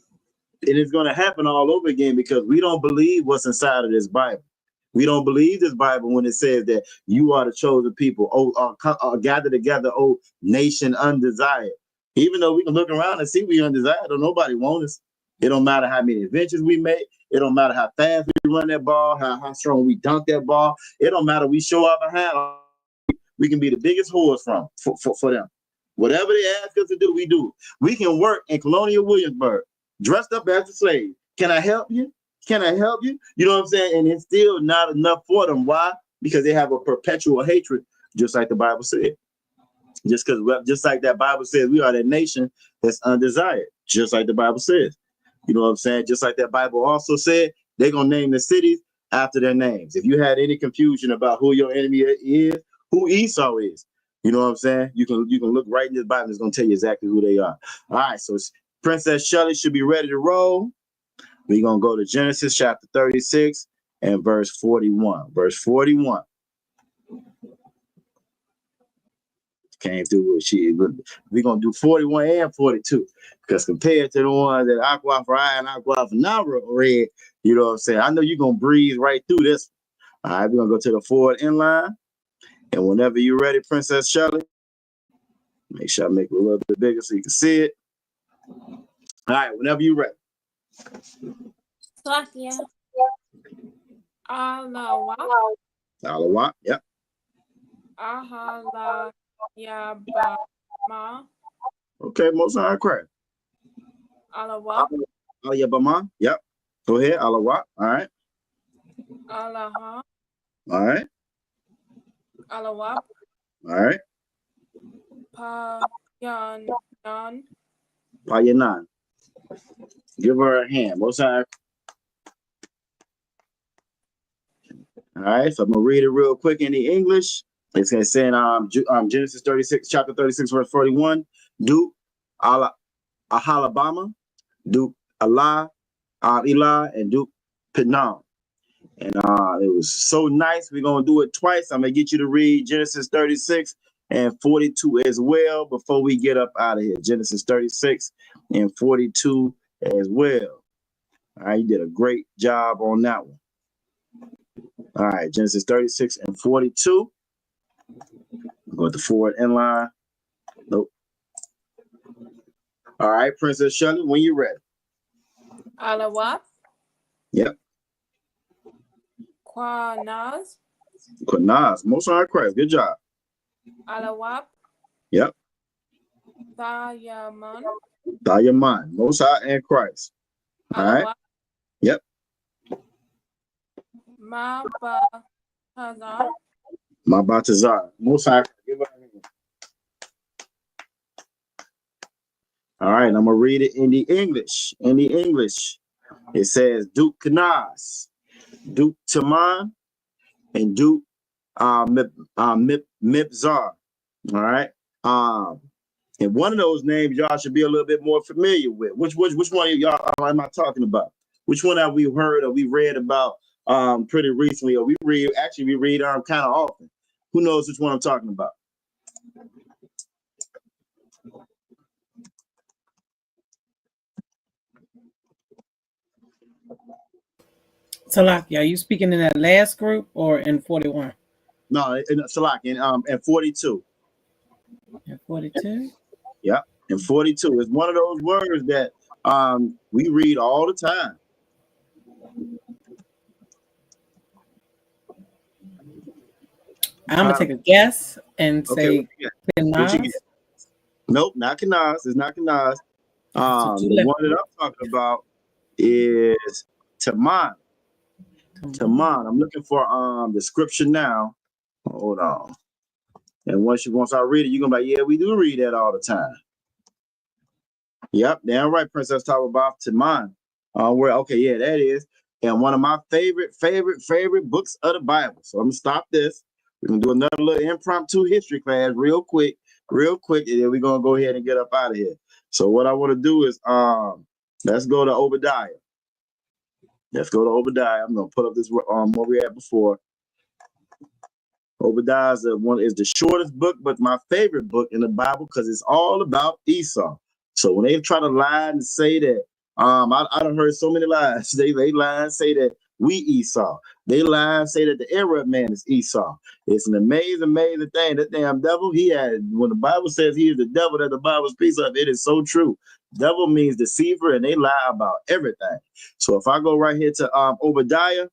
it's going to happen all over again because we don't believe what's inside of this Bible. We don't believe this Bible when it says that you are the chosen people, gather together, oh, nation undesired. Even though we can look around and see we undesired, don't nobody want us. It don't matter how many adventures we make. It don't matter how fast we run that ball, how strong we dunk that ball. It don't matter. We show up behind. We can be the biggest whores for them. Whatever they ask us to do, we do. We can work in Colonial Williamsburg, dressed up as a slave. Can I help you? Can I help you? You know what I'm saying? And it's still not enough for them. Why? Because they have a perpetual hatred, just like the Bible said. Just like that Bible says, we are that nation that's undesired, just like the Bible says. You know what I'm saying? Just like that Bible also said, they're going to name the cities after their names. If you had any confusion about who your enemy is, who Esau is, you know what I'm saying? You can look right in this Bible. It's going to tell you exactly who they are. All right, so Princess Shelley should be ready to roll. We're going to go to Genesis chapter 36 and verse 41. Verse 41. Came through with she. We're gonna do 41 and 42 because compared to the one that Aqua for I and Aqua for Nara read, you know what I'm saying? I know you're gonna breeze right through this. All right, we're gonna go to the forward inline, and whenever you're ready, Princess Shelley, make sure I make it a little bit bigger so you can see it. All right, whenever you're ready. Slakia. Alawa. Alawa, yep. Ahala. Yabama. Okay, most high Christ. Alawa. Yabama, yep. Go ahead, Alawa. All right. Alaha. All right. Alawap. All right. Payanan. Payanan. Give her a hand. Most high. All right, so I'm gonna read it real quick in the English. It's gonna say in Genesis 36, chapter 36, verse 41. Do Ahalabama, do Allah, Elah, and do Penam. And it was so nice. We're gonna do it twice. I'm gonna get you to read Genesis 36 and 42 as well before we get up out of here. Genesis 36 and 42 as well. All right, you did a great job on that one. All right, Genesis 36 and 42. Go with the forward inline. Nope. All right, Princess Shelley, when you're ready. Alawap. Yep. Quanaz. Quanaz. Most high Christ. Good job. Alawap. Yep. Dayaman. Dayaman. Most high and Christ. All right. Yep. Mabatazar. Mabatazar. Most high. Give her a hand. All right, I'm gonna read it in the English. In the English, it says Duke Kanaz, Duke Taman, and Duke Mipzar. All right. And one of those names y'all should be a little bit more familiar with. Which one of y'all am I talking about? Which one have we heard or we read about pretty recently, or we read kind of often? Who knows which one I'm talking about? Salaki, are you speaking in that last group or in 41? No, in Salaki, in 42. In 42? Yeah, in 42. It's one of those words that we read all the time. I'm gonna take a guess and say Kanaz. Nope, not Kanaz. It's not Kanaz. The one that I'm talking about is Taman. Taman. I'm looking for the scripture now. Hold on. And once I read it, you're gonna be like, yeah, we do read that all the time. Yep, damn right, Princess talk about Taman. That is. And one of my favorite books of the Bible. So I'm gonna stop this. We're gonna do another little impromptu history class real quick, and then we're gonna go ahead and get up out of here. So what I want to do is let's go to Obadiah. I'm gonna put up this where we had before. Obadiah is the shortest book, but my favorite book in the Bible because it's all about Esau. So when they try to lie and say that, I done heard so many lies. They lie and say that we Esau. They lie and say that the Arab man is Esau. It's an amazing thing. That damn devil, when the Bible says he is the devil that the Bible speaks of, it is so true. Devil means deceiver, and they lie about everything. So if I go right here to Obadiah,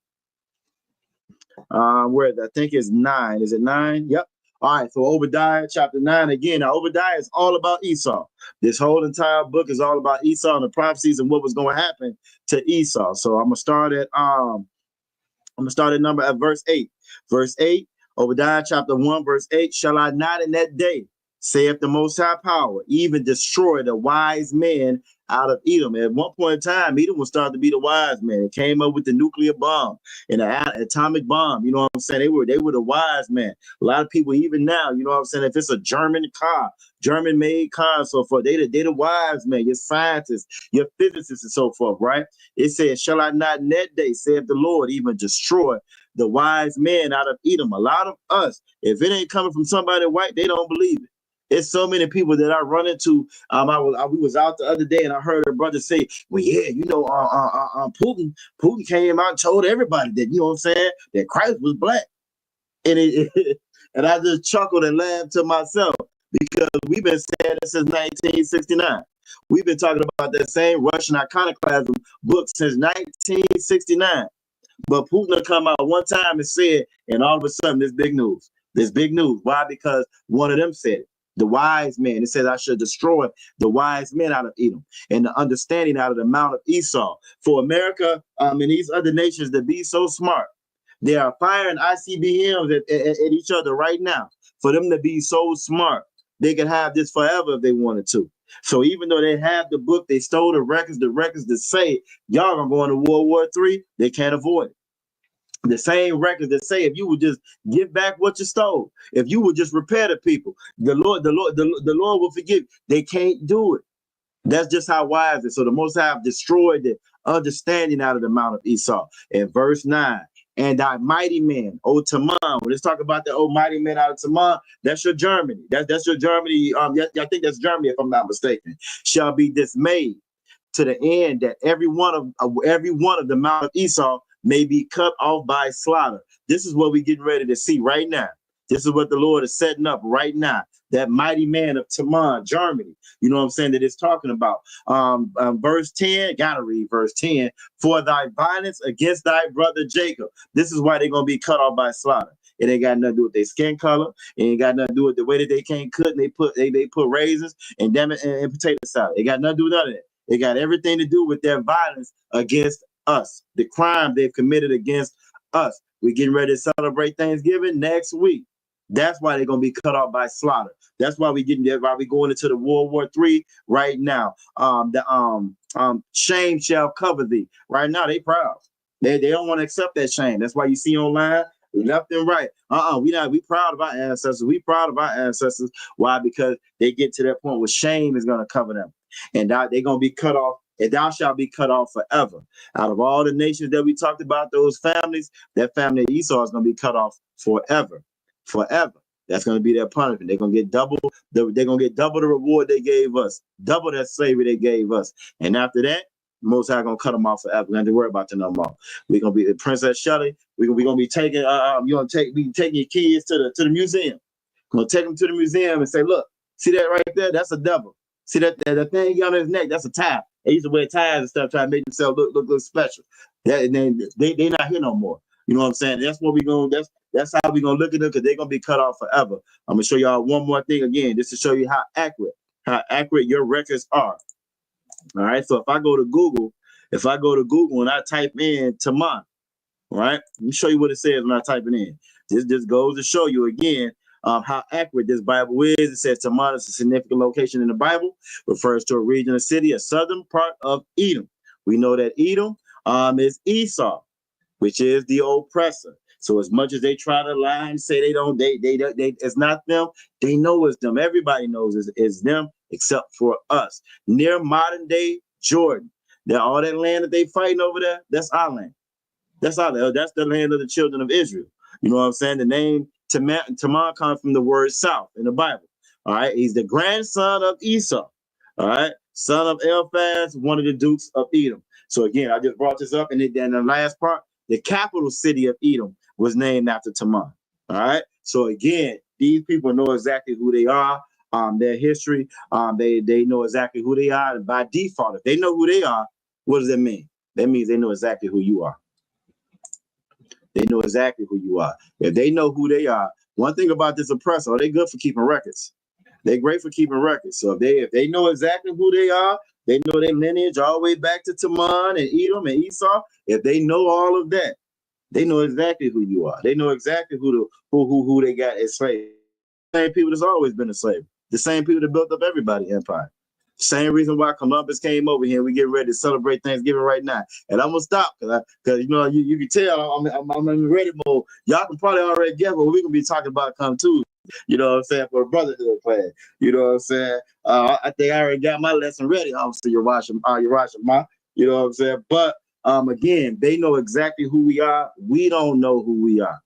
where I think it's 9. Is it 9? Yep. All right, so Obadiah chapter 9 again. Now, Obadiah is all about Esau. This whole entire book is all about Esau and the prophecies and what was going to happen to Esau. So I'm gonna start at verse 8. Verse 8, Obadiah chapter 1, verse 8. Shall I not in that day, saith the Most High Power, even destroy the wise men out of Edom? At one point in time, Edom was starting to be the wise man. It came up with the nuclear bomb and the atomic bomb. You know what I'm saying? They were the wise men. A lot of people, even now, you know what I'm saying? If it's a German-made car, and so forth, they the wise men, your scientists, your physicists, and so forth, right? It says, shall I not in that day, saith the Lord, even destroy the wise men out of Edom? A lot of us, if it ain't coming from somebody white, they don't believe it. It's so many people that I run into. We was out the other day, and I heard a brother say, "Well, yeah, Putin came out and told everybody that, you know what I'm saying, that Christ was black," and and I just chuckled and laughed to myself because we've been saying this since 1969. We've been talking about that same Russian iconoclasm book since 1969. But Putin come out one time and said, and all of a sudden, this big news. Why? Because one of them said it. The wise men. It says, I should destroy the wise men out of Edom and the understanding out of the mount of Esau. For America and these other nations to be so smart, they are firing ICBMs at each other right now. For them to be so smart, they could have this forever if they wanted to. So even though they have the book, they stole the records that say y'all gonna go into World War III, they can't avoid it. The same records that say if you would just give back what you stole, if you would just repair the people, the Lord will forgive. They can't do it. That's just how wise it is. So the Most High have destroyed the understanding out of the mount of Esau. In verse 9, and thy mighty men, O Taman. When let's talk about the old mighty men out of Taman, that's your Germany. That's your Germany. I think that's Germany, if I'm not mistaken. Shall be dismayed to the end that every one of the mount of Esau may be cut off by slaughter. This is what we're getting ready to see right now. This is what the Lord is setting up right now. That mighty man of Taman, Germany. You know what I'm saying? That it's talking about. Verse 10, gotta read verse 10. For thy violence against thy brother Jacob. This is why they're gonna be cut off by slaughter. It ain't got nothing to do with their skin color. It ain't got nothing to do with the way that they can't cook. And they put raisins and and potato salad. It got nothing to do with none of that. It got everything to do with their violence against us, the crime they've committed against us. We're getting ready to celebrate Thanksgiving next week. That's why they're gonna be cut off by slaughter. That's why we getting there. Why we going into the World War III right now. Shame shall cover thee. Right now, they proud. They don't want to accept that shame. That's why you see online left and right. We proud of our ancestors. We proud of our ancestors. Why? Because they get to that point where shame is gonna cover them, and they're gonna be cut off. And thou shalt be cut off forever. Out of all the nations that we talked about, those families, that family of Esau is gonna be cut off forever. Forever. That's going to be their punishment. They're going to get double. They're going to get double the reward they gave us, double that slavery they gave us. And after that, Most High going to cut them off forever. We don't have to worry about them no more. We're going to be Princess Shelley. We're going to be taking. Be taking your kids to the museum. We're going to take them to the museum and say, look, see that right there? That's a devil. See that thing on his neck? That's a tie. They used to wear ties and stuff, trying to make themselves look special. They not here no more. You know what I'm saying? That's what we're going to. That's how we're going to look at them, because they're going to be cut off forever. I'm going to show y'all one more thing again, just to show you how accurate your records are. All right. So if I go to Google and I type in Taman, all right, let me show you what it says when I type it in. This just goes to show you again how accurate this Bible is. It says Taman is a significant location in the Bible, refers to a region, a city, a southern part of Edom. We know that Edom is Esau, which is the oppressor. So as much as they try to lie and say they it's not them, they know it's them. Everybody knows it's them except for us. Near modern day Jordan, all that land that they fighting over there, that's our land. That's our land. That's the land of the children of Israel. You know what I'm saying? The name Taman comes from the word south in the Bible. All right, he's the grandson of Esau. All right, son of Eliphaz, one of the dukes of Edom. So again, I just brought this up, and then the last part, the capital city of Edom was named after Taman. All right. So again, these people know exactly who they are, their history. They know exactly who they are. And by default, if they know who they are, what does that mean? That means they know exactly who you are. They know exactly who you are. If they know who they are, one thing about this oppressor, they good for keeping records. They're great for keeping records. So if they know exactly who they are, they know their lineage all the way back to Taman and Edom and Esau. If they know all of that, they know exactly who you are. They know exactly who they got as slaves. The same people that's always been a slave. The same people that built up everybody's empire. Same reason why Columbus came over here. We get ready to celebrate Thanksgiving right now. And I'm gonna stop because you can tell I'm in ready mode. Y'all can probably already get what we're gonna be talking about come Tuesday. You know what I'm saying, for a brotherhood class. You know what I'm saying? I think I already got my lesson ready. Obviously, you're watching ma. You know what I'm saying? But again, they know exactly who we are. We don't know who we are.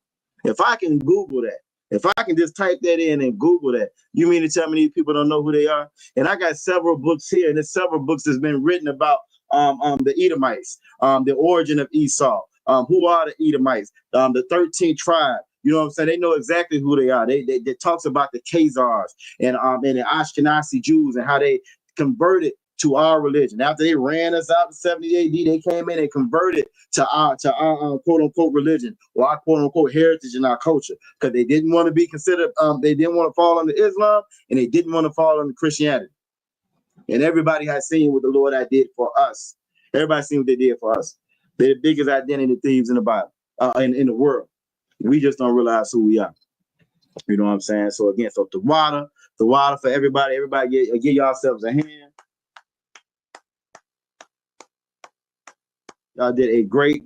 If I can Google that, if I can just type that in and Google that, you mean to tell me these people don't know who they are? And I got several books here, and there's several books that's been written about the Edomites, the origin of Esau, who are the Edomites, the 13th tribe. You know what I'm saying? They know exactly who they are. They talks about the Khazars and the Ashkenazi Jews and how they converted to our religion. After they ran us out in 70 AD, they came in and converted to our quote unquote religion, or our quote unquote heritage and our culture, because they didn't want to be considered, they didn't want to fall under Islam, and they didn't want to fall under Christianity. And everybody has seen what the Lord did for us. Everybody seen what they did for us. They're the biggest identity thieves in the Bible, in the world. We just don't realize who we are. You know what I'm saying? So again, the water for everybody. Everybody give yourselves a hand. Y'all did a great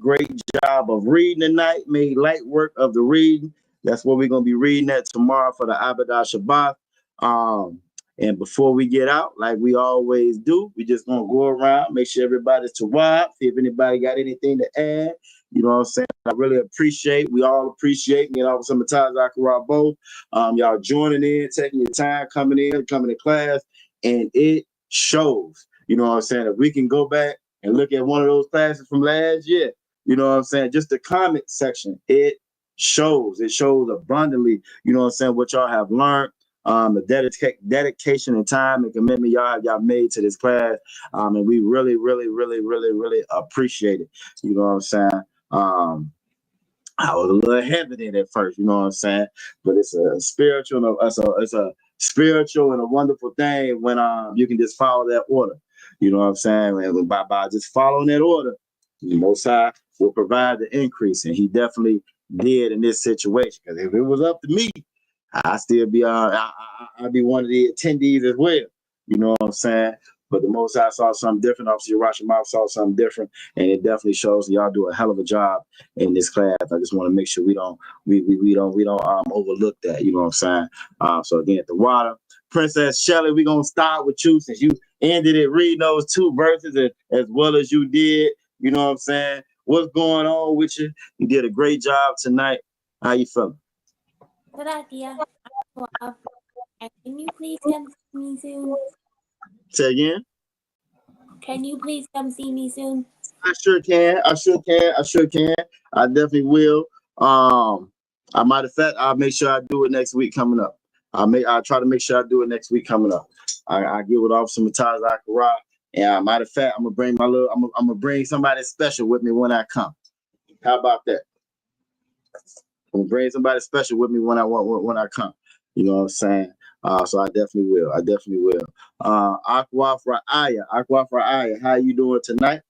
job of reading tonight, made light work of the reading. That's what we're going to be reading at tomorrow for the Abadah Shabbat. And before we get out, like we always do, we just going to go around, make sure everybody's tawab, see if anybody got anything to add. You know what I'm saying? I really appreciate, we all appreciate, me and all some of Zakara both, y'all joining in, taking your time, coming to class, and it shows. You know what I'm saying? If we can go back and look at one of those classes from last year, you know what I'm saying? Just the comment section, it shows abundantly, you know what I'm saying, what y'all have learned, the dedication and time and commitment y'all made to this class. And we really appreciate it. You know what I'm saying? I was a little hesitant at first, you know what I'm saying? But it's a spiritual, it's a spiritual and a wonderful thing when you can just follow that order. You know what I'm saying? And by just following that order, the Most High will provide the increase. And he definitely did in this situation. Because if it was up to me, I still be I'll be one of the attendees as well. You know what I'm saying? But the most I saw something different. Officer Rashomov saw something different, and it definitely shows y'all do a hell of a job in this class. I just want to make sure we don't overlook that. You know what I'm saying? So again, the water, Princess Shelley, we gonna start with you since you ended it reading those 2 verses as well as you did. You know what I'm saying? What's going on with you? You did a great job tonight. How you feeling? Good idea. Can you please come see me soon? Say again? Can you please come see me soon? I sure can. I definitely will. I matter of fact, I'll make sure I do it next week coming up. I'll try to make sure I do it next week coming up. I get with Officer Mataz Akara, and matter of fact, I'm gonna bring somebody special with me when I come. How about that? I'm gonna bring somebody special with me when I come. You know what I'm saying? So I definitely will. Aqua Ra'aya, how you doing tonight?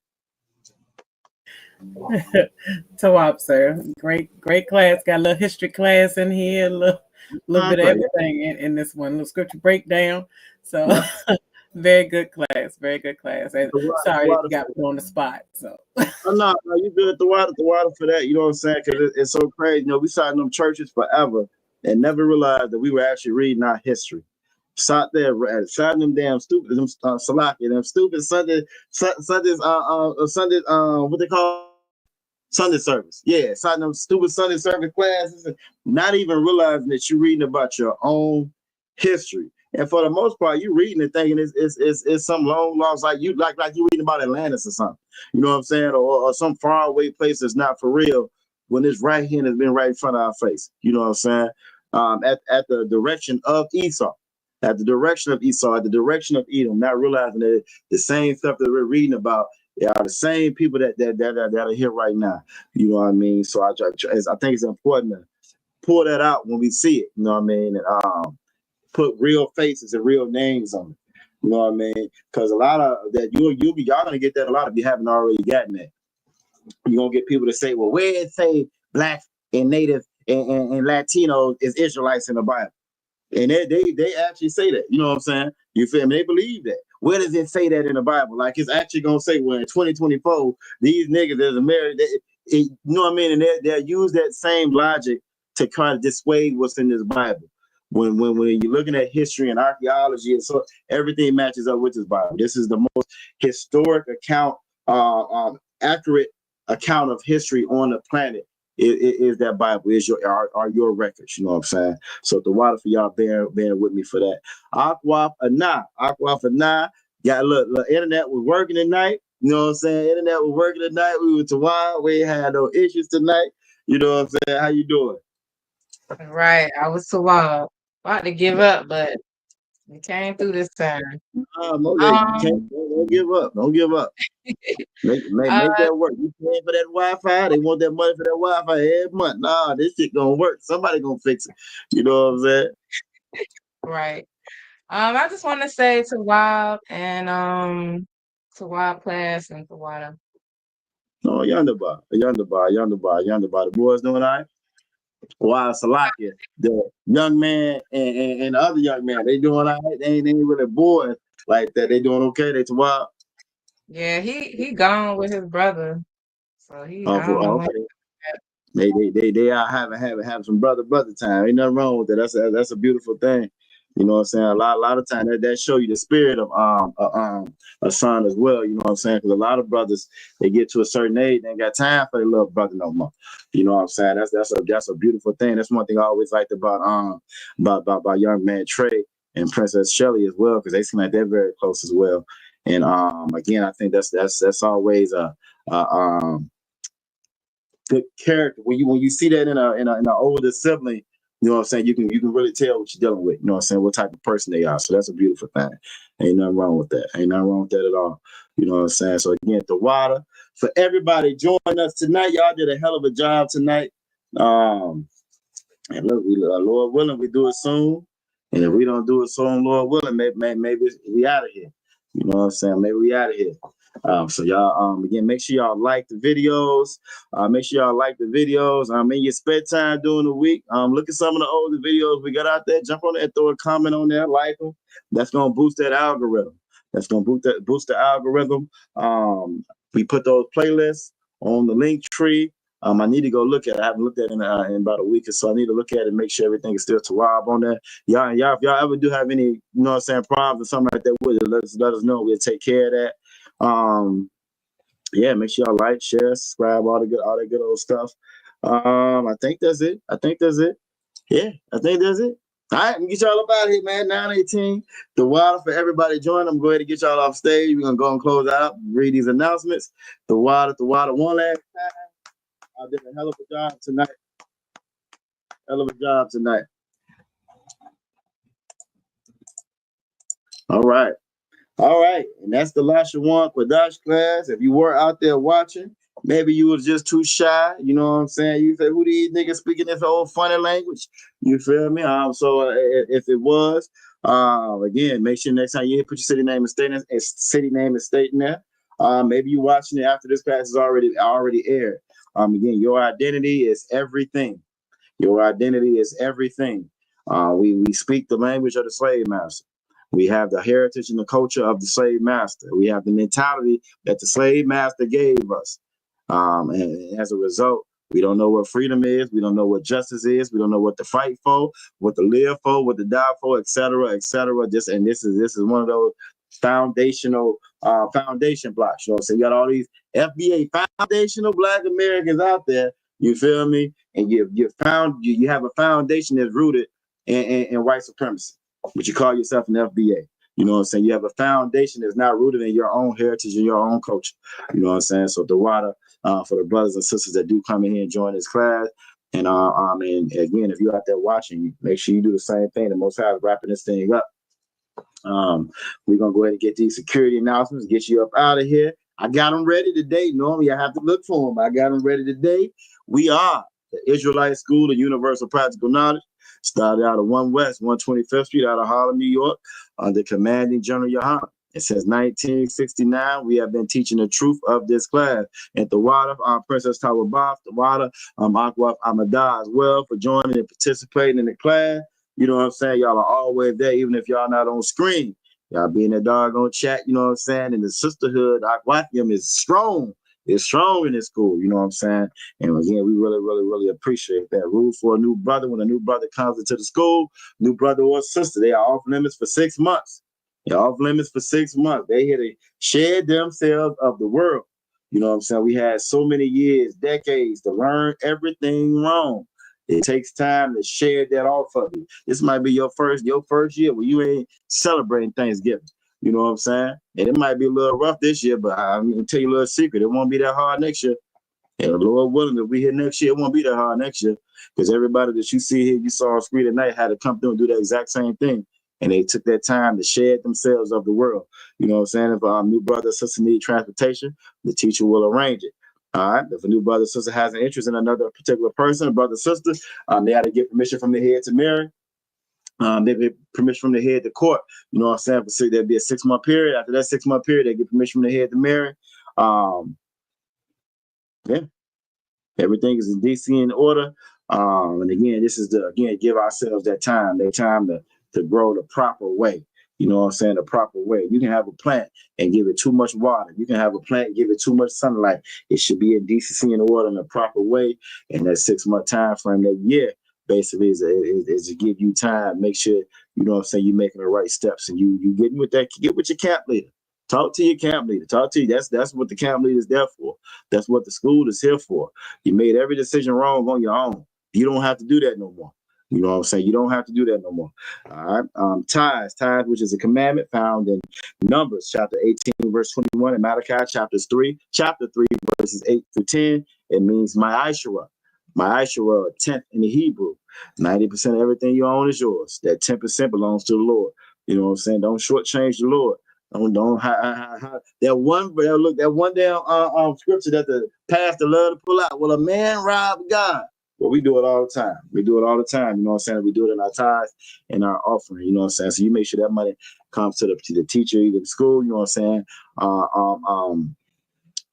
Tawab, sir. Great class. Got a little history class in here, a little bit of everything in this one. A little scripture breakdown. So very good class. And sorry you got put on the spot. So no, you good at the water for that. You know what I'm saying? Because it's so crazy. You know, we sat in them churches forever and never realized that we were actually reading our history. Sat there, sat in them damn stupid, them stupid Sundays, what they call Sunday service. Yeah, sat in them stupid Sunday service classes, and not even realizing that you're reading about your own history. And for the most part, you reading and thinking it's some long lost, like you reading about Atlantis or something. You know what I'm saying? Or some far away place that's not for real, when this right hand has been right in front of our face. You know what I'm saying? At the direction of Esau. At the direction of Edom, not realizing that the same stuff that we're reading about are the same people that are here right now. You know what I mean? So I think it's important to pull that out when we see it. You know what I mean? And put real faces and real names on it. You know what I mean? Because a lot of that y'all gonna get that a lot if you haven't already gotten that. You're gonna get people to say, well, where it say black and native and Latino is Israelites in the Bible. And they actually say that. You know what I'm saying? You feel me? They believe that. Where does it say that in the Bible? Like it's actually gonna say, well, in 2024, these niggas is American. You know what I mean? And they'll use that same logic to try to dissuade what's in this Bible. When you're looking at history and archaeology, and so everything matches up with this Bible. This is the most historic account, accurate account of history on the planet. Is that Bible? Is your records? You know what I'm saying? So the water for y'all bearing with me for that. Aqua Ana, got a little internet was working tonight. You know what I'm saying? Internet was working tonight. We were to wild. We had no issues tonight. You know what I'm saying? How you doing? Right. I was so wild. About to give up, but we came through this time. Don't give up. Don't give up. Make that work. You paying for that Wi-Fi? They want that money for that Wi-Fi every month. Nah, this shit gonna work. Somebody gonna fix it. You know what I'm saying? Right. I just want to say to Wild and to Wild Class and to Wild. No, yonder bar. The boys doing all right. Wow, Salakia, the young man and the other young man, they doing all right. They ain't really boys like that. They doing okay. They wild. Yeah, he gone with his brother. So I don't know when. They are having some brother time. Ain't nothing wrong with that. That's a beautiful thing. You know what I'm saying? A lot of time that show you the spirit of a son as well. You know what I'm saying? Because a lot of brothers, they get to a certain age, they ain't got time for their little brother no more. You know what I'm saying? That's a beautiful thing. That's one thing I always liked about young man Trey and Princess Shelley as well, because they seem like they're very close as well. And again, I think that's always a good character. When you see that in an older sibling, you know what I'm saying, you can really tell what you're dealing with. You know what I'm saying, what type of person they are. So that's a beautiful thing. Ain't nothing wrong with that. Ain't nothing wrong with that at all. You know what I'm saying? So again, the water for everybody joining us tonight. Y'all did a hell of a job tonight. And look, Lord willing, we do it soon. And if we don't do it soon, Lord willing, maybe we out of here. You know what I'm saying? Maybe we out of here. So y'all, again, make sure y'all like the videos. Make sure y'all like the videos. In your spare time during the week, look at some of the older videos we got out there. Jump on there, throw a comment on there, like them. That's gonna boost that algorithm. That's gonna boost the algorithm. We put those playlists on the link tree. I need to go look at it. I haven't looked at it in about a week or so. I need to look at it and make sure everything is still Tawab on there. Y'all, if y'all ever do have any, you know what I'm saying, problems or something like that with it, let us know. We'll take care of that. Yeah, make sure y'all like, share, subscribe, all that good old stuff. I think that's it. Yeah, I think that's it. All right, I'm gonna get y'all up out of here, man. 9:18. The water for everybody join. I'm going to get y'all off stage. We're gonna go and close out, read these announcements. The water, one last time. I did a hell of a job tonight. All right. And that's the Lashawan Qadash class. If you were out there watching, maybe you was just too shy. You know what I'm saying? You say, who these niggas speaking this old funny language? You feel me? So if it was, again, make sure next time you put your city name and state in there. Maybe you watching it after this class is already aired. Again, your identity is everything. Your identity is everything. We speak the language of the slave master. We have the heritage and the culture of the slave master. We have the mentality that the slave master gave us. And as a result, we don't know what freedom is. We don't know what justice is. We don't know what to fight for, what to live for, what to die for, et cetera, et cetera. This is one of those foundational foundation blocks. You know what I'm saying? You got all these FBA foundational Black Americans out there. You feel me? And you have a foundation that's rooted in white supremacy, but you call yourself an FBA. You know what I'm saying? You have a foundation that's not rooted in your own heritage and your own culture. You know what I'm saying? So the water for the brothers and sisters that do come in here and join this class. And again, if you're out there watching, make sure you do the same thing. The Most High is wrapping this thing up. We're gonna go ahead and get these security announcements, get you up out of here. I got them ready today. Normally I have to look for them. I got them ready today. We are the Israelite School of Universal Practical Knowledge. Started out of 1 West, 125th Street out of Harlem, New York, under commanding General Yohan. And since 1969, we have been teaching the truth of this class. And the water, Princess Tawabaf, the water, Akwaf Amadah as well for joining and participating in the class. You know what I'm saying? Y'all are always there, even if y'all not on screen. Y'all be in the doggone chat, you know what I'm saying? And the sisterhood, Akwafium is strong. It's strong in this school, you know what I'm saying? And again, we really, really, really appreciate that. Rule for a new brother. When a new brother comes into the school, new brother or sister, they are off limits for 6 months. They're off limits for 6 months. They here to shed themselves of the world. You know what I'm saying? We had so many years, decades to learn everything wrong. It takes time to shed that off of you. This might be your first year where you ain't celebrating Thanksgiving. You know what I'm saying? And it might be a little rough this year, but I'm gonna tell you a little secret. It won't be that hard next year. And the Lord willing, if we here next year, it won't be that hard next year. Because everybody that you see here, you saw on screen tonight, had to come through and do the exact same thing. And they took that time to shed themselves of the world. You know what I'm saying? If our new brother or sister need transportation, the teacher will arrange it. All right. If a new brother or sister has an interest in another particular person, a brother or sister, they had to get permission from the head to marry. They get permission from the head to court. You know what I'm saying? There'd be a 6-month period. After that 6-month period, they get permission from the head to marry. Yeah. Everything is in DC in order. And again, this is give ourselves that time to grow the proper way. You know what I'm saying? The proper way. You can have a plant and give it too much water. You can have a plant and give it too much sunlight. It should be in decency and order in the proper way. And that 6-month time frame, that year, basically is to give you time. Make sure, you know what I'm saying, you're making the right steps and you get with your camp leader. Talk to your camp leader. That's what the camp leader is there for. That's what the school is here for. You made every decision wrong on your own. You don't have to do that no more. You know what I'm saying? You don't have to do that no more. All right. Tithes, which is a commandment found in Numbers chapter 18, verse 21, and Malachi chapter 3, verses 8 through 10. It means my Ishurah. My Ishurah, 10th in the Hebrew. 90% of everything you own is yours. That 10% belongs to the Lord. You know what I'm saying? Don't shortchange the Lord. Don't that one damn scripture that the pastor loved to pull out. Well, a man robbed God. Well, we do it all the time. We do it all the time. You know what I'm saying? We do it in our tithes and our offering. You know what I'm saying? So you make sure that money comes to the teacher, either the school. You know what I'm saying?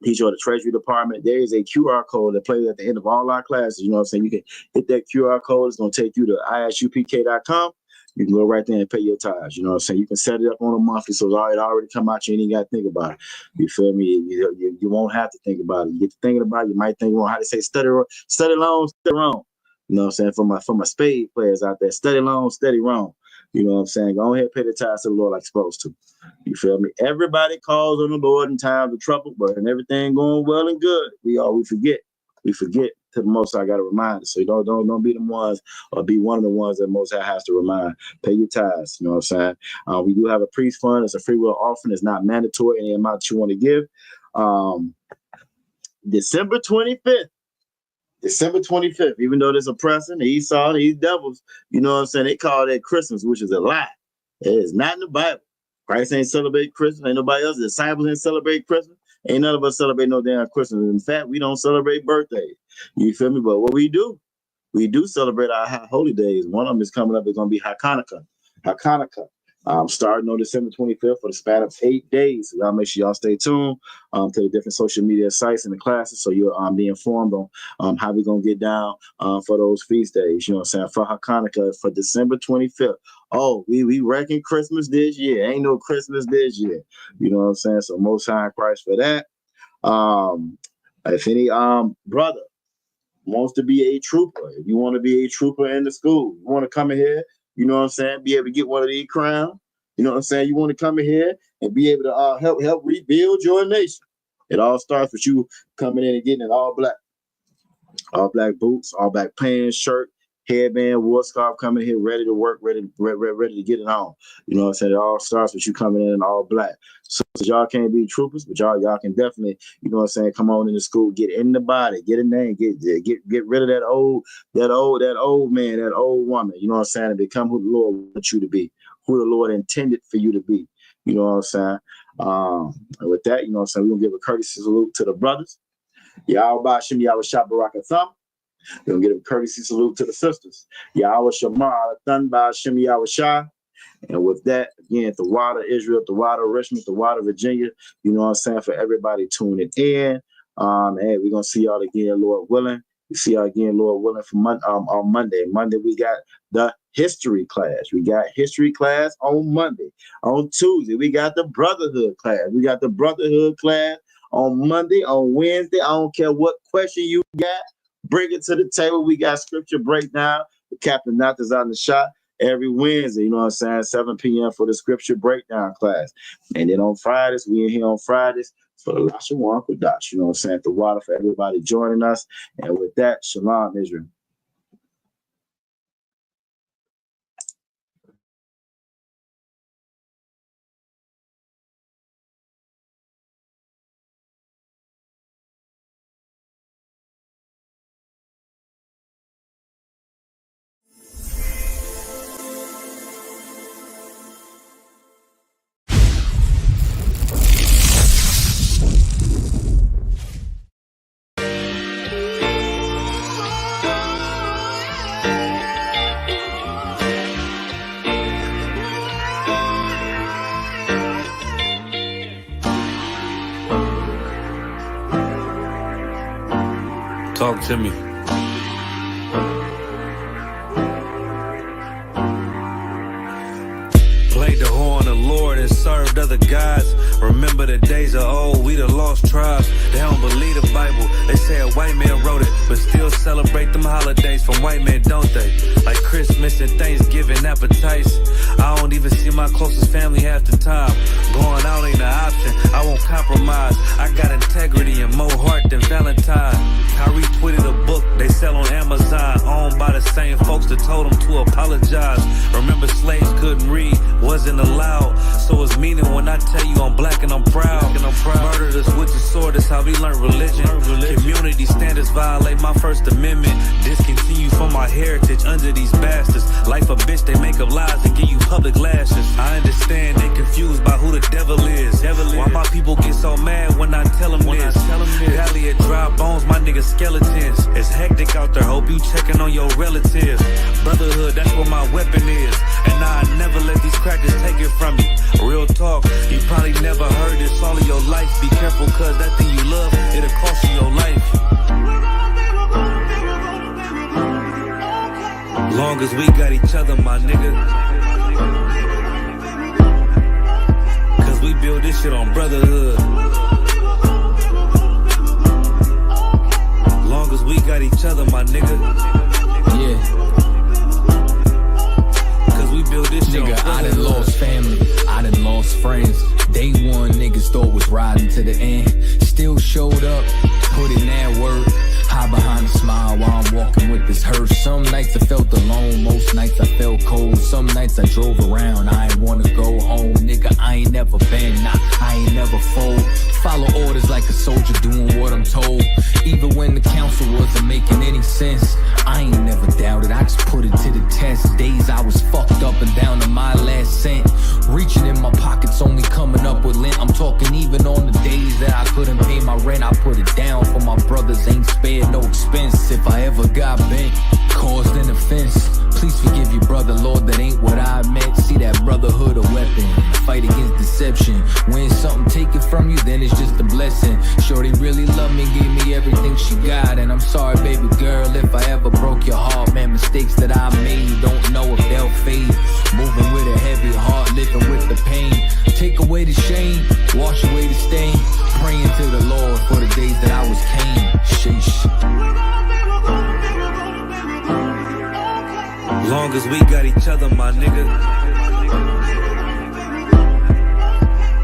Teacher or the Treasury Department. There is a QR code that plays at the end of all our classes. You know what I'm saying? You can hit that QR code. It's going to take you to ISUPK.com. You can go right there and pay your tithes. You know what I'm saying? You can set it up on a monthly, so it already come out. You ain't got to think about it. You feel me? You won't have to think about it. You get to thinking about it, you might think, well, how to say study long, study wrong. You know what I'm saying? For my spade players out there, study long, study wrong. You know what I'm saying? Go ahead and pay the tithes to the Lord like you're supposed to. You feel me? Everybody calls on the Lord in times of trouble, but in everything going well and good, we forget. We forget to the Most High got to remind us. So you don't be the ones or be one of the ones that Most High has to remind. Pay your tithes. You know what I'm saying? We do have a priest fund. It's a free will offering. It's not mandatory. Any amount you want to give. December 25th. December 25th, even though there's oppressing, Esau, these devils, you know what I'm saying? They call that Christmas, which is a lie. It is not in the Bible. Christ ain't celebrate Christmas. Ain't nobody else. The disciples ain't celebrate Christmas. Ain't none of us celebrate no damn Christmas. In fact, we don't celebrate birthdays. You feel me? But what we do celebrate our high holy days. One of them is coming up. It's going to be Hanukkah. Starting on December 25th for the span of 8 days. So y'all make sure y'all stay tuned to the different social media sites and the classes, so you'll be informed on how we're going to get down for those feast days. You know what I'm saying? For Hanukkah, for December 25th. Oh, we reckon Christmas this year. Ain't no Christmas this year. You know what I'm saying? So Most High Christ for that. If any brother wants to be a trooper, if you want to be a trooper in the school, you want to come in here, you know what I'm saying, be able to get one of these crowns. You know what I'm saying? You want to come in here and be able to help rebuild your nation. It all starts with you coming in and getting it all black boots, all black pants, shirt, headband, war scarf, coming here ready to work, ready to get it on. You know what I'm saying? It all starts with you coming in all black. So y'all can't be troopers, but y'all can definitely, you know what I'm saying, come on into school, get in the body, get in there and get rid of that old man, that old woman, you know what I'm saying, and become who the Lord wants you to be, who the Lord intended for you to be. You know what I'm saying? And with that, you know what I'm saying, we're gonna give a courtesy salute to the brothers. Yahweh Shem Yahweh Shah Barakatham. We're gonna give a courtesy salute to the sisters. Yahweh Shamar Thun Ba Shem Yahweh Shah. And with that, again, the water Israel, the water Richmond, the water Virginia, you know what I'm saying, for everybody tuning in. And we're going to see y'all again, Lord willing. We see y'all again, Lord willing, for on Monday. Monday, we got the history class. We got history class on Monday. On Tuesday, we got the brotherhood class. We got the brotherhood class on Monday. On Wednesday, I don't care what question you got, bring it to the table. We got scripture breakdown. The Captain Nath is on the shot. Every Wednesday, you know what I'm saying, 7 p.m. for the scripture breakdown class. And then on Fridays, we in here on Fridays for the Lashawan Qadash, you know what I'm saying, the water for everybody joining us. And with that, Shalom, Israel. Talk to me. Played the horn of Lord and served other gods. Remember the days of old, we the lost tribes. They don't believe the Bible. They say a white man wrote it, but still celebrate them holidays from white men, don't they? Like Christmas and Thanksgiving appetites. I don't even see my closest family half the time. Going out ain't an option, I won't compromise. I got integrity and more heart than Valentine. I retweeted a book they sell on Amazon, owned by the same folks that told them to apologize. Remember slaves couldn't read, wasn't allowed. So it's meaning when I tell you I'm black and I'm proud. Murdered us with the sword, that's how we learned religion. Community standards violate my First Amendment. Discontinue from my heritage under these bastards. Like a bitch, they make up lies and give you public lashes. I understand they confused by who the devil is. Why my people get so mad when I tell them this? Valley of dry bones, my niggas of skeletons. It's hectic out there, hope you checking on your relatives. Brotherhood, that's what my weapon is. And I never let these crackers take it from you. Real talk, you probably never heard this all of your life. Be careful, cause that thing you love, it'll cost you your life. Long as we got each other, my nigga. Cause we build this shit on brotherhood. Long as we got each other, my nigga. Yeah. Cause we build this shit Nigga, on I done brotherhood. lost family, I done lost friends. Day one, niggas thought was riding to the end. Still showed up, put in that work. Hide behind a smile while I'm walking with this hurt. Some nights I felt alone, most nights I felt cold. Some nights I drove around, I ain't wanna go home. Nigga, I ain't never been, nah, I ain't never fold. Follow orders like a soldier doing what I'm told. Even when the counsel wasn't making any sense, I ain't never doubted, I just put it to the test. Days I was fucked up and down to my last cent. Reaching in my pockets, only coming up with lint. I'm talking even on the days that I couldn't pay my rent. I put it down for my brothers, ain't spared no expense. If I ever got bent, caused an offense, please forgive your brother, Lord, that ain't what I meant. See that brotherhood a weapon, fight against deception. When something taken from you, then it's just a blessing. Shorty really loved me, gave me everything she got. And I'm sorry, baby girl, if I ever broke your heart. Man, mistakes that I made, don't know if they'll fade. Moving with a heavy heart, living with the pain. Take away the shame, wash away the stain. Praying to the Lord for the days that I was Cain. Sheesh. Long as we got each other, my nigga.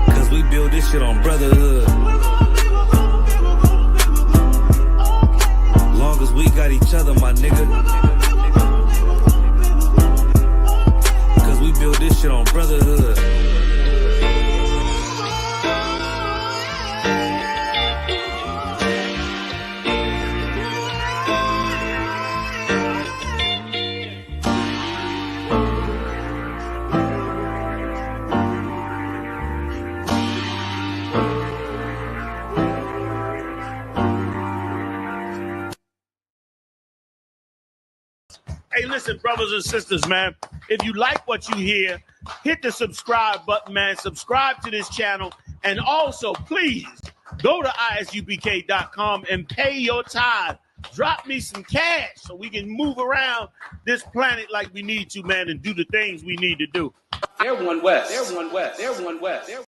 Cause we build this shit on brotherhood. Long as we got each other, my nigga. Cause we build this shit on brotherhood. Hey, listen, brothers and sisters, man. If you like what you hear, hit the subscribe button, man. Subscribe to this channel. And also, please, go to ISUPK.com and pay your tithe. Drop me some cash so we can move around this planet like we need to, man, and do the things we need to do. They're one West. They're one West. They're one West. They're